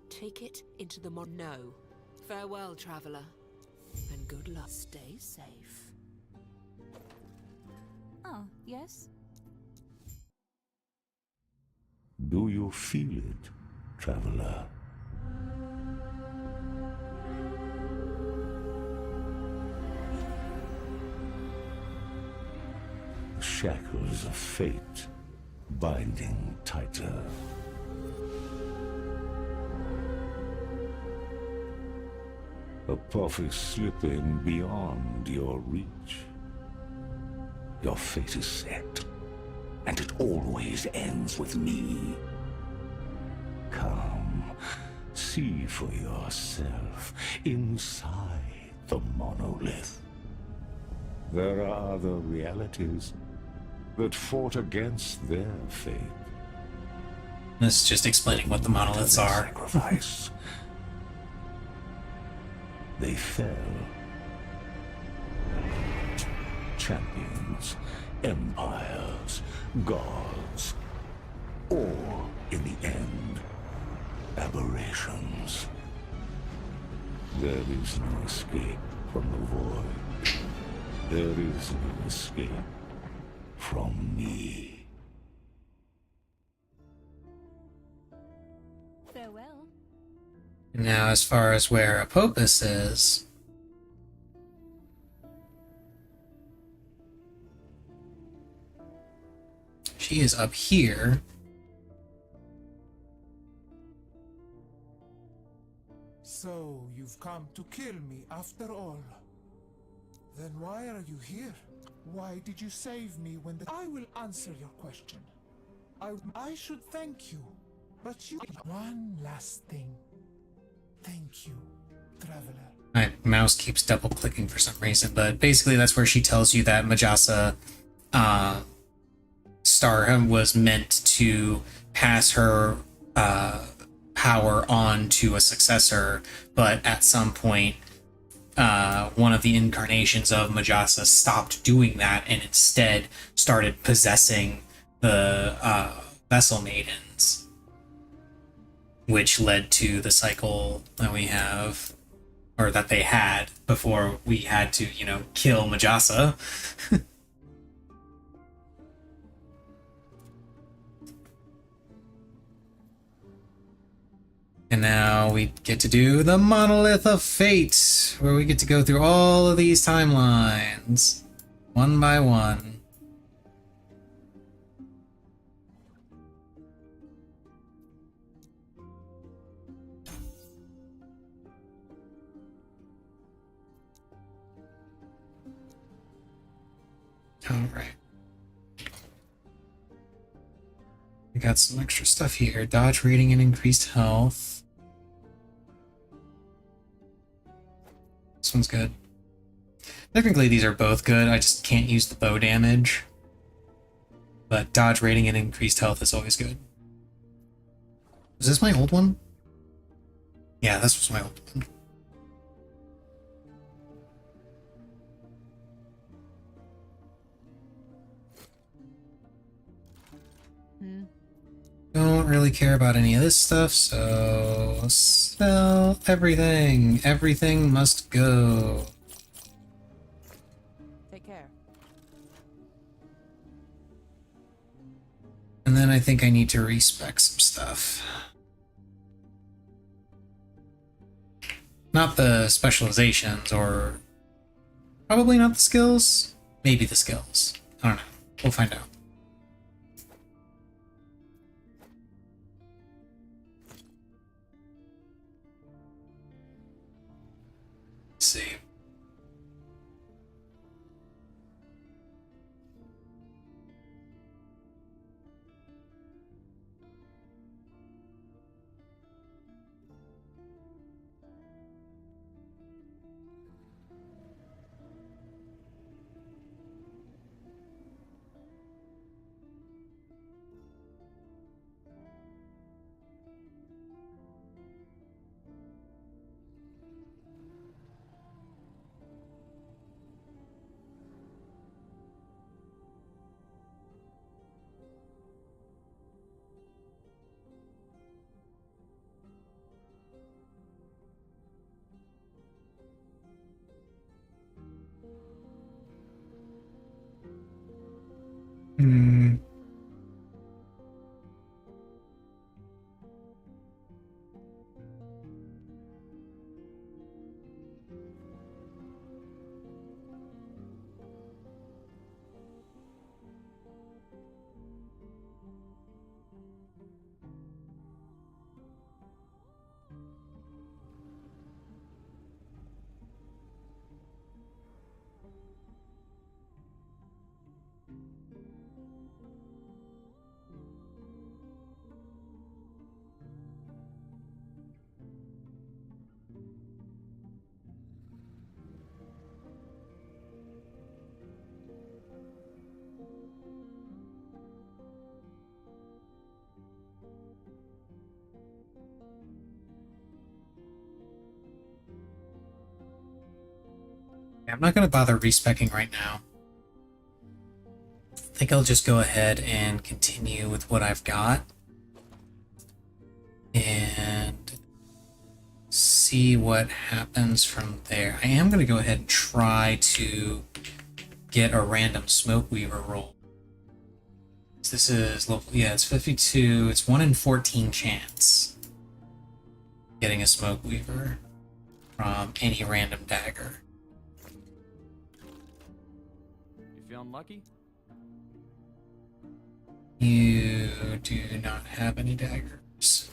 Take it into the mod... No. Farewell, traveler. And good luck. Stay safe. Oh, yes? Do you feel it, traveler? The shackles of fate binding tighter. A path is slipping beyond your reach. Your fate is set, and it always ends with me. Come, see for yourself inside the monolith. There are other realities that fought against their fate. This is just explaining what the monoliths are. Sacrifice. They fell. Champions, empires, gods, or, in the end, aberrations. There is no escape from the void. There is no escape from me. Farewell. Now, as far as where Apopus is, she is up here. So, you've come to kill me after all. Then why are you here? Why did you save me when the... I will answer your question. I should thank you, but you... One last thing. Thank you, traveler. My mouse keeps double clicking for some reason, but basically that's where she tells you that Majasa Star was meant to pass her power on to a successor, but at some point one of the incarnations of Majasa stopped doing that and instead started possessing the Vessel Maidens, which led to the cycle that we have, or that they had before we had to, you know, kill Majasa. And now we get to do the Monolith of Fate, where we get to go through all of these timelines, one by one. Alright. We got some extra stuff here. Dodge rating and increased health. This one's good. Technically, these are both good. I just can't use the bow damage. But dodge rating and increased health is always good. Is this my old one? Yeah, this was my old one. Don't really care about any of this stuff, so sell everything. Everything must go. Take care. And then I think I need to respec some stuff. Not the specializations, or probably not the skills. Maybe the skills. I don't know. We'll find out. Let's see. Hmm. I'm not going to bother respecing right now. I think I'll just go ahead and continue with what I've got. And see what happens from there. I am going to go ahead and try to get a random smoke weaver roll. This is local, yeah, it's 52. It's 1 in 14 chance getting a smoke weaver from any random dagger. You feeling lucky? You do not have any daggers.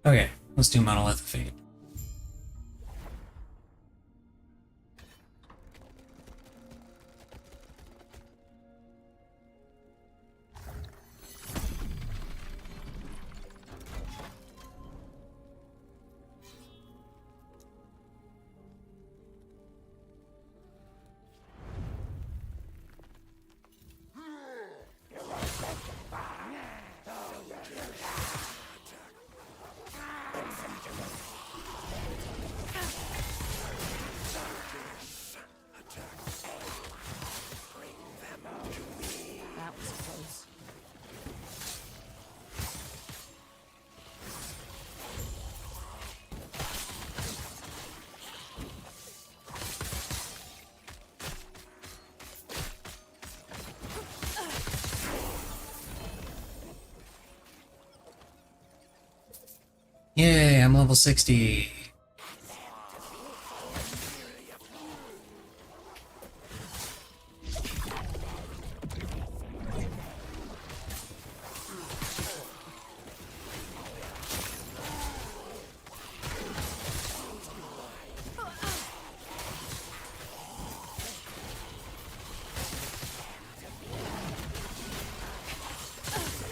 Okay, let's do Monolith of Fate. That was close. Yay, I'm level 60.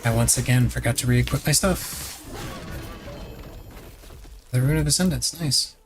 I once again forgot to re-equip my stuff. The Rune of Ascendance, nice.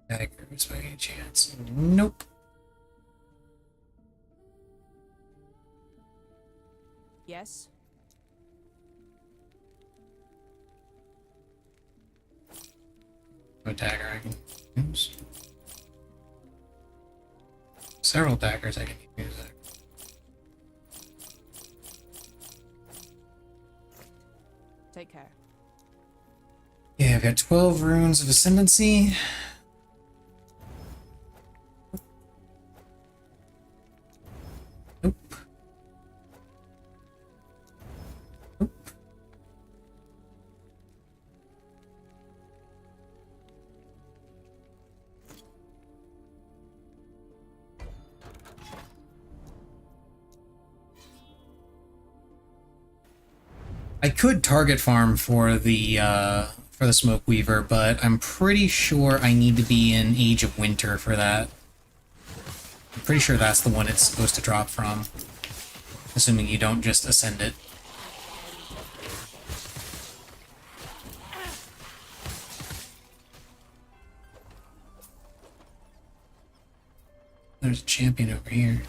Daggers by any chance? Nope. Yes? A dagger I can use. Several daggers I can use. Take care. Yeah, I've got 12 runes of ascendancy. Nope. Nope. I could target farm for the Smoke Weaver, but I'm pretty sure I need to be in Age of Winter for that. I'm pretty sure that's the one it's supposed to drop from. Assuming you don't just ascend it. There's a champion over here.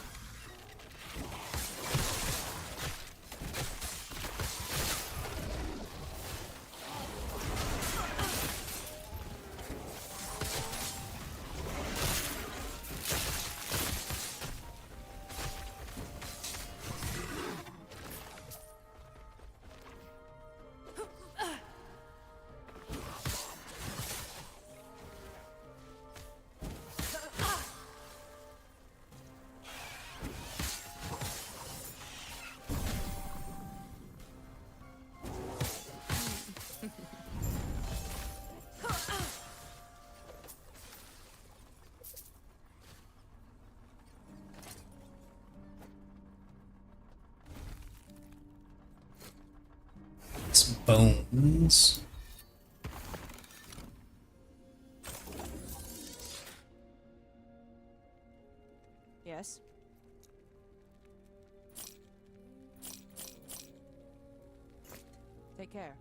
Some bones. Yes? Take care.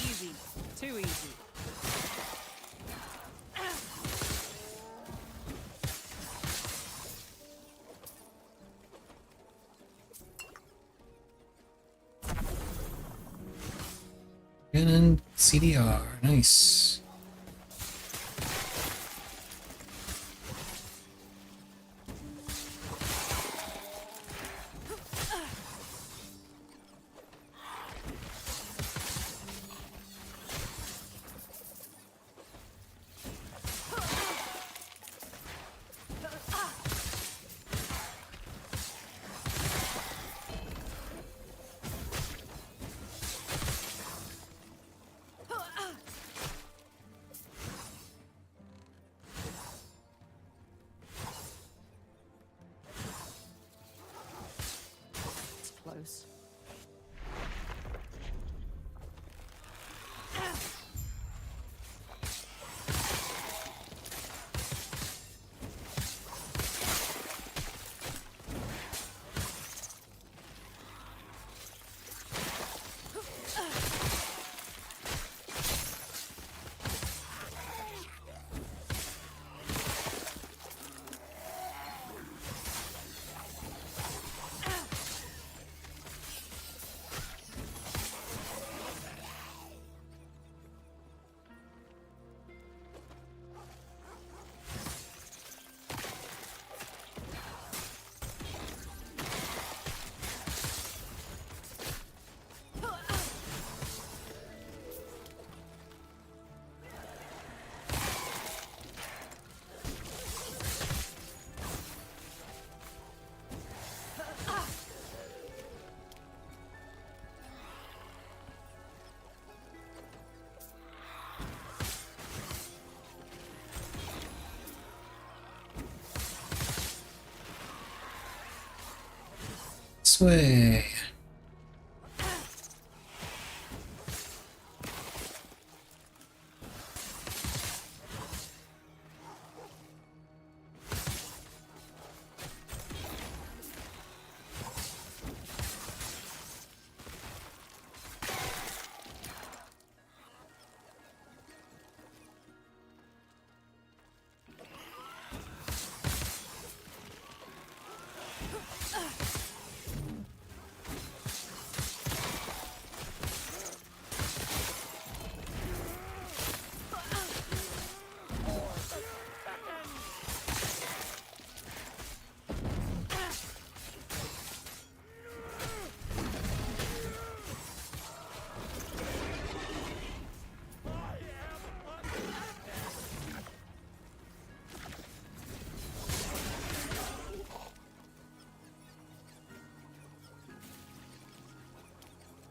Easy. Too easy. And CDR, nice. This way.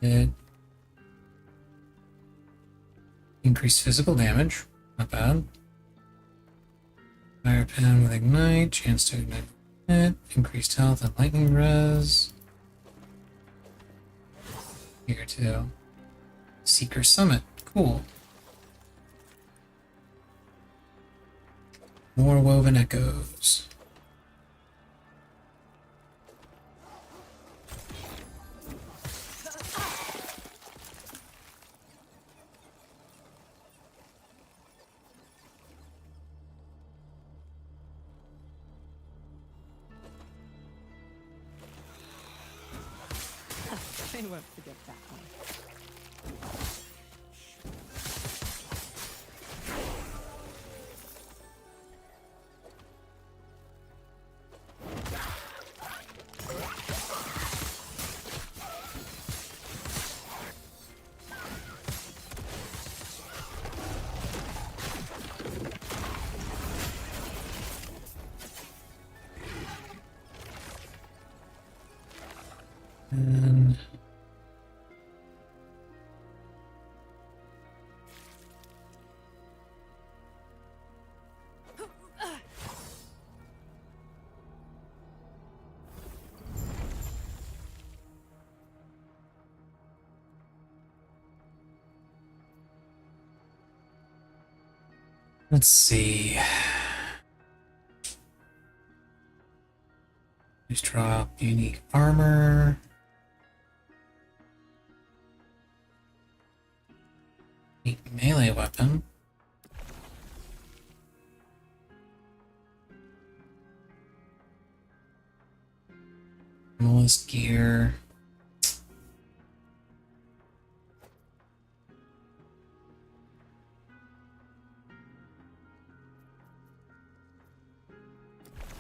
It increased physical damage, not bad. Fire pen with ignite, chance to ignite it, increased health and lightning res. Here too. Seeker Summit, cool. More woven echoes. They won't forget that one. And let's see. Just drop unique armor. Unique melee weapon. Minimalist gear.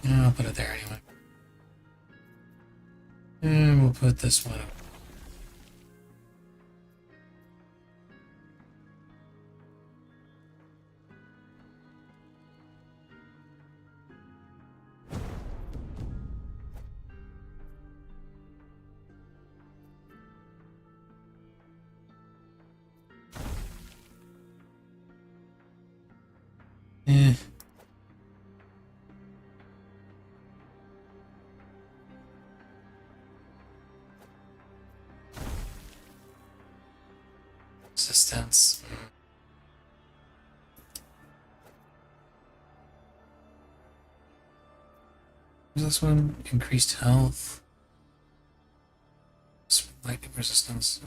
I'll put it there anyway. And we'll put this one up. Eh. Resistance. What's this one? Increased health. Lightning resistance.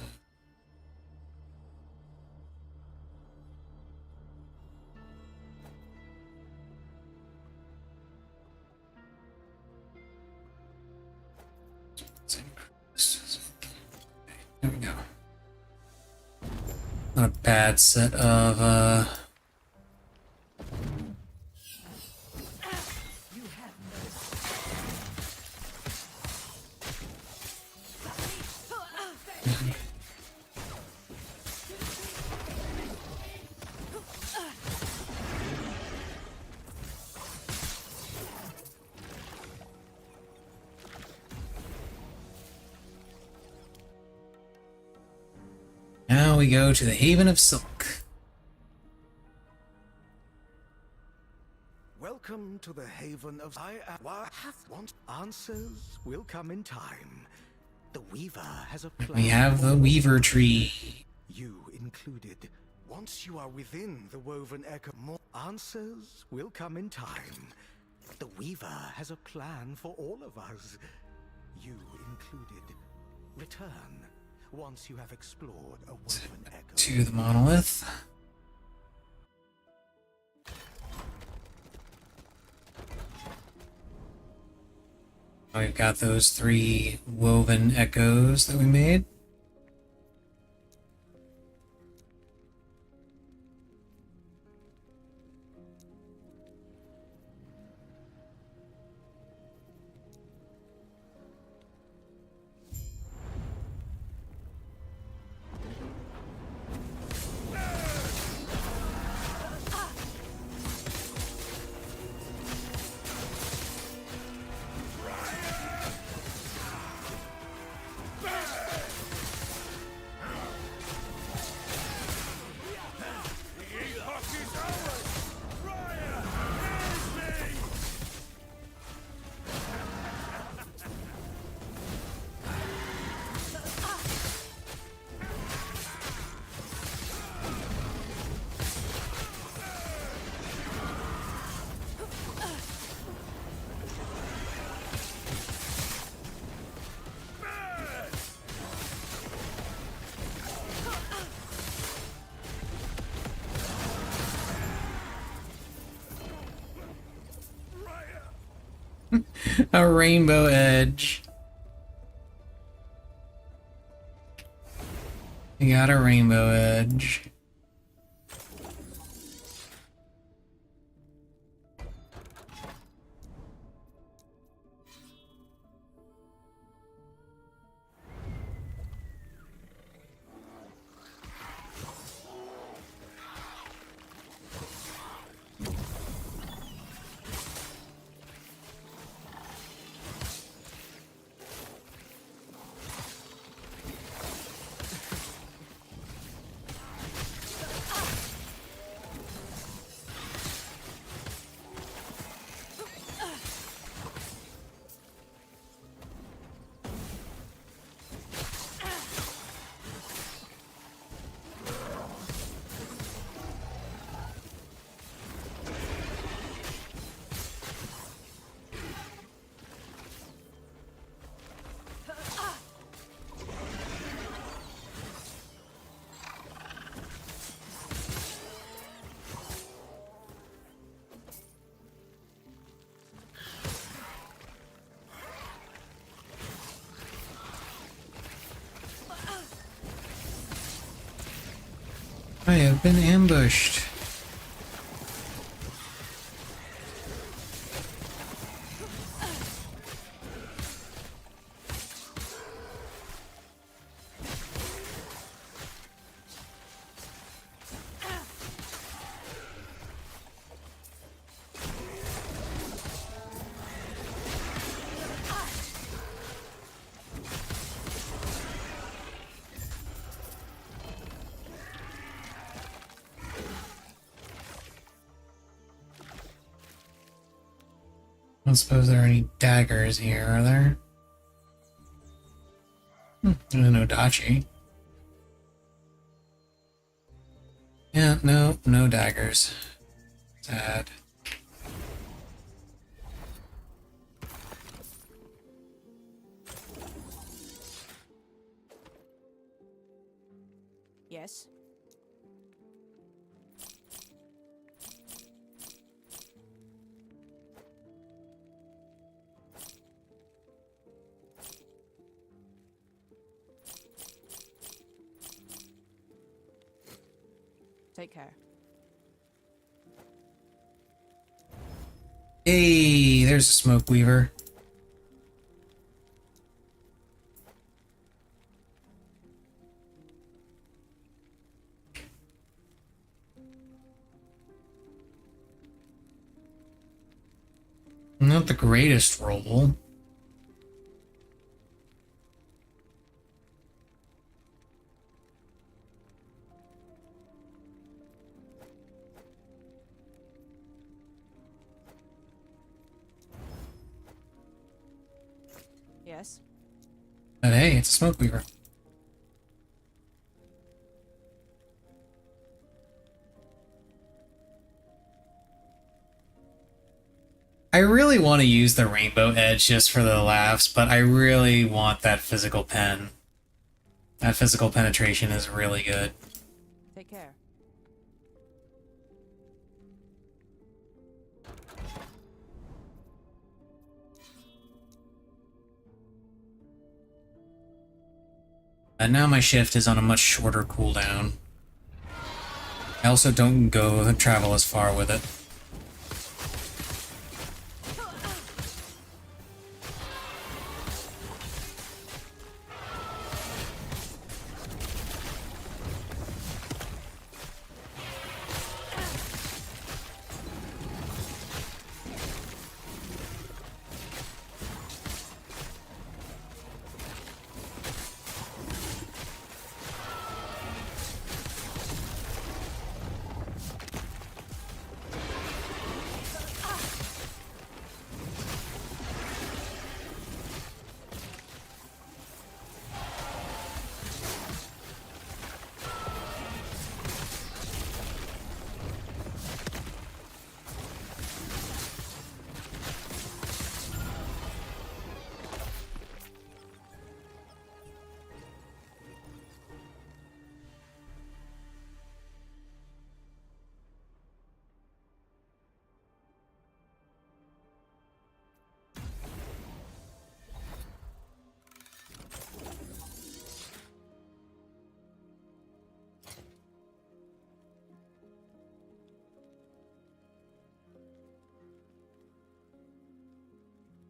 There we go. Not a bad set of now we go to the Haven of Silk. Welcome to the Haven of I have want answers will come in time. The Weaver has a plan. We have the Weaver tree. You included. Once you are within the woven echo, more answers will come in time. The Weaver has a plan for all of us. You included. Return once you have explored a woven echo. To the monolith. We've got those 3 woven echoes that we made. A rainbow edge. We got a rainbow edge. I have been ambushed. I don't suppose there are any daggers here, are there? There's no dachi. Yeah, no daggers. Sad. Yes. Take care. Hey, there's a smoke weaver. Not the greatest roll. Yes. But hey, it's a smoke weaver. I really want to use the rainbow edge just for the laughs, but I really want that physical pen. That physical penetration is really good. Take care. And now my shift is on a much shorter cooldown. I also don't go travel as far with it.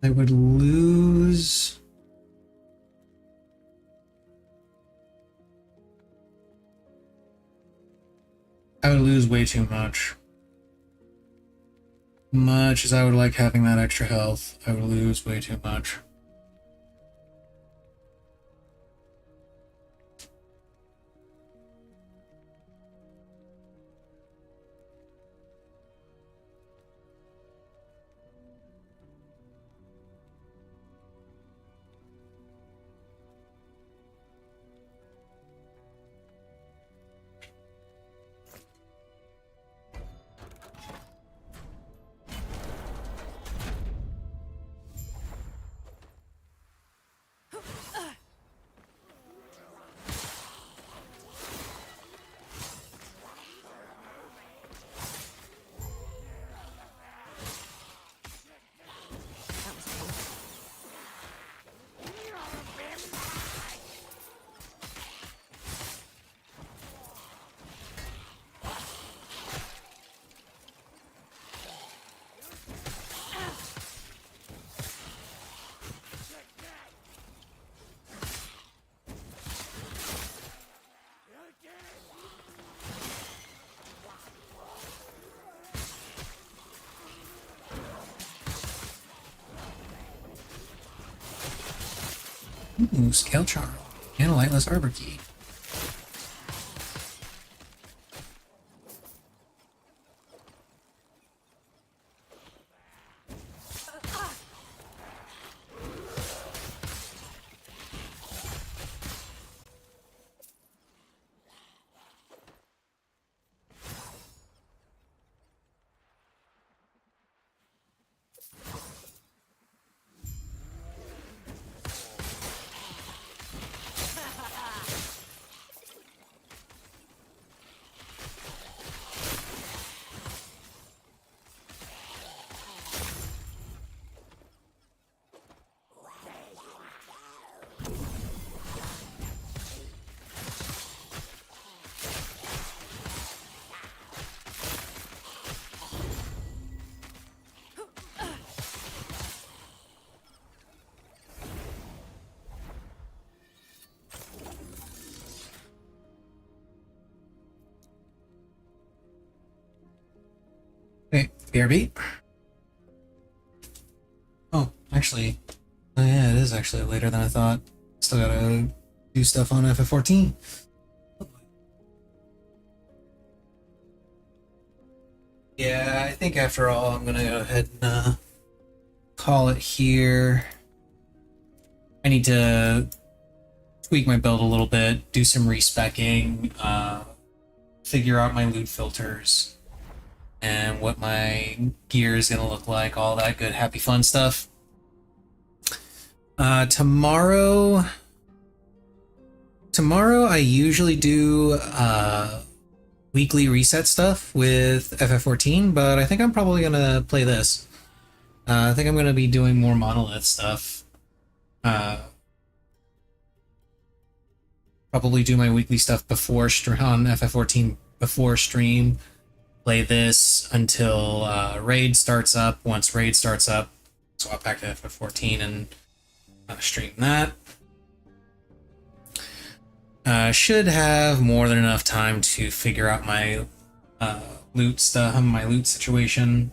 I would lose... I would lose way too much. Much as I would like having that extra health, I would lose way too much. Ooh, Scale Charm. And a Lightless Arbor Key. Okay, BRB. Oh, actually, oh yeah, it is actually later than I thought. Still gotta do stuff on FF14. Yeah, I think after all, I'm gonna go ahead and call it here. I need to tweak my build a little bit, do some respecking, figure out my loot filters, and what my gear is going to look like, all that good, happy, fun stuff. Tomorrow I usually do weekly reset stuff with FF14, but I think I'm probably going to play this. I think I'm going to be doing more Monolith stuff. Probably do my weekly stuff before on FF14 before stream. Play this until Raid starts up. Once Raid starts up, swap back to FF14 and stream that. Should have more than enough time to figure out my loot stuff, my loot situation,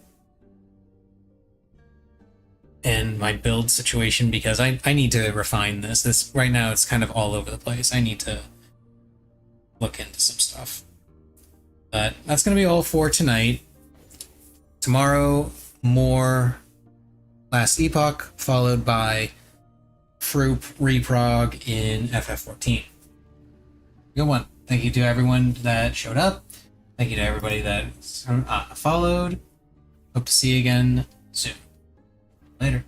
and my build situation, because I need to refine this. This right now it's kind of all over the place. I need to look into some stuff. But that's gonna be all for tonight. Tomorrow, more Last Epoch, followed by Fruip Reprog in FF14. Good one. Thank you to everyone that showed up. Thank you to everybody that followed. Hope to see you again soon. Later.